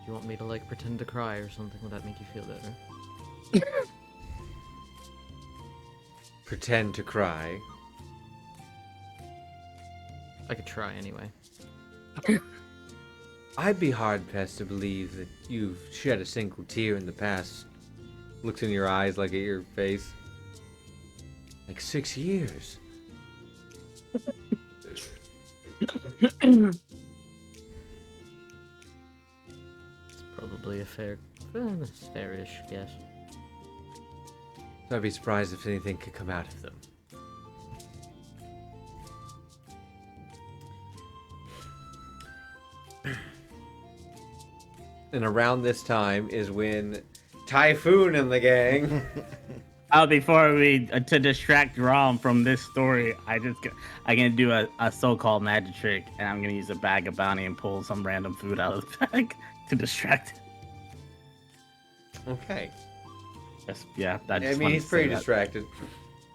you want me to, like, pretend to cry or something? Would that make you feel better? Pretend to cry. I could try anyway. I'd be hard-pressed to believe that you've shed a single tear in the past. Looks in your eyes, like at your face. Like 6 years. It's probably a fairish guess. So I'd be surprised if anything could come out of them. And around this time is when Typhoon and the gang... Before we to distract Rom from this story, I'm gonna do a so-called magic trick, and I'm gonna use a bag of bounty and pull some random food out of the bag to distract. Okay. Yeah, I mean, he's pretty distracted.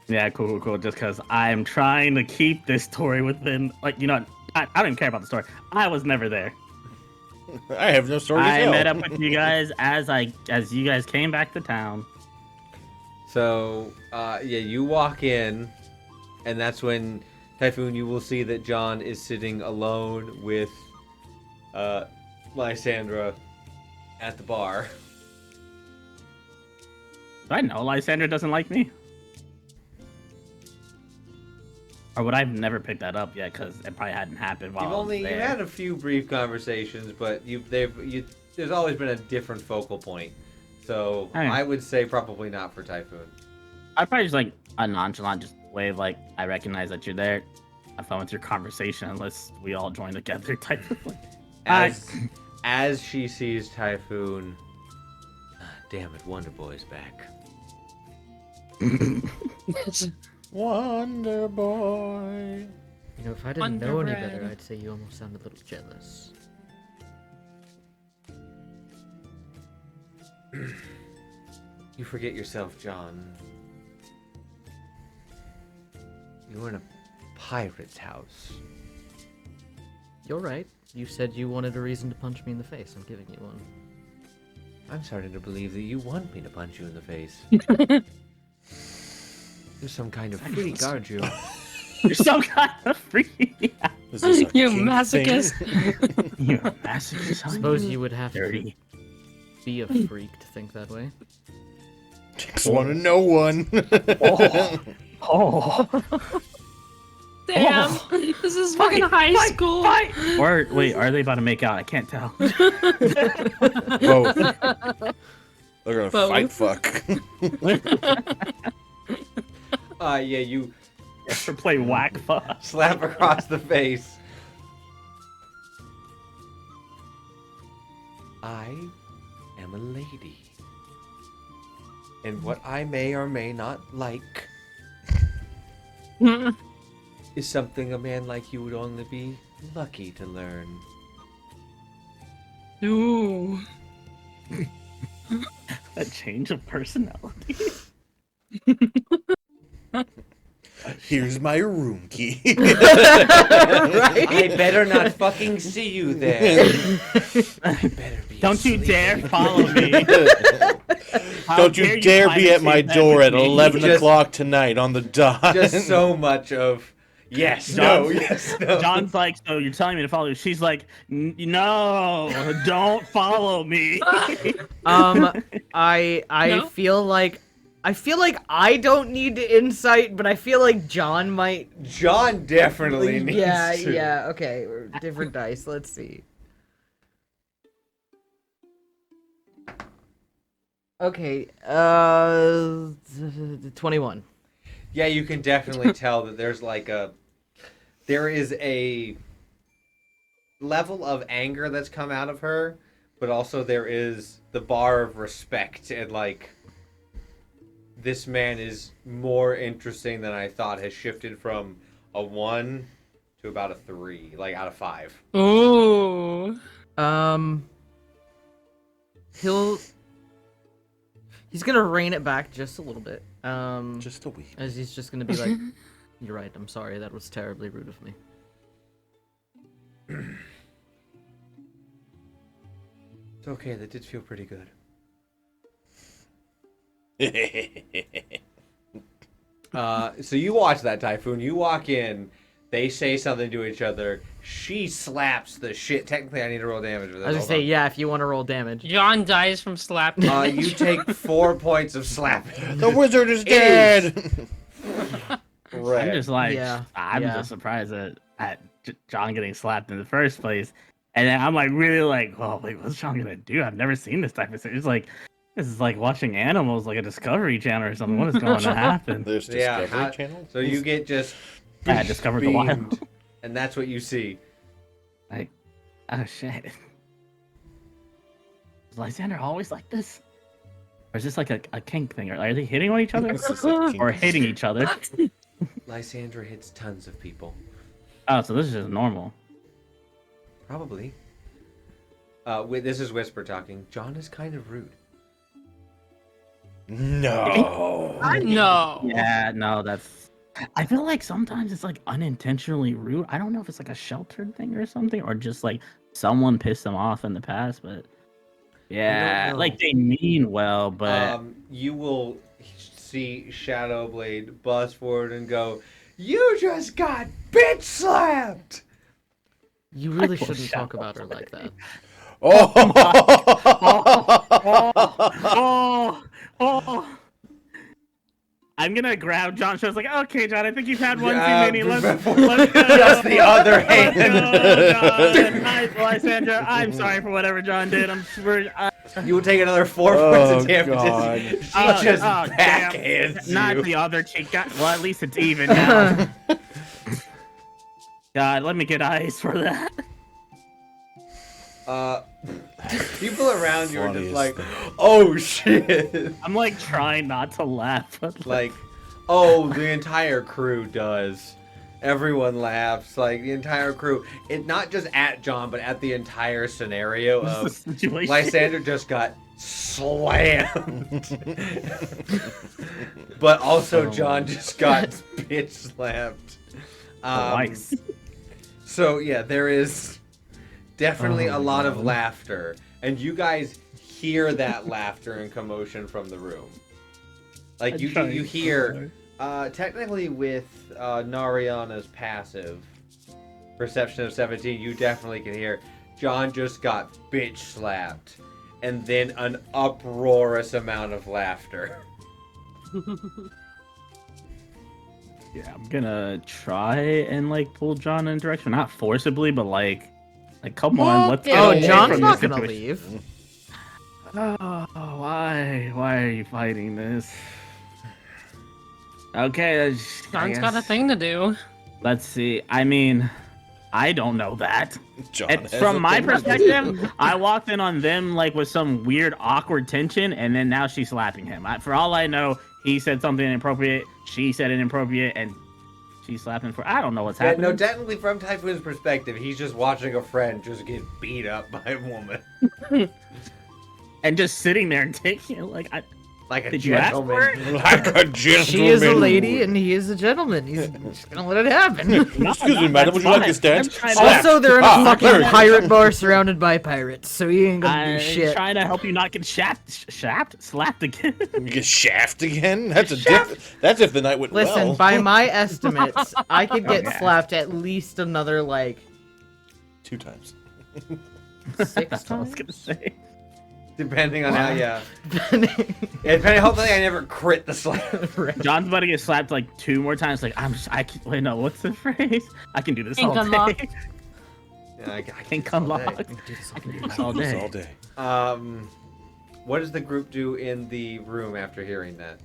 Yeah, cool. Just because I'm trying to keep this story within, like, you know, I don't even care about the story. I was never there. I have no story to tell. I met up with you guys as you guys came back to town. So, yeah, you walk in, and that's when, Typhoon, you will see that John is sitting alone with Lysandra at the bar. Do I know Lysandra doesn't like me? Or would I have never picked that up yet because it probably hadn't happened while I was there? You've had a few brief conversations, but there's always been a different focal point. So I would say probably not for Typhoon. I'd probably just like a nonchalant just wave like I recognize that you're there. I fell with your conversation unless we all join together type of thing. As she sees Typhoon, damn it, Wonder Boy's back. Wonder Boy. You know, if I didn't know any better, I'd say you almost sound a little jealous. You forget yourself, John. You're in a pirate's house. You're right. You said you wanted a reason to punch me in the face. I'm giving you one. I'm starting to believe that you want me to punch you in the face. You're some kind of freak, aren't you? You're some kind of freak. Is this a You kink masochist. thing? You're a masochist. I suppose you would have to Dirty. be a freak to think that way. Just want to know one. Oh. Damn, this is fucking high school. Or wait, are they about to make out? I can't tell. Both. They're gonna Both. fight fuck. Yeah, you Or play whack fuck. slap across the face. I am a lady. And what I may or may not like is something a man like you would only be lucky to learn. Ooh. A change of personality. Here's my room key. I better not fucking see you there. I better be Don't you asleep. dare follow me. How Don't you dare be at my piracy door that at with me? 11 Just- o'clock tonight on the dot. Just so much of yes, no, yes, no. John's like, so you're telling me to follow you? She's like, no, don't follow me. I No? feel like I don't need insight, but I feel like John might. John definitely needs Yeah, to. yeah. Okay, different dice. Let's see. Okay, 21. Yeah, you can definitely tell that there is a level of anger that's come out of her, but also there is the bar of respect and like this man is more interesting than I thought, has shifted from a 1 to about a 3, like out of 5. Ooh. He's gonna rein it back just a little bit. Just a wee. As he's just gonna be like, "You're right. I'm sorry. That was terribly rude of me." It's okay, that did feel pretty good. So you watch that, Typhoon. You walk in, they say something to each other. She slaps the shit. Technically, I need to roll damage for this. I was gonna Hold say, on. yeah, if you want to roll damage. John dies from slap. You take 4 points of slapping. The wizard is It dead. I'm just like, Yeah, I'm yeah. just surprised at John getting slapped in the first place. And then I'm like, really like, well, like, what's John gonna do? I've never seen this type of thing. It's like, this is like watching animals, like a Discovery Channel or something. What is going to happen? There's Yeah, Discovery Channel. So you get just I discovered the wild. beamed, and that's what you see. Like, oh shit. Is Lysander always like this? Or is this like a kink thing? Are they hitting on each other? This is a kink. Or hating each other? Lysandra hits tons of people. Oh, so this is just normal. Probably. This is Whisper talking. John is kind of rude. No. No. Yeah, no, that's. I feel like sometimes it's like unintentionally rude. I don't know if it's like a sheltered thing or something, or just like someone pissed them off in the past. But yeah, know. like they mean well, but You will see Shadowblade bust forward and go, "You just got bitch slapped!" You really will shouldn't talk shout about her like that. Oh. oh. I'm gonna grab John. Show's like, okay, John, I think you've had one Yeah, too many. Let's go. Just the other hand. John. Nice, Lysandra. I'm sorry for whatever John did. I'm sure. You will take another 4 points Oh, of damage. God. She just damn. backhands Not you. the other cheek. Well, at least it's even now. God, let me get ice for that. People around you are just Funniest like, thing. "Oh shit!" I'm like trying not to laugh. But Like, oh, the entire crew does. Everyone laughs. Like the entire crew. It not just at John, but at the entire scenario what's the of situation? Lysander just got slammed. But also, John just got bitch slapped. Twice. So yeah, there is definitely a lot of laughter, and you guys hear that laughter and commotion from the room. Like you hear, technically with Nariana's passive perception of 17, you definitely can hear John just got bitch slapped, and then an uproarious amount of laughter. Yeah, I'm gonna try and like pull John in a direction, not forcibly, but like come on, let's get Oh, away John's from not this gonna situation. leave. Oh, why are you fighting this? Okay, John's got a thing to do. Let's see. I mean, I don't know that. John And has a from my thing to do. perspective, I walked in on them like with some weird, awkward tension, and then now she's slapping him. For all I know, he said something inappropriate, she said inappropriate, and she's slapping for. I don't know what's Yeah, happening. no, technically from Typhoon's perspective, he's just watching a friend just get beat up by a woman. And just sitting there and taking it like, Like a Did you ask gentleman. for it? Like a gentleman. She is a lady and he is a gentleman. He's just gonna let it happen. Excuse me, madam. Would you like to stand? Also, they're in a fucking very good. pirate bar surrounded by pirates, so he ain't gonna do I'm shit. trying to help you not get slapped again. You get shaft again? That's a That's if the night went Listen, well. by my estimates, I could get Okay. slapped at least another, like, 2 times. 6 I was times. gonna say. Depending on how, yeah. Depending, hopefully I never crit the slap. John's about to get slapped like 2 more times. Like wait, no, what's the phrase? I can do this Ink all unlock. day. Yeah, I Ink can unlock. I can do this all day. All day. What does the group do in the room after hearing that?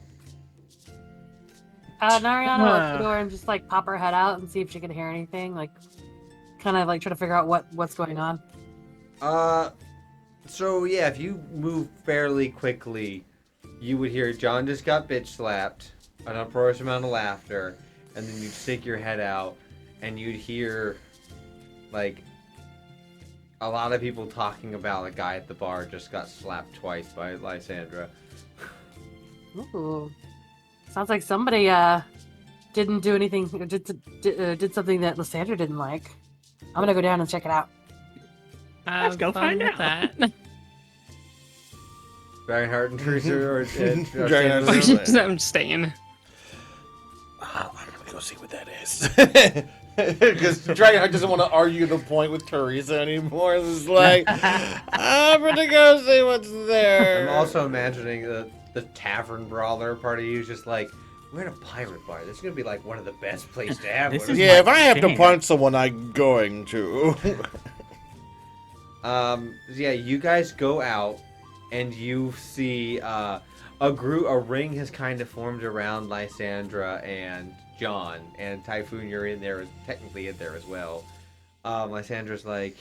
Nariana will open the door and just like pop her head out and see if she can hear anything. Like, kind of like try to figure out what's going on. So yeah, if you move fairly quickly, you would hear John just got bitch slapped, an uproarious amount of laughter, and then you'd stick your head out, and you'd hear, like, a lot of people talking about a guy at the bar just got slapped twice by Lysandra. Ooh, sounds like somebody didn't do anything. Did something that Lysandra didn't like. I'm gonna go down and check it out. Let's go Fun find with out. that. Dragonheart and Teresa or Dragonheart. I'm staying. I'm gonna go see what that is. Because Dragonheart doesn't want to argue the point with Teresa anymore. It's like, I'm gonna go see what's there. I'm also imagining the tavern brawler party. He's just like, we're in a pirate bar. This is gonna be like one of the best places to have This one. is Yeah, if I have to Damn. punch someone, I'm going to. Yeah, you guys go out and you see a ring has kind of formed around Lysandra and John, and Typhoon, you're in there, technically in there as well. Lysandra's like,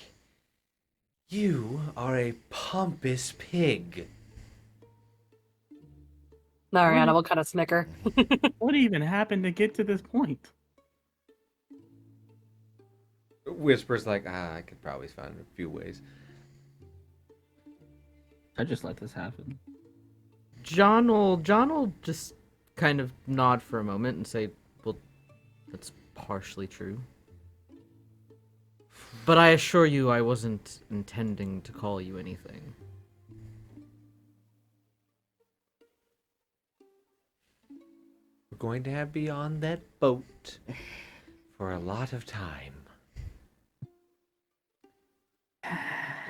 you are a pompous pig. Nariana will kind of snicker. What even happened to get to this point? Whisper's like, I could probably find a few ways. I just let this happen. John will just kind of nod for a moment and say, well, that's partially true. But I assure you I wasn't intending to call you anything. We're going to be on that boat for a lot of time.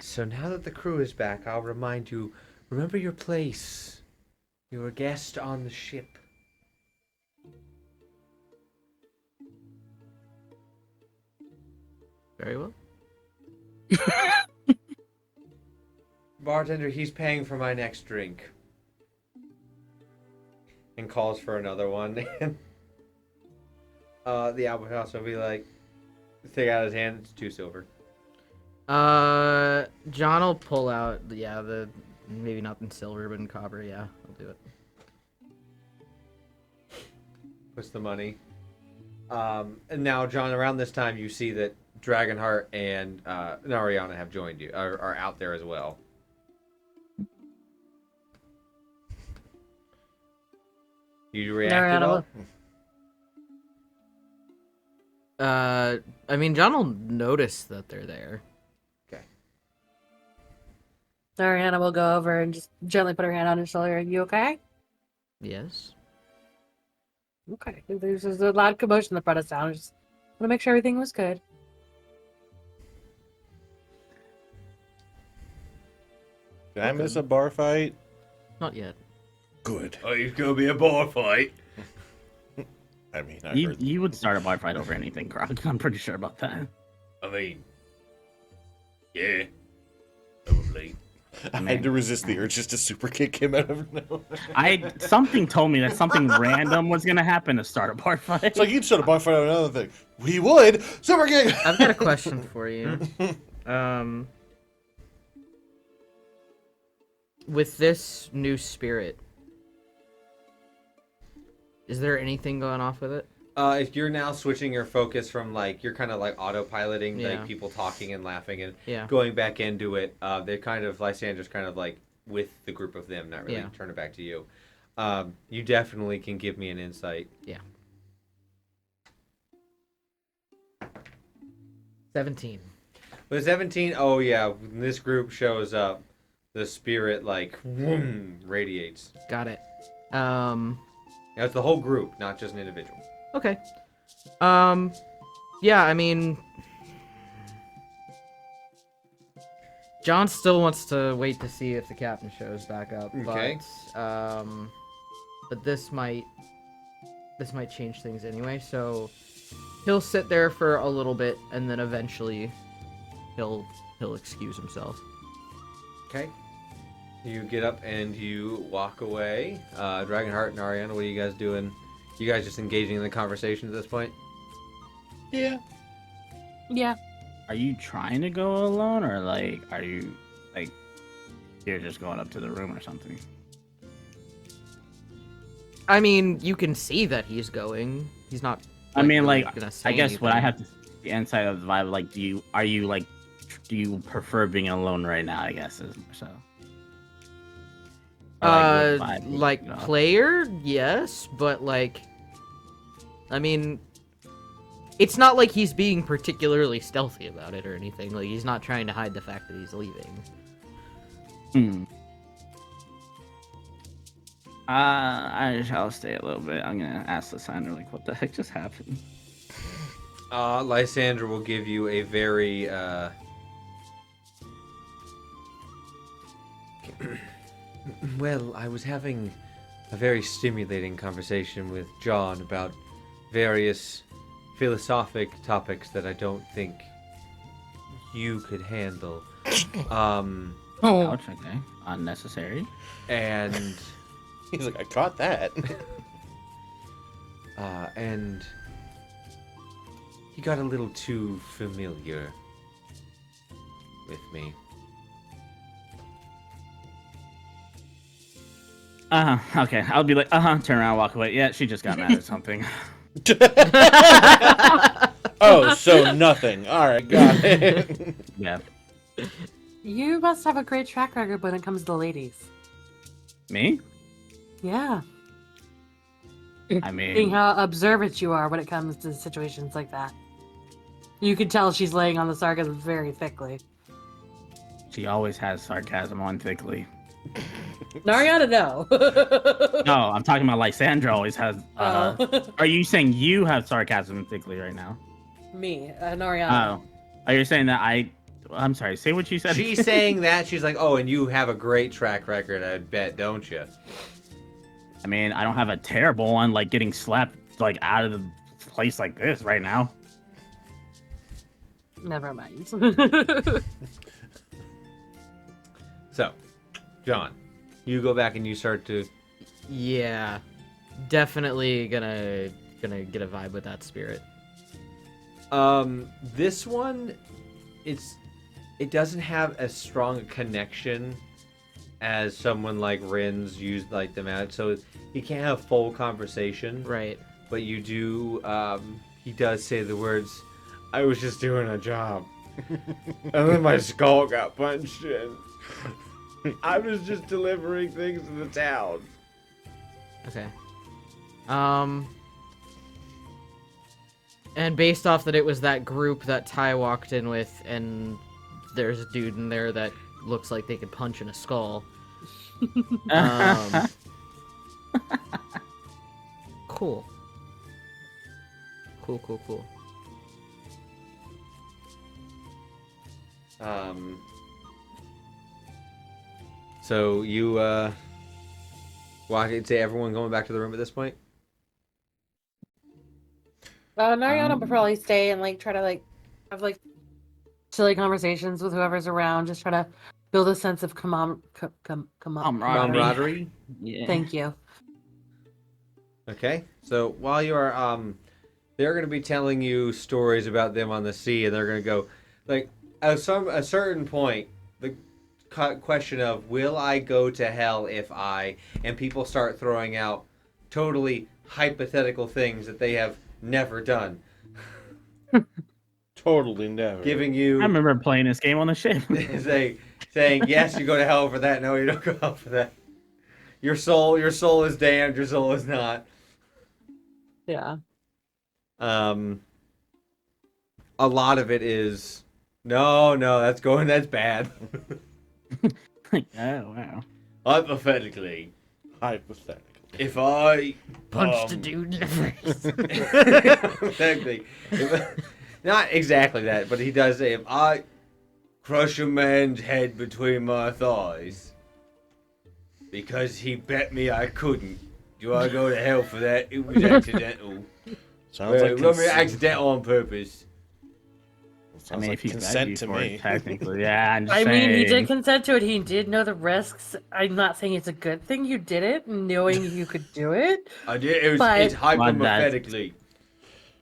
So now that the crew is back, I'll remind you, remember your place. You're a guest on the ship. Very well. Bartender, he's paying for my next drink. And calls for another one. The albatross will be like, take out his hand, it's 2 silver. John will pull out, the maybe not in silver, but in copper. Yeah, I'll do it. Puts the money. And now, John, around this time, you see that Dragonheart and Nariana have joined you, are out there as well. You react at all? I mean, John will notice that they're there. Ariana will go over and just gently put her hand on his shoulder. Are you okay? Yes. Okay. There's a loud commotion in the front of town. I just want to make sure everything was good. Did I miss a bar fight? Not yet. Good. Oh, it's gonna be a bar fight. I mean, I You, heard. you would start a bar fight over anything, Krog. I'm pretty sure about that. I mean, yeah, probably. I had to resist the urge just to super kick him out of nowhere. Something told me that something random was gonna happen to start a bar fight. It's like you'd start a bar fight on another thing. We would super kick. I've got a question for you. With this new spirit, is there anything going off with it? If you're now switching your focus from like you're kind of like autopiloting Yeah. like people talking and laughing and Yeah. going back into it, they're kind of Lysandra's kind of like with the group of them, not really Yeah. turn it back to you. You definitely can give me an insight. Yeah. 17. With 17, oh yeah, when this group shows up, the spirit like whoom, radiates. Got it. Now it's the whole group, not just an individual. Okay. Yeah, I mean, John still wants to wait to see if the captain shows back up, Okay. but this might change things anyway, so he'll sit there for a little bit and then eventually he'll excuse himself. Okay. You get up and you walk away. Dragonheart and Ariana, what are you guys doing? You guys just engaging in the conversation at this point? Yeah. Yeah. Are you trying to go alone, or like, are you like, you're just going up to the room or something? I mean, you can see that he's going. He's not. I mean, really like, gonna say I guess what I anything. have to the inside of the vibe, like, do you prefer being alone right now? I guess is more so. Or, what vibe Like you know? player, yes, but like, I mean, it's not like he's being particularly stealthy about it or anything. Like, he's not trying to hide the fact that he's leaving. I shall stay a little bit. I'm gonna ask Lysandra, like, what the heck just happened? Lysandra will give you a very well, I was having a very stimulating conversation with John about various philosophic topics that I don't think you could handle. Oh, Ouch, okay. Unnecessary. And He's like, I caught that. and he got a little too familiar with me. Okay. I'll be like, turn around, walk away. Yeah, she just got mad at something. Oh, so nothing. All right, got it. Yeah. You must have a great track record when it comes to ladies. Me? Yeah. I Seeing mean, how observant you are when it comes to situations like that. You can tell she's laying on the sarcasm very thickly. she always has sarcasm on thickly. Nariana, no. No, I'm talking about Lysandra always has. Oh. Are you saying you have sarcasm thickly right now? Me, Nariana. Oh. Are you saying that I'm sorry, say what you said. She's saying that. She's like, oh, and you have a great track record, I bet, don't you? I mean, I don't have a terrible one, like getting slapped like out of the place like this right now. Never mind. So, John, you go back and you start to... Yeah, definitely gonna get a vibe with that spirit. This one, it doesn't have as strong a connection as someone like Rin's used like them out, so you can't have full conversation. Right. But you do. He does say the words, "I was just doing a job, and then my skull got punched in. I was just delivering things to the town." Okay. And based off that it was that group that Ty walked in with, and there's a dude in there that looks like they could punch in a skull. Cool. Cool. So you walk and say everyone going back to the room at this point? Nariana would probably stay and like try to like have like silly conversations with whoever's around. Just try to build a sense of Camaraderie. Yeah. Thank you. Okay. So while you are they're going to be telling you stories about them on the sea, and they're going to go like at a certain point the question of will I go to hell if I, and people start throwing out totally hypothetical things that they have never done. Totally never. Giving you I remember playing this game on the ship. saying yes, you go to hell for that. No, you don't go hell for that. Your soul is damned. Your soul is not. Yeah. A lot of it is no, that's bad. Like, oh wow. Hypothetically, if I Punched a dude in the face. exactly, not exactly that, but he does say if I crush a man's head between my thighs because he bet me I couldn't, do I go to hell for that? It was accidental. Sounds like accidental on purpose. I mean, if he consent begged to you for me. it, technically, yeah. I'm just I mean, he did saying. consent to it. He did know the risks. I'm not saying it's a good thing you did it, knowing you could do it. I did. It's But- hypothetically.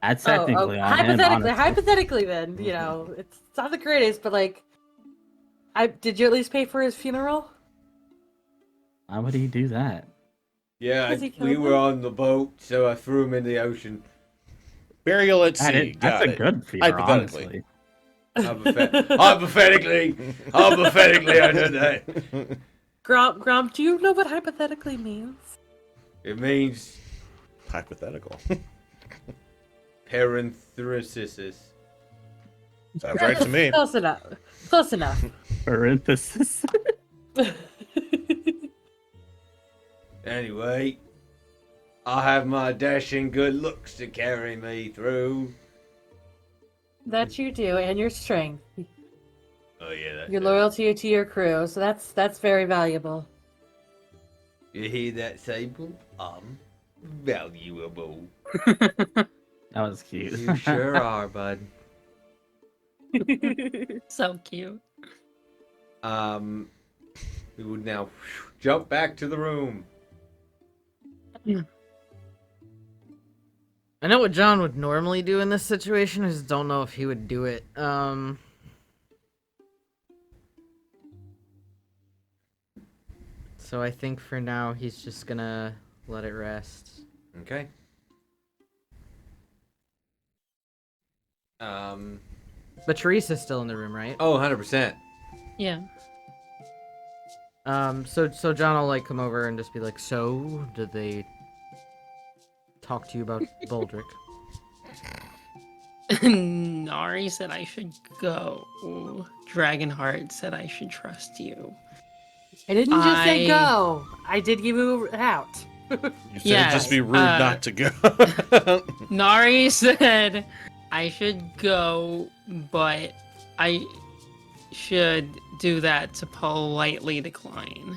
That's technically on him, honestly. hypothetically, then you know it's not the greatest, but like, did you at least pay for his funeral? Why would he do that? Yeah, Has he killed we were him? on the boat, so I threw him in the ocean. Burial at sea. That's Got a it. good fear, Hypothetically. honestly. Hypothetically, I did that. Grom, do you know what hypothetically means? It means Hypothetical. parenthesis. Sounds right to me. Close enough. Close enough. Parenthesis. Anyway, I have my dashing good looks to carry me through. That you do, and your strength, Oh yeah, that's your it. loyalty to your crew. So that's very valuable. You hear that, Sable? Valuable. That was cute. You sure are, bud. So cute. We would now jump back to the room. I know what John would normally do in this situation. I just don't know if he would do it. So I think for now he's just gonna let it rest. Okay. But Teresa's still in the room, right? Oh, 100%. Yeah. So John will like come over and just be like, so did they talk to you about Baldric? Nari said I should go. Dragonheart said I should trust you. I didn't just say I- go. I did give you out. You said Yes, it'd just be rude not to go. Nari said I should go, but I should do that to politely decline.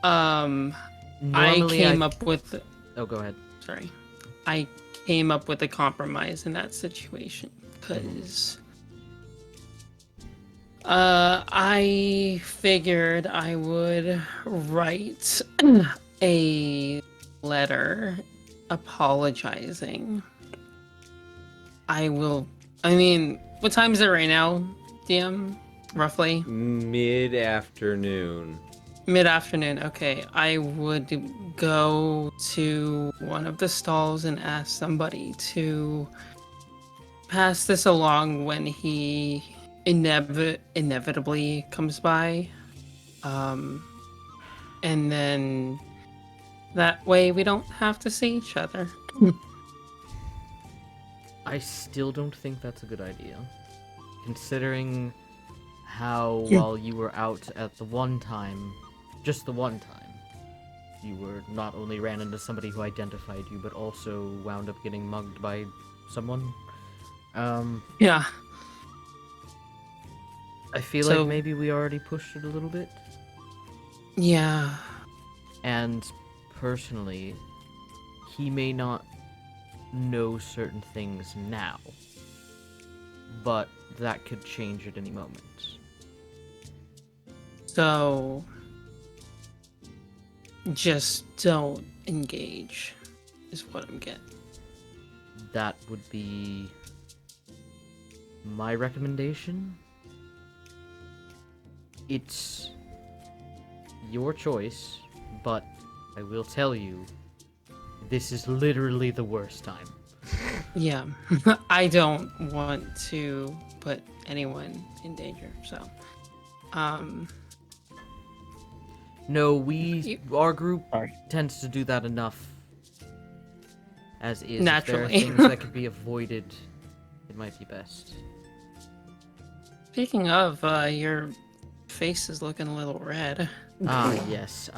I Normally came up with. Oh, go ahead. Sorry, I came up with a compromise in that situation because I figured I would write a letter apologizing. I mean, what time is it right now, DM? Roughly? Mid-afternoon. Mid-afternoon, okay. I would go to one of the stalls and ask somebody to pass this along when he inevitably comes by. And then That way we don't have to see each other. I still don't think that's a good idea. Considering how, Yeah. while you were out at the one time, just the one time, you were not only ran into somebody who identified you, but also wound up getting mugged by someone. Yeah. I feel So- like maybe we already pushed it a little bit. Yeah. And personally, he may not know certain things now, but that could change at any moment. So just don't engage is what I'm getting. That would be my recommendation. It's your choice, but I will tell you, this is literally the worst time. Yeah. I don't want to put anyone in danger, so No, our group Sorry. tends to do that enough as is. Naturally. If there are things that could be avoided, it might be best. speaking of, your face is looking a little red. Ah, yes.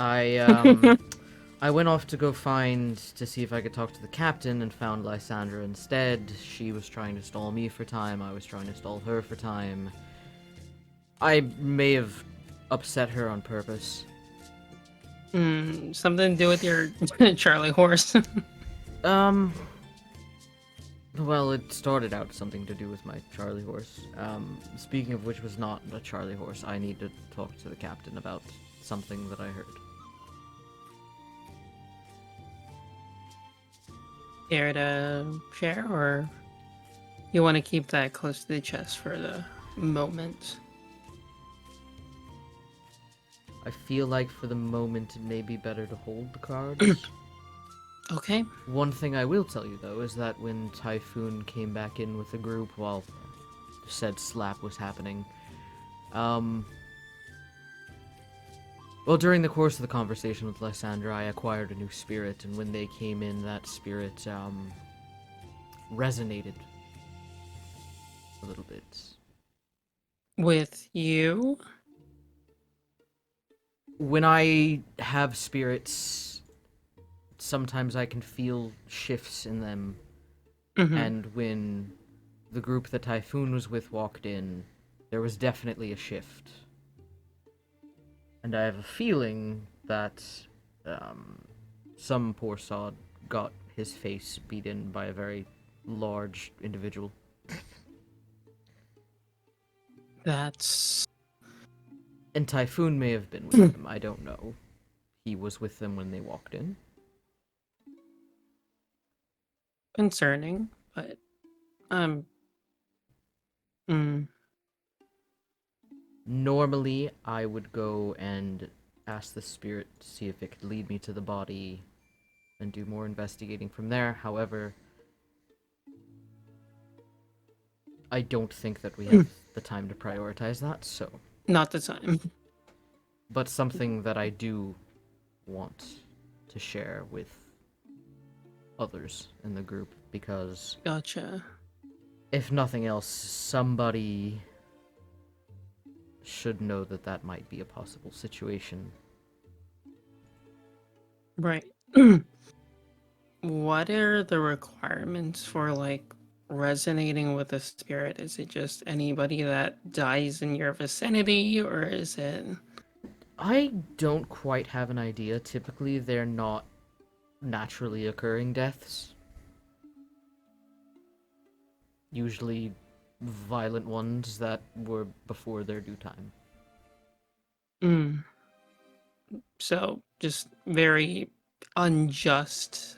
I went off to go see if I could talk to the captain and found Lysandra instead. She was trying to stall me for time. I was trying to stall her for time. I may have upset her on purpose. Something to do with your Charlie horse. Well, it started out something to do with my Charlie horse. Speaking of which was not a Charlie horse, I need to talk to the captain about something that I heard. Care to share, or you want to keep that close to the chest for the moment? I feel like for the moment it may be better to hold the cards. Okay. One thing I will tell you though is that when Typhoon came back in with the group while said slap was happening, well, during the course of the conversation with Lysandra, I acquired a new spirit, and when they came in, that spirit resonated a little bit. With you? When I have spirits, sometimes I can feel shifts in them, Mhm. and when the group that Typhoon was with walked in, there was definitely a shift. And I have a feeling that some poor sod got his face beat in by a very large individual. That's And Typhoon may have been with them, I don't know. He was with them when they walked in. concerning, but Normally, I would go and ask the spirit to see if it could lead me to the body and do more investigating from there. However, I don't think that we have the time to prioritize that, so... not the time. But something that I do want to share with others in the group, because Gotcha. if nothing else, somebody should know that that might be a possible situation. Right. What are the requirements for, like, resonating with a spirit? Is it just anybody that dies in your vicinity, or is it... I don't quite have an idea. Typically, they're not naturally occurring deaths. Usually violent ones that were before their due time. So, just very unjust,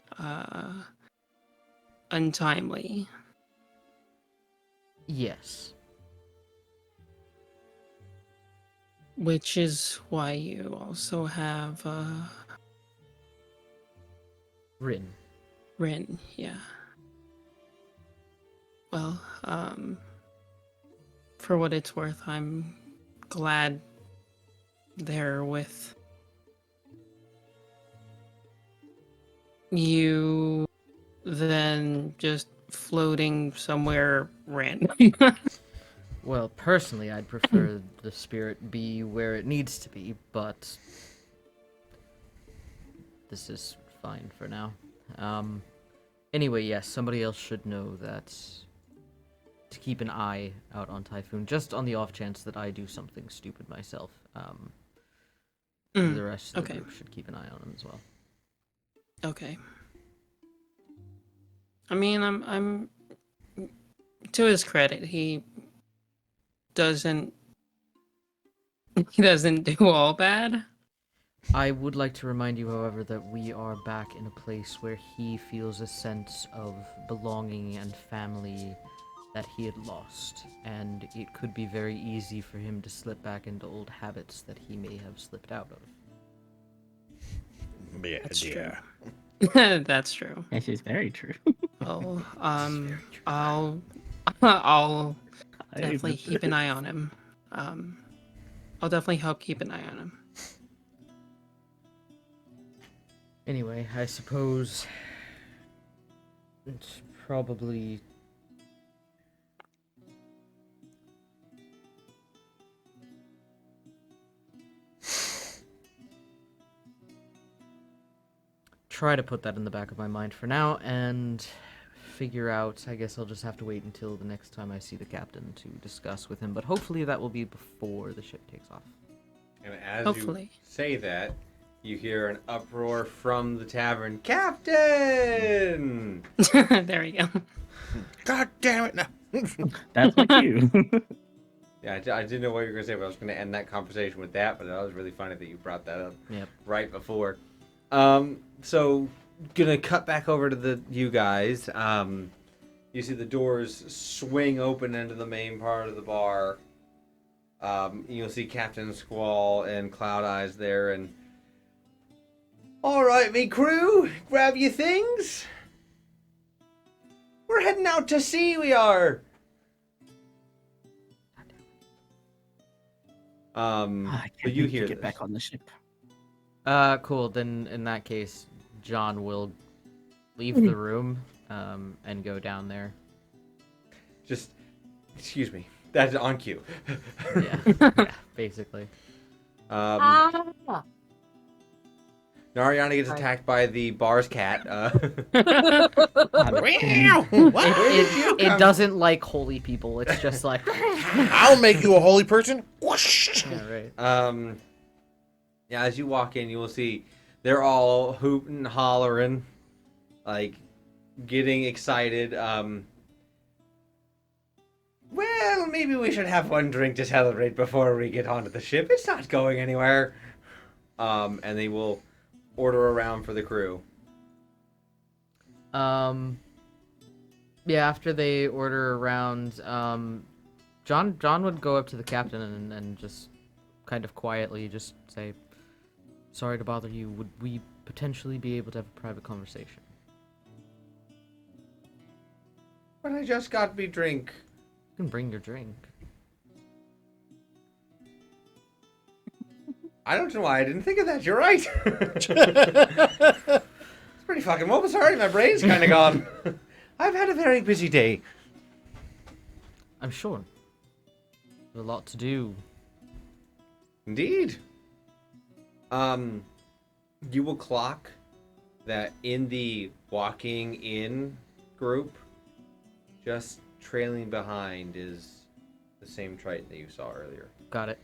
untimely. Yes. Which is why you also have, Rin. Rin, yeah. Well, for what it's worth, I'm glad they're with you then just floating somewhere random? Well, personally, I'd prefer the spirit be where it needs to be, but this is fine for now. Anyway, yes, somebody else should know that to keep an eye out on Typhoon, just on the off chance that I do something stupid myself. The rest of the okay. group should keep an eye on him as well. Okay. I mean, I'm to his credit, he doesn't do all bad. I would like to remind you, however, that we are back in a place where he feels a sense of belonging and family that he had lost, and it could be very easy for him to slip back into old habits that he may have slipped out of. Yeah, That's yeah. true. That's true. This is very true. Well, very true. I'll I definitely even- keep an eye on him. I'll definitely help keep an eye on him. Anyway, I suppose it's probably try to put that in the back of my mind for now and figure out. I guess I'll just have to wait until the next time I see the captain to discuss with him, but hopefully that will be before the ship takes off. And as Hopefully. you say that, you hear an uproar from the tavern. Captain! There we go. God damn it! No. That's my cue. Yeah, I didn't know what you were going to say, but I was going to end that conversation with that, but that was really funny that you brought that up Yep. right before. So, gonna cut back over to you guys. You see the doors swing open into the main part of the bar. You'll see Captain Squall and Cloud Eyes there, and all right, me crew, grab your things. We're heading out to sea. We are. I But can't you wait to hear get this. back on the ship. Cool. Then in that case, John will leave the room and go down there. Just, excuse me. That's on cue. Yeah, basically. Ah. Nariana gets attacked by the bar's cat. It doesn't like holy people. It's just like I'll make you a holy person. Whoosh. yeah, right. Yeah, as you walk in, you will see they're all hooting, hollering, like getting excited. Well, maybe we should have one drink to celebrate before we get onto the ship. It's not going anywhere. And they will order around for the crew. Yeah, after they order around, John would go up to the captain and just kind of quietly just say, "Sorry to bother you. Would we potentially be able to have a private conversation?" But I just got me drink. You can bring your drink. I don't know why I didn't think of that. You're right. It's pretty fucking well. Sorry, my brain's kind of gone. I've had a very busy day. I'm sure. There's a lot to do. Indeed. You will clock that in the walking in group, just trailing behind is the same Triton that you saw earlier. Got it.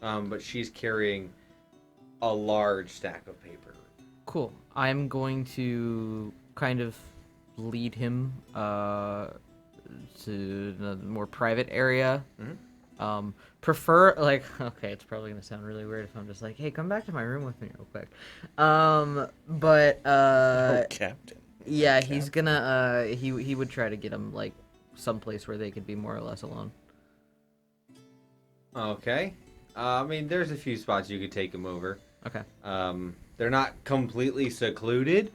But she's carrying a large stack of paper. Cool. I'm going to kind of lead him to the more private area. Prefer like okay, it's probably gonna sound really weird if I'm just like, hey, come back to my room with me real quick. But Oh, Captain. yeah, he's gonna he would try to get him like someplace where they could be more or less alone. Okay. I mean, there's a few spots you could take him over. Okay. They're not completely secluded,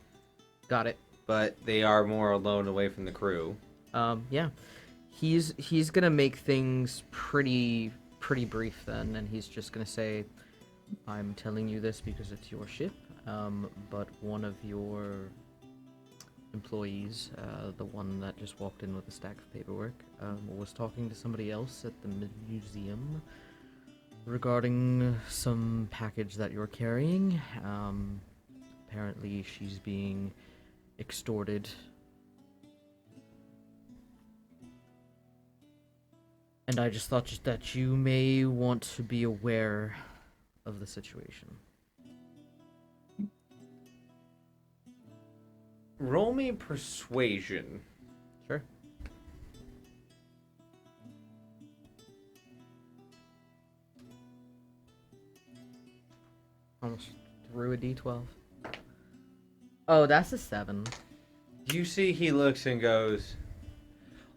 Got it. but they are more alone away from the crew. Yeah. He's gonna make things pretty brief then, and he's just gonna say, "I'm telling you this because it's your ship, but one of your employees, the one that just walked in with a stack of paperwork, was talking to somebody else at the museum regarding some package that you're carrying. Apparently she's being extorted. And I just thought that you may want to be aware of the situation. Roll me persuasion. Sure. Almost threw a d12. Oh, that's a 7. You see he looks and goes,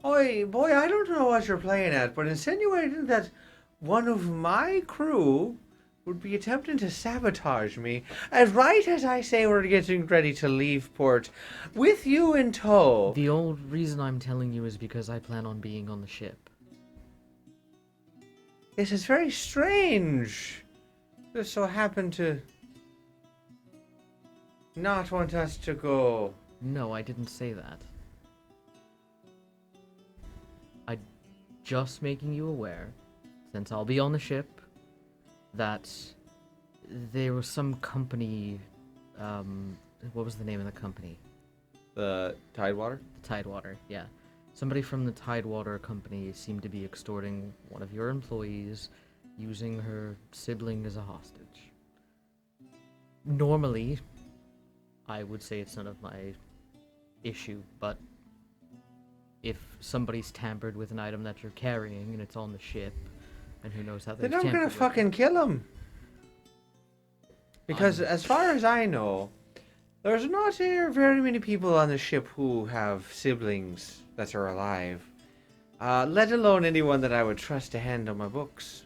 "Oi, boy, I don't know what you're playing at, but insinuating that one of my crew would be attempting to sabotage me, as right as I say we're getting ready to leave port, with you in tow." The old reason I'm telling you is because I plan on being on the ship. This is very strange. Just so happen to not want us to go. No, I didn't say that. I just making you aware, since I'll be on the ship, that there was some company, what was the name of the company? The Tidewater? The Tidewater, yeah. Somebody from the Tidewater company seemed to be extorting one of your employees, using her sibling as a hostage. Normally, I would say it's none of my issue, but if somebody's tampered with an item that you're carrying and it's on the ship, and who knows how they've Then I'm tampered gonna with it. fucking kill him. Because as far as I know, there's not very many people on the ship who have siblings that are alive. Let alone anyone that I would trust to handle my books.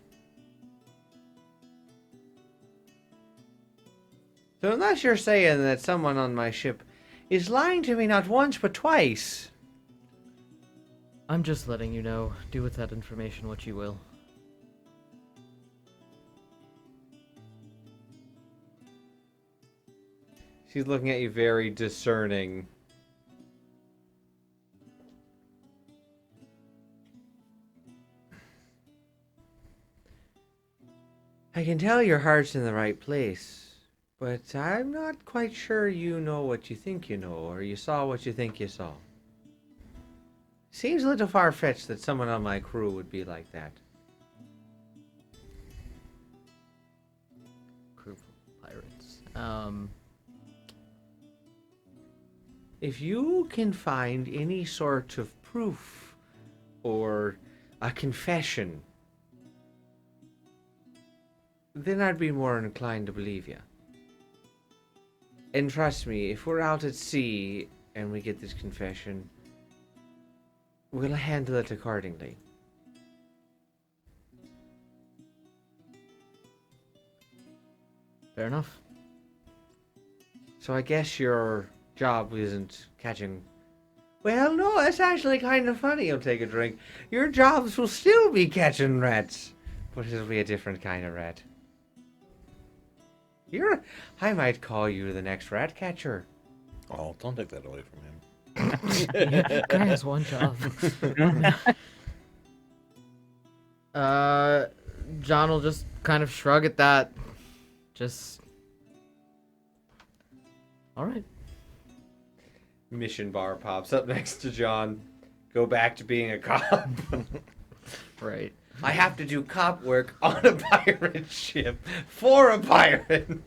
So unless you're saying that someone on my ship is lying to me not once but twice. I'm just letting you know. Do with that information what you will. She's looking at you very discerning. I can tell your heart's in the right place, but I'm not quite sure you know what you think you know, or you saw what you think you saw. Seems a little far-fetched that someone on my crew would be like that. Crew of pirates. If you can find any sort of proof or a confession, then I'd be more inclined to believe you. And trust me, if we're out at sea and we get this confession, we'll handle it accordingly. Fair enough. So I guess your job isn't catching... Well, no, that's actually kind of funny. You'll take a drink. Your jobs will still be catching rats, but it'll be a different kind of rat. I might call you the next rat catcher. Oh, don't take that away from him. Guy has one job. John will just kind of shrug at that. Just... Alright. Mission bar pops up next to John. Go back to being a cop. Right. I have to do cop work on a pirate ship for a pirate.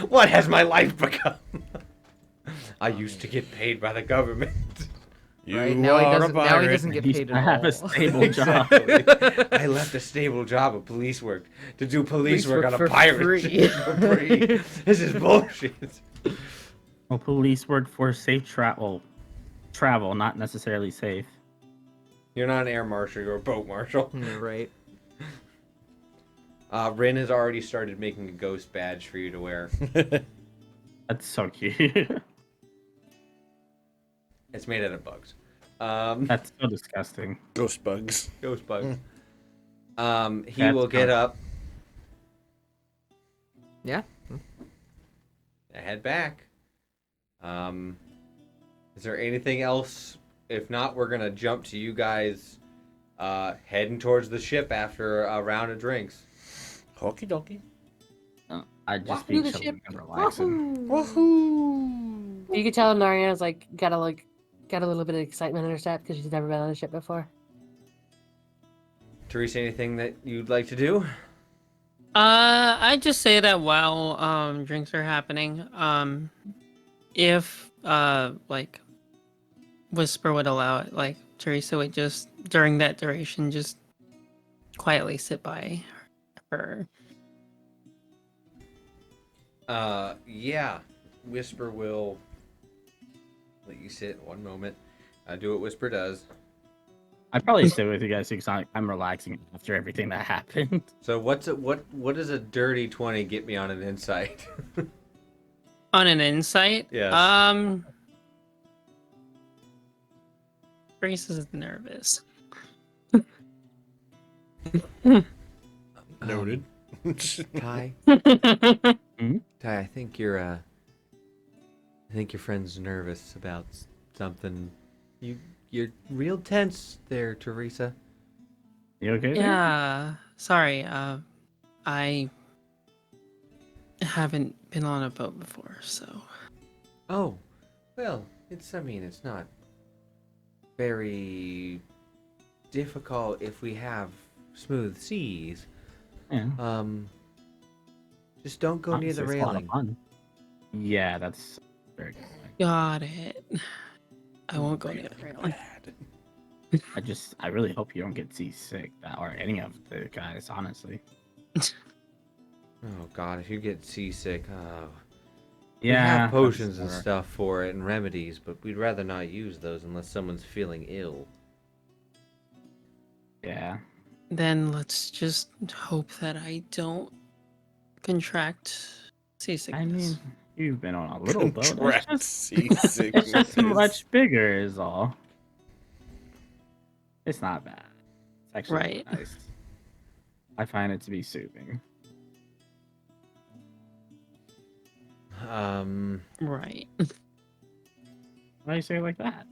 What has my life become? I used to get paid by the government. You Right, now he are doesn't- a now he pirate. doesn't get He paid should at have all. a stable job. Exactly. I left a stable job of police work to do police Police work work on a for pirate free. ship for free. This is bullshit. Well, police work for safe travel, not necessarily safe. You're not an air marshal, you're a boat marshal. Right. Rin has already started making a ghost badge for you to wear. That's so cute. It's made out of bugs. That's so disgusting. Ghost bugs. Ghost bugs. He That's will get kind of- up Yeah. and head back. Is there anything else? If not, we're gonna jump to you guys heading towards the ship after a round of drinks. Okie dokie. I'd just Wahoo, be the chilling ship. and relaxing. Woohoo! You could tell Naria's like got a little bit of excitement in her step because she's never been on a ship before. Teresa, anything that you'd like to do? I just say that while drinks are happening, if like Whisper would allow it, like Teresa would just during that duration just quietly sit by her. Yeah. Whisper will let you sit. One moment. Do what Whisper does. I'd probably stay with you guys because I'm relaxing after everything that happened. So what does a dirty 20 get me on an insight? On an insight, Yes. Teresa's nervous. Noted. Ty, Ty, I think your friend's nervous about something. You're real tense there, Teresa. You okay? there? Yeah, sorry. I haven't been on a boat before, so. Oh, well, it's not very difficult if we have smooth seas. Yeah. Just don't go near Honestly, the it's a lot of railing. fun. Yeah, that's very good. Got it. I won't go near the railing. I really hope you don't get seasick, or any of the guys, honestly. Oh God, if you get seasick, we Yeah. have potions and that's- stuff for it and remedies, but we'd rather not use those unless someone's feeling ill. Yeah. Then let's just hope that I don't contract seasickness. I mean, you've been on a little boat. Contract It's just seasickness. much bigger is all. It's not bad. It's actually really Right. nice. I find it to be soothing. Right. Why do you say it like that?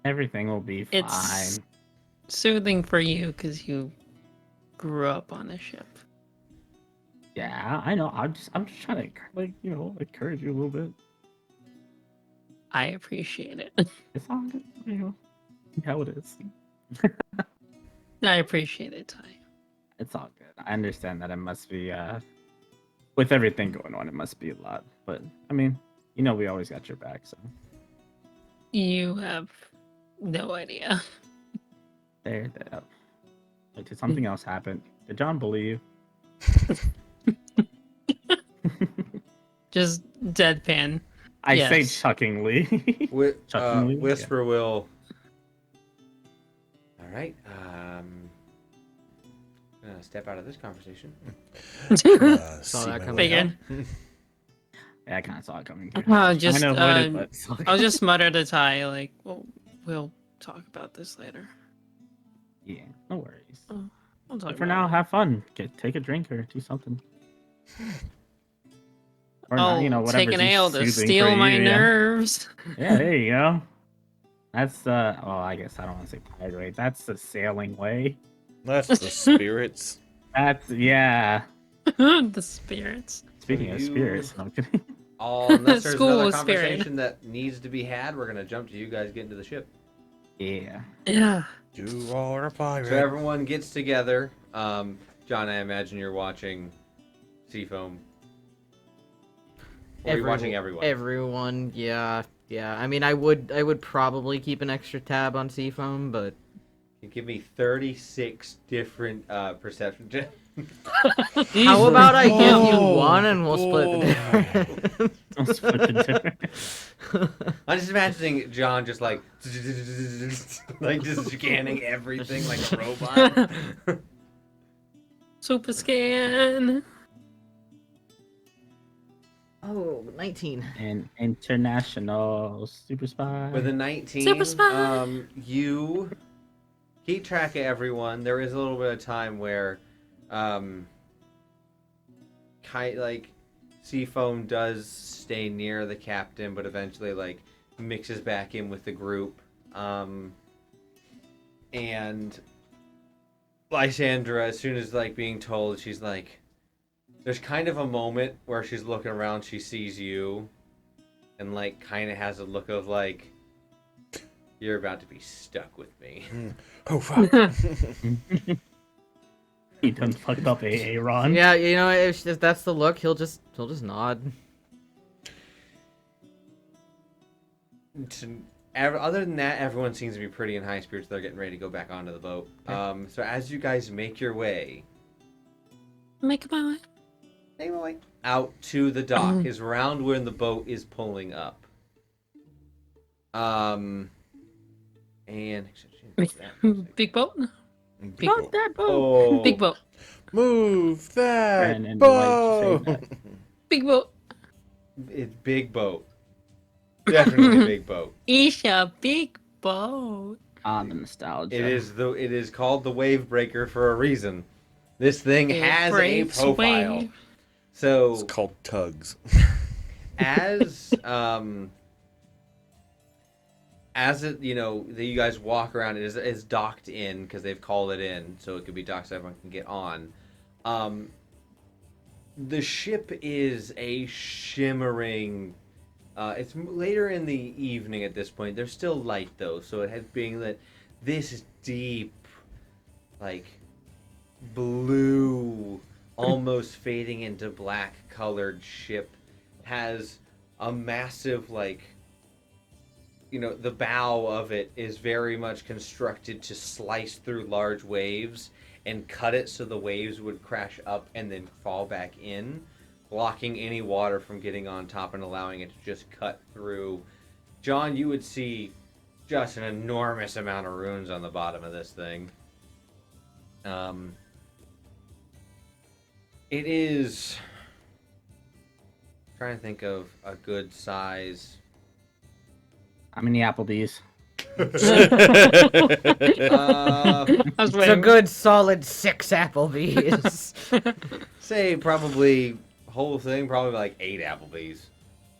Everything will be fine. It's soothing for you because you grew up on a ship. Yeah, I know. I'm just trying to encourage you a little bit. I appreciate it. It's all good, how it is. I appreciate it, Ty. It's all good. I understand that it must be with everything going on, it must be a lot. But I mean, we always got your back, so You have no idea. there. Wait, did something else happen? Did John bully you? Just deadpan. I say Yes. chuckingly. Chuckingly, yeah. Whisper will. All right. Gonna step out of this conversation. Saw that coming. Figured. Yeah, I kind of saw it coming. Too. I'll just, I know what it, but I'll just mutter to Ty, like, well, we'll talk about this later. yeah, no worries. We'll talk But for about now, it. have fun. Take a drink or do something. Or I'll whatever's take an ale to soothing steal for my you, yeah. nerves. Yeah, there you go. That's well, I guess I don't want to say pirate way. That's the sailing way. That's the spirits. That's yeah. The spirits. Speaking of you- spirits, no, I'm kidding. Unless there's School another of Spirit. conversation that needs to be had, we're gonna jump to you guys getting to the ship. Yeah. Yeah. You are a pirate. So everyone gets together. John, I imagine you're watching Seafoam. Or you're watching everyone. Everyone, yeah. I mean, I would probably keep an extra tab on Seafoam, but You give me 36 different perception checks. how about I give you Oh, one and we'll split the difference? Don't split the difference. I'm just imagining John just like just scanning everything like a robot. Super scan. Oh, 19. An international super spy. With a 19, Super spy. You keep track of everyone. There is a little bit of time where, Seafoam does stay near the captain, but eventually like mixes back in with the group. And Lysandra, as soon as like being told, she's like, there's kind of a moment where she's looking around, she sees you, and like kind of has a look of like, you're about to be stuck with me. Oh fuck! He done fucked up Aaron. Yeah, you know, if that's the look, he'll just nod. Other than that, everyone seems to be pretty in high spirits. They're getting ready to go back onto the boat. So as you guys make your way out to the dock, is around where the boat is pulling up. And Big boat. Big Move boat. that oh, Big boat. Move that Brandon, you like to say boat. that. Big boat. it's big boat. Definitely a big boat. It's a big boat. Ah, the nostalgia. It is called the Wave Breaker for a reason. This thing It has a breaks profile. wave. So It's called tugs. as it, you know, that you guys walk around, it's docked in because they've called it in, so it could be docked so everyone can get on. The ship is a shimmering. It's later in the evening at this point. There's still light though, so it has being that this deep, like blue, almost fading into black colored ship has a massive, like, you know, the bow of it is very much constructed to slice through large waves and cut it so the waves would crash up and then fall back in, blocking any water from getting on top and allowing it to just cut through. John, you would see just an enormous amount of runes on the bottom of this thing. It is... trying to think of a good size. How many Applebee's? I was It's a waiting. good solid 6 Applebee's. Say probably whole thing, probably like 8 Applebee's.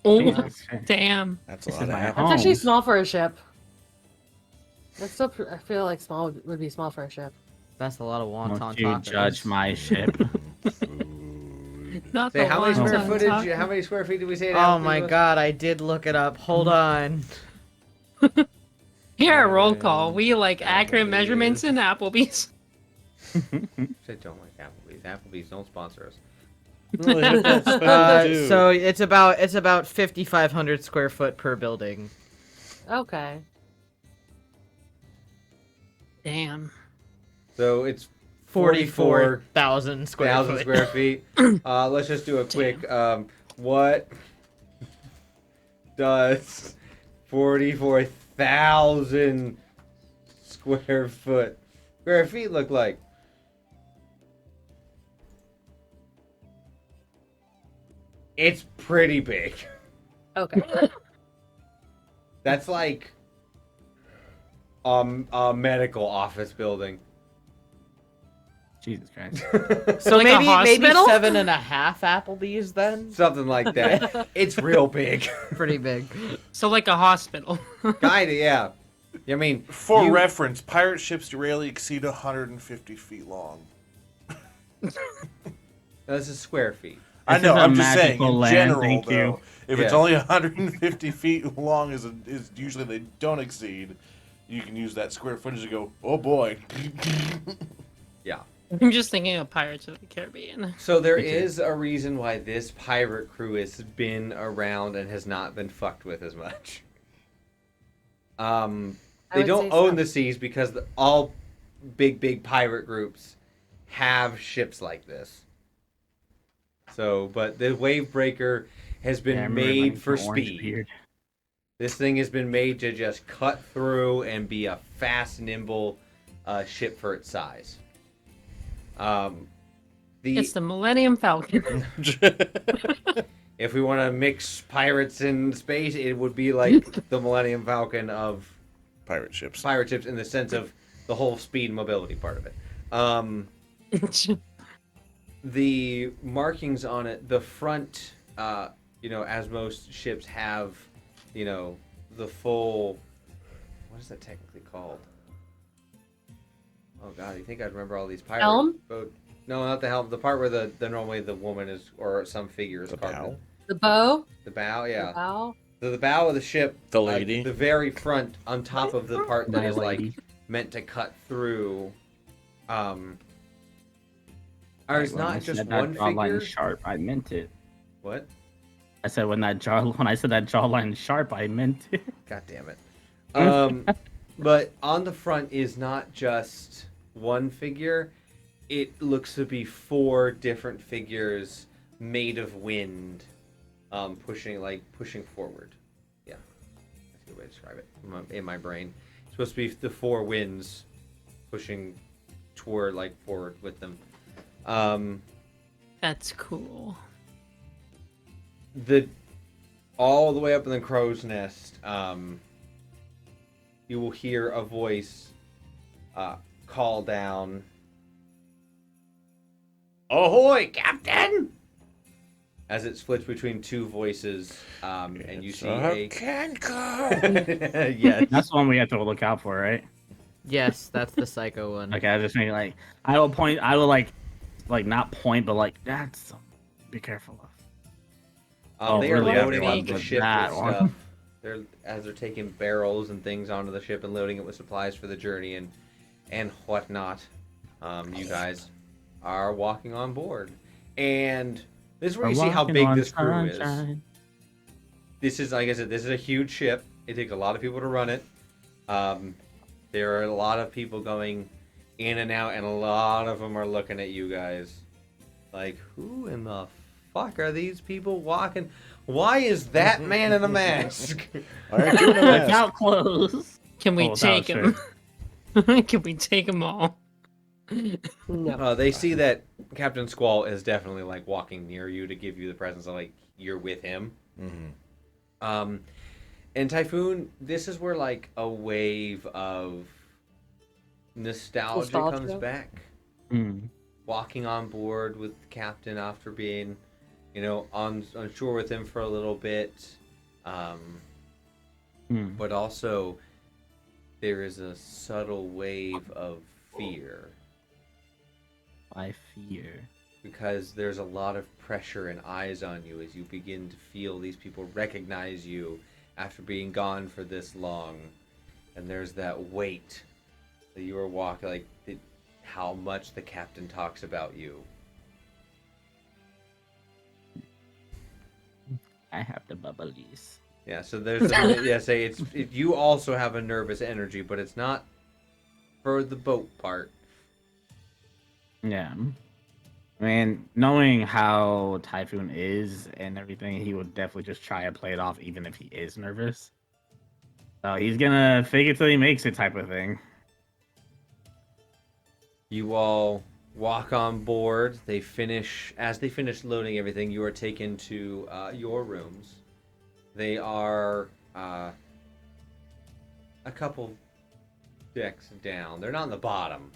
Oh, Jesus. damn. That's a This lot is of my apples. That's actually Homes. small for a ship. That's still, I feel like small would be small for a ship. That's a lot of wonton Don't you tacos. judge my ship. Not Say the how many ones square on footage? top. How many square feet did we say? an Oh Applebee's my was? god, I did look it up. Hold on. Here, roll call. We like accurate measurements in Applebee's. I don't like Applebee's. Applebee's don't sponsor us. So it's about 5,500 square foot per building. Okay. Damn. So it's 44,000 44,000 square foot. square feet. Let's just do a quick. What does 44,000 square feet look like? It's pretty big. Okay. That's like a medical office building. Jesus Christ. So Like a maybe hospital? 7.5 Applebee's then. Something like that. It's real big. Pretty big. So like a hospital. Kinda, yeah. I mean, For you- reference, pirate ships rarely exceed 150 feet long. this is square feet. I This know. is a I'm just saying. magical In land, general, thank though, you. if Yeah. it's only 150 feet long, is usually they don't exceed. You can use that square footage to go. Oh boy. Yeah. I'm just thinking of Pirates of the Caribbean. So there is a reason why this pirate crew has been around and has not been fucked with as much. They would don't say own so. the seas because all big pirate groups have ships like this. So, but the Wave Breaker has been Yeah, I remember, made like, for the orange speed. beard. This thing has been made to just cut through and be a fast, nimble ship for its size. It's the Millennium Falcon. If we want to mix pirates in space, it would be like the Millennium Falcon of Pirate ships. pirate ships in the sense of the whole speed and mobility part of it. The markings on it, the front as most ships have, the full, what is that technically called? Oh God, you think I'd remember all these pirate Helm? boat? No, not the helm. The part where the normally the woman is, or some figure is The carved. bow? The bow? The bow, yeah. The bow? The bow of the ship, The lady. the very front, on top of the part that My is lady. like meant to cut through. Or it's When I not just said that one jawline figure. sharp, I meant it. What? I said when I said that jawline sharp, I meant it. God damn it. But on the front is not just one figure. It looks to be 4 different figures made of wind, pushing forward. Yeah, that's a good way to describe it in my brain. It's supposed to be the 4 winds pushing forward with them. That's cool. All the way up in the crow's nest, you will hear a voice call down, "Ahoy, Captain!" As it splits between 2 voices, and you see a Cancun. yes. That's the one we have to look out for, right? Yes, that's the psycho one. Okay, I just mean I will point. I will like not point, but that's be careful of. They are really loading everyone, up the but ship that with one. stuff. They're taking barrels and things onto the ship and loading it with supplies for the journey and whatnot. You guys are walking on board, and this is where you see how big this crew is. This is, like I said, this is a huge ship. It takes a lot of people to run it. There are a lot of people going in and out, and a lot of them are looking at you guys like, who in the fuck are these people walking? Why is that man in a mask? Why aren't you in a mask? Without clothes. Can we Oh, that take was him? Can we take them all? No. They see that Captain Squall is definitely walking near you to give you the presence of you're with him. Mm-hmm. And Typhoon, this is where a wave of nostalgia comes back. Mm. Walking on board with the captain after being, on shore with him for a little bit. But also, there is a subtle wave of fear. I fear. Because there's a lot of pressure and eyes on you as you begin to feel these people recognize you after being gone for this long. And there's that weight that you are walking, how much the captain talks about you. I have the bubblies. Yeah, so there's you also have a nervous energy, but it's not for the boat part. Yeah. I mean, knowing how Typhoon is and everything, he would definitely just try and play it off even if he is nervous. So he's gonna fake it till he makes it type of thing. You all walk on board. As they finish loading everything, you are taken to your rooms. They are a couple decks down. They're not on the bottom.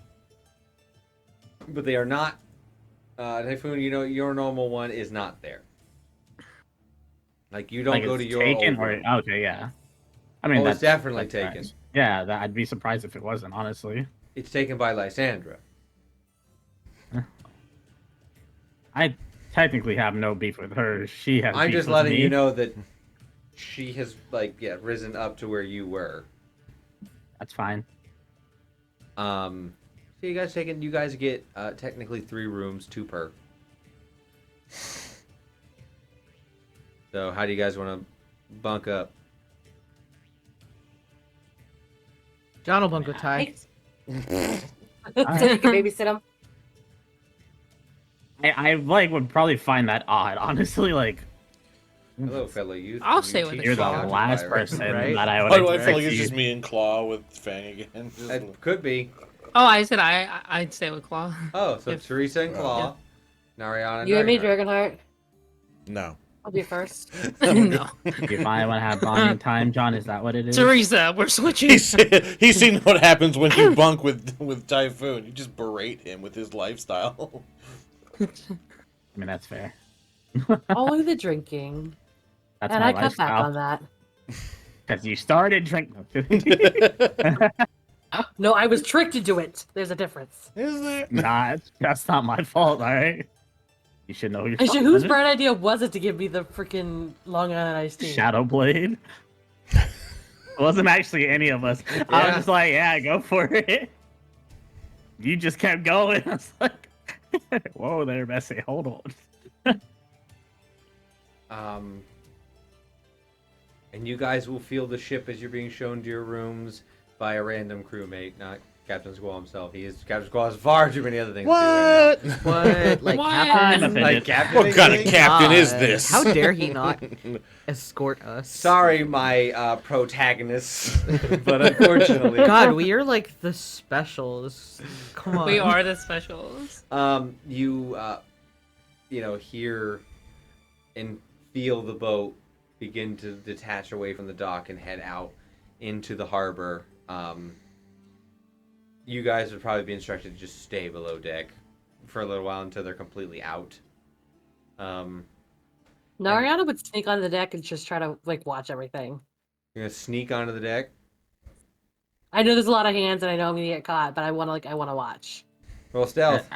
But they are not... Typhoon, your normal one is not there. You don't go it's to your taken old or room. okay, yeah. I mean, It's definitely that's taken. nice. Yeah, I'd be surprised if it wasn't, honestly. It's taken by Lysandra. I technically have no beef with her. She has. I'm beef just with letting me. you know that she has, risen up to where you were. That's fine. So you guys get technically 3 rooms, 2 per. So how do you guys want to bunk up? John will bunk with Ty. So you can babysit him. I would probably find that odd, honestly. Hello, fellow youth. I'll You stay with teach the You're the me how to last fire. person Right? that I would. Why do I feel expect like it's you- just me and Claw with Fang again? Just That could be. Oh, I said I'd stay with Claw. Oh, so If- Teresa and Claw. Nariana and You and me, Dragonheart. Dragonheart. no. I'll be first. No, You finally want to have bonding time, John? Is that what it is? Teresa, we're switching. He's seen what happens when you bunk with Typhoon. You just berate him with his lifestyle. I mean, that's fair. Only the drinking. That's And my I cut back on lifestyle. that. Because you started drinking. No, I was tricked into it. There's a difference. Is there? Nah, that's not my fault, alright? You should know your Actually, fault, whose isn't it? bright idea was it to give me the freaking Long Island iced tea? Shadow Blade. It wasn't actually any of us. I was Yeah. just like, yeah, go for it. You just kept going. I was like, whoa there, Bessie, hold on. And you guys will feel the ship as you're being shown to your rooms by a random crewmate, not Captain Squall himself. Captain Squall has far too many other things to do. What? What? Like What? I'm Captain? offended. Like Captain. What kind of anything? captain is God, this? How dare he not escort us? Sorry, my protagonists, but unfortunately, God, we are like the specials. Come on. We are the specials. you hear and feel the boat begin to detach away from the dock and head out into the harbor. You guys would probably be instructed to just stay below deck for a little while until they're completely out. Nariana would sneak on the deck and just try to like watch everything. You're gonna sneak onto the deck. I know there's a lot of hands and I know I'm gonna get caught, but I wanna watch. Roll stealth.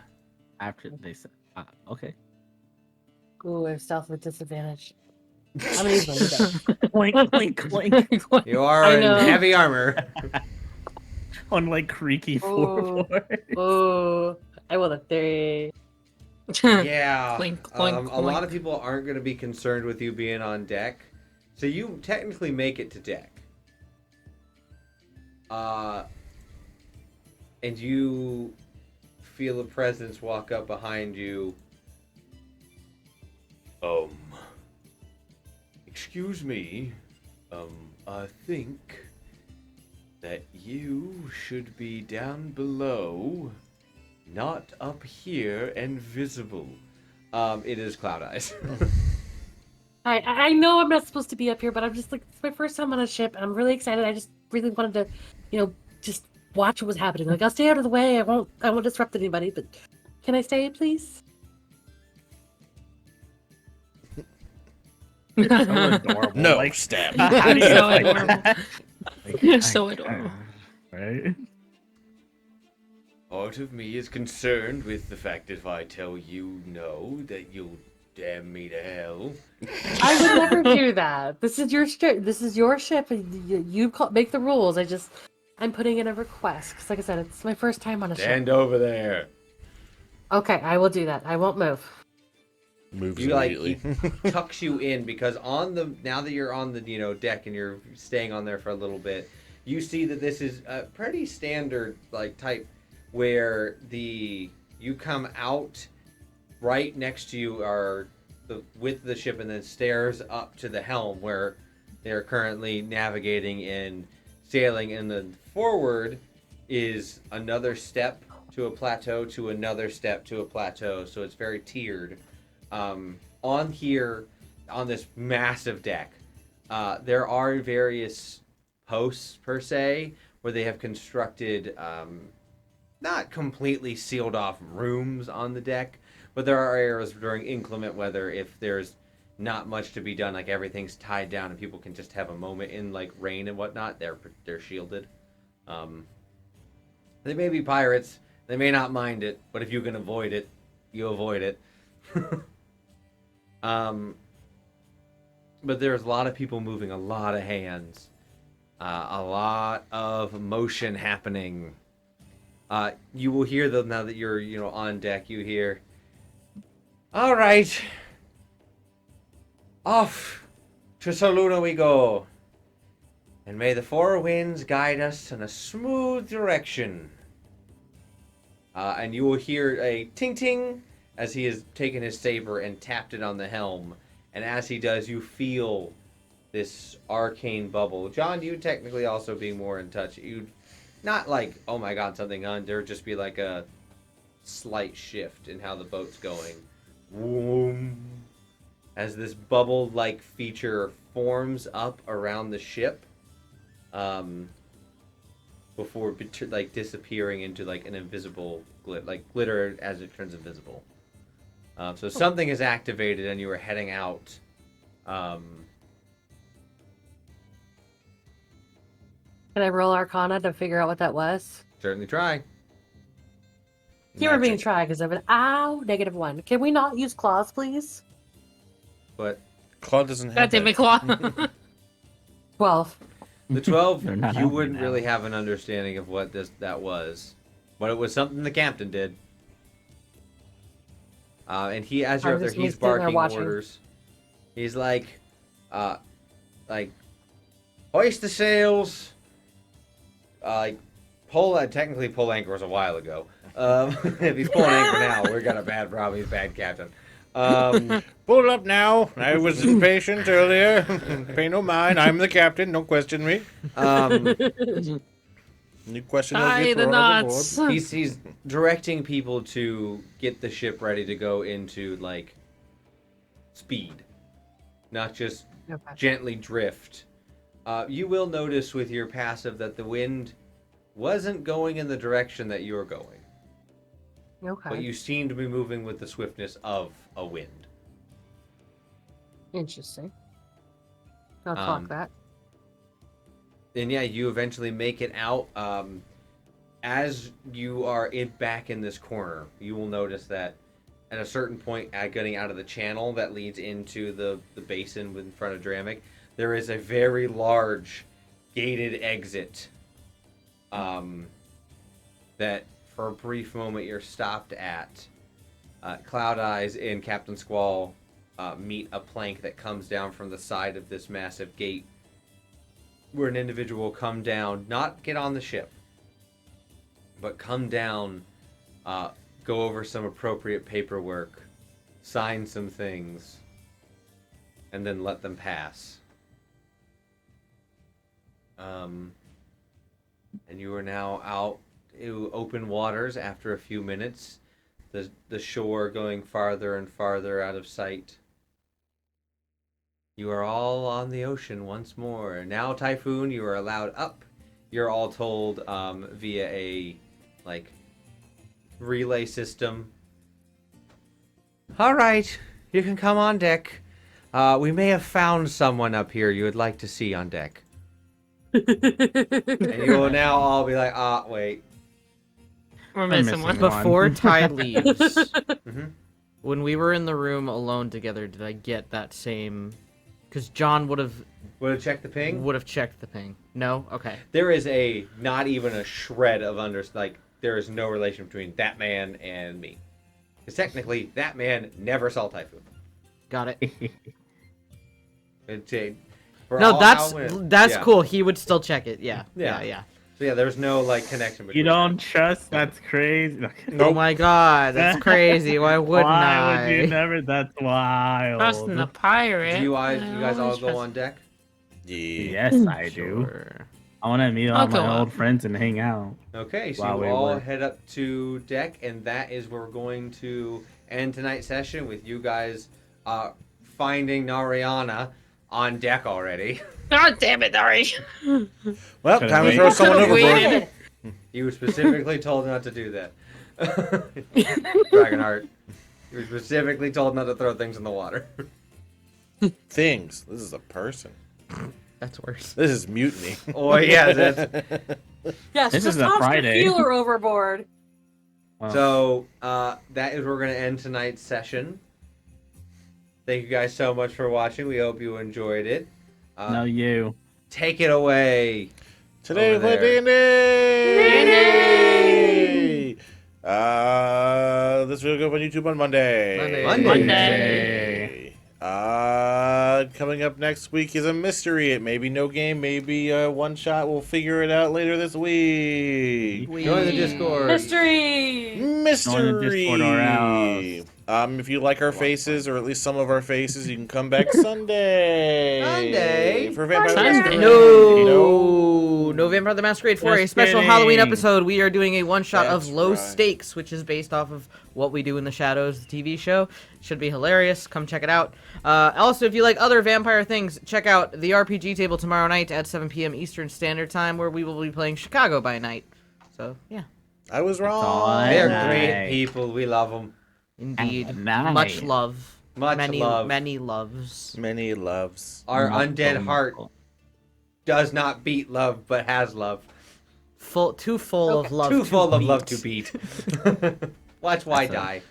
After they said, okay. Ooh, I have stealth with disadvantage. I'm gonna use my stealth. Clink, clink, clink. You are I in know. heavy armor. On like creaky Oh. floorboard. Ooh, I rolled a 3. Yeah. Clink, clink, A lot of clink. people aren't going to be concerned with you being on deck, so you technically make it to deck. And you feel a presence walk up behind you. Excuse me. I think that you should be down below, not up here and visible. It is Cloud Eyes. I know I'm not supposed to be up here, but I'm just like, it's my first time on a ship and I'm really excited. I just really wanted to, just watch what was happening. Like, I'll stay out of the way. I won't disrupt anybody, but can I stay, please? So adorable. No, Like, stab. how do you So like adorable. that? Like, You're so adorable. Right? Part of me is concerned with the fact that if I tell you no, that you'll damn me to hell. I would never do that. This is your ship. This is your ship. You make the rules. I'm putting in a request because, like I said, it's my first time on a ship. Stand over there. Okay, I will do that. I won't move. Moves You like immediately. he tucks you in because now that you're on the deck and you're staying on there for a little bit, you see that this is a pretty standard like type where you come out, right next to you are the width of the ship and then stairs up to the helm where they're currently navigating and sailing, and then forward is another step to a plateau to another step to a plateau, so it's very tiered. On here, on this massive deck, there are various posts per se where they have constructed not completely sealed off rooms on the deck, but there are areas during inclement weather if there's not much to be done, like everything's tied down and people can just have a moment in like rain and whatnot. They're shielded. They may be pirates. They may not mind it, but if you can avoid it, you avoid it. But there's a lot of people moving, a lot of hands, a lot of motion happening. You will hear them now that you're, on deck. You hear, "All right, off to Saluna we go, and may the four winds guide us in a smooth direction." And you will hear a ting ting as he has taken his saber and tapped it on the helm. And as he does, you feel this arcane bubble. John, you technically also being more in touch. You'd not like, oh my god, something on. There'd just be like a slight shift in how the boat's going. Boom. As this bubble-like feature forms up around the ship, before like disappearing into like an invisible glitter as it turns invisible. So something is activated, and you are heading out. Can I roll Arcana to figure out what that was? Certainly try. Humor being Magic. tried because of an -1. Can we not use claws, please? But Claude doesn't God have damn that. it, Claw. 12. the 12, They're not you helping wouldn't now. really have an understanding of what that was. But it was something the captain did. And he, as you're I up there, was he's just sitting there barking watching. orders. He's like, hoist the sails. Technically pull anchor was a while ago. If he's pulling anchor now, we're got a bad problem. He's a bad captain. Pull up now. I was impatient earlier. Pay no mind. I'm the captain. Don't question me. You question Tie me the thrown knots. overboard. He's directing people to get the ship ready to go into like speed, not just Okay. gently drift. You will notice with your passive that the wind wasn't going in the direction that you're going, Okay. but you seem to be moving with the swiftness of a wind. Interesting. I'll Um, clock that. And yeah, you eventually make it out. As you are back in this corner, you will notice that at a certain point, getting out of the channel that leads into the basin in front of Dramic, there is a very large gated exit that for a brief moment you're stopped at. Cloud Eyes and Captain Squall meet a plank that comes down from the side of this massive gate, where an individual will come down, not get on the ship, but come down, go over some appropriate paperwork, sign some things, and then let them pass. And you are now out to open waters after a few minutes, the shore going farther and farther out of sight. You are all on the ocean once more. Now, Typhoon, you are allowed up. You're all told via a relay system. All right, you can come on deck. We may have found someone up here you would like to see on deck. And you will now all be like, wait. We're I'm missing one. missing one. Before Ty leaves, Mhm. when we were in the room alone together, did I get that same? Because John would have Check the ping. checked the ping. No, okay. There is not even a shred of there is no relation between that man and me. Because technically, that man never saw Typhoon. Got it. No, That's cool. He would still check it. Yeah. Yeah. Yeah. So yeah, there's no connection between. You don't trust? That's crazy. Oh my god, that's crazy. Why wouldn't Why I? would you never? That's wild. Trusting the pirate. Do you guys all always go trust- on deck? Yeah. Yes, I do. Sure. I want to meet I'll all go my up. old friends and hang out. Okay, so While you we all work. head up to deck, and that is where we're going to end tonight's session with you guys finding Nariana on deck already. God damn it, Dari. Well, Could've time to waited. throw someone Could've overboard. waited. You were specifically told not to do that. Dragonheart. You were specifically told not to throw things in the water. Things. This is a person. That's worse. This is mutiny. Oh yeah, that's Yes, This just is a toss the Friday. healer overboard. Well, so. That is where we're gonna end tonight's session. Thank you guys so much for watching. We hope you enjoyed it. no, you. Take it away. Today we Over play there. D&D! This video will go up on YouTube on Monday. Monday. Coming up next week is a mystery. It may be no game, maybe one shot. We'll figure it out later this week. Join the Discord. Mystery. Mystery. Join the Discord or else. If you like our faces, or at least some of our faces, you can come back Sunday. Sunday? For Vampire Sunday. Masquerade. No Vampire the Masquerade for a Just special kidding. Halloween episode. We are doing a one-shot of That's Low right. Stakes, which is based off of What We Do in the Shadows, the TV show. Should be hilarious. Come check it out. Also, if you like other vampire things, check out the RPG table tomorrow night at 7 p.m. Eastern Standard Time, where we will be playing Chicago by night. So, yeah. I was all wrong. I They're Nice. great people. We love them. Indeed. Nice. Much love. Much many, love. Many loves. Many loves. Our Multiple, undead heart multiple. does not beat love, but has love. Too full of love. Too full of beat. love to beat. Watch why That's a- die.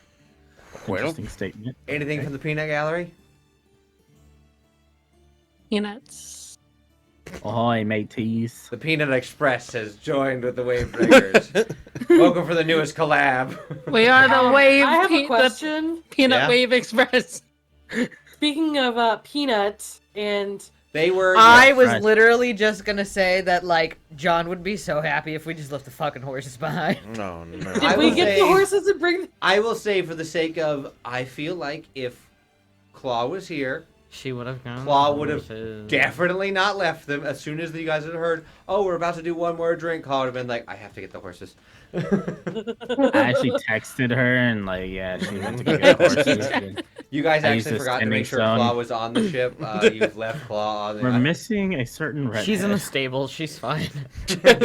Interesting statement. Anything from the peanut gallery? Peanuts. Ahoy, mateys. The Peanut Express has joined with the Wave Breakers. Welcome for the newest collab. We are the wave. I have a the question. Peanut Yeah? Wave Express. Speaking of peanuts and They were. I yeah, was Right. literally just gonna say that, like, John would be so happy if we just left the fucking horses behind. No, no. did I we will get say- the horses and bring? I will say, for the sake of, I feel like if Claw was here, She would have gone. Claw would have horses. definitely not left them. As soon as you guys had heard, oh, we're about to do one more drink, Claw would have been like, I have to get the horses. I actually texted her and like, yeah, she went to go get horses. You guys I used actually the forgot to make standing sure stone. Claw was on the ship. You've left Claw on the. We're missing a certain redhead. She's in the stable. She's fine.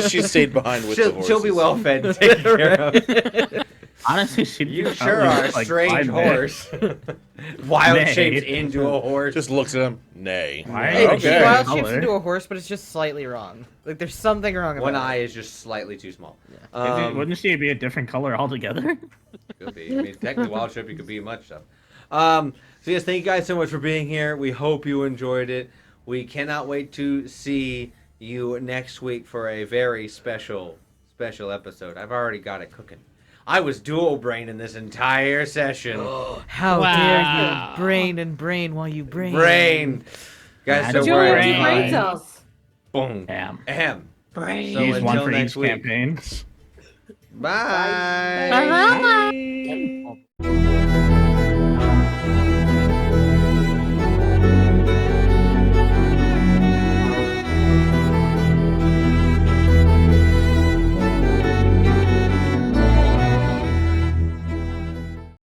She stayed behind with the horses. She'll be well fed and taken care of. Honestly, she You sure are a strange horse. Wild Nay. shaped into a horse. Just looks at him. Nay. Why? Hey, Okay. she Okay. wild Color. shapes into a horse, but it's just slightly wrong. Like, there's something wrong about One it. eye is just slightly too small. Wouldn't she be a different color altogether? Could be. I mean, technically, wild shape, you could be much stuff. So yes, thank you guys so much for being here. We hope you enjoyed it. We cannot wait to see you next week for a very special episode. I've already got it cooking. I was dual braining this entire session. How Wow. dare you brain and brain while you brain. Brain. Guys, Magic so Do we're it brain. to brain cells. boom. Damn. Ahem. Brain. So Use one until for next each week. campaign. Bye. Bye-bye.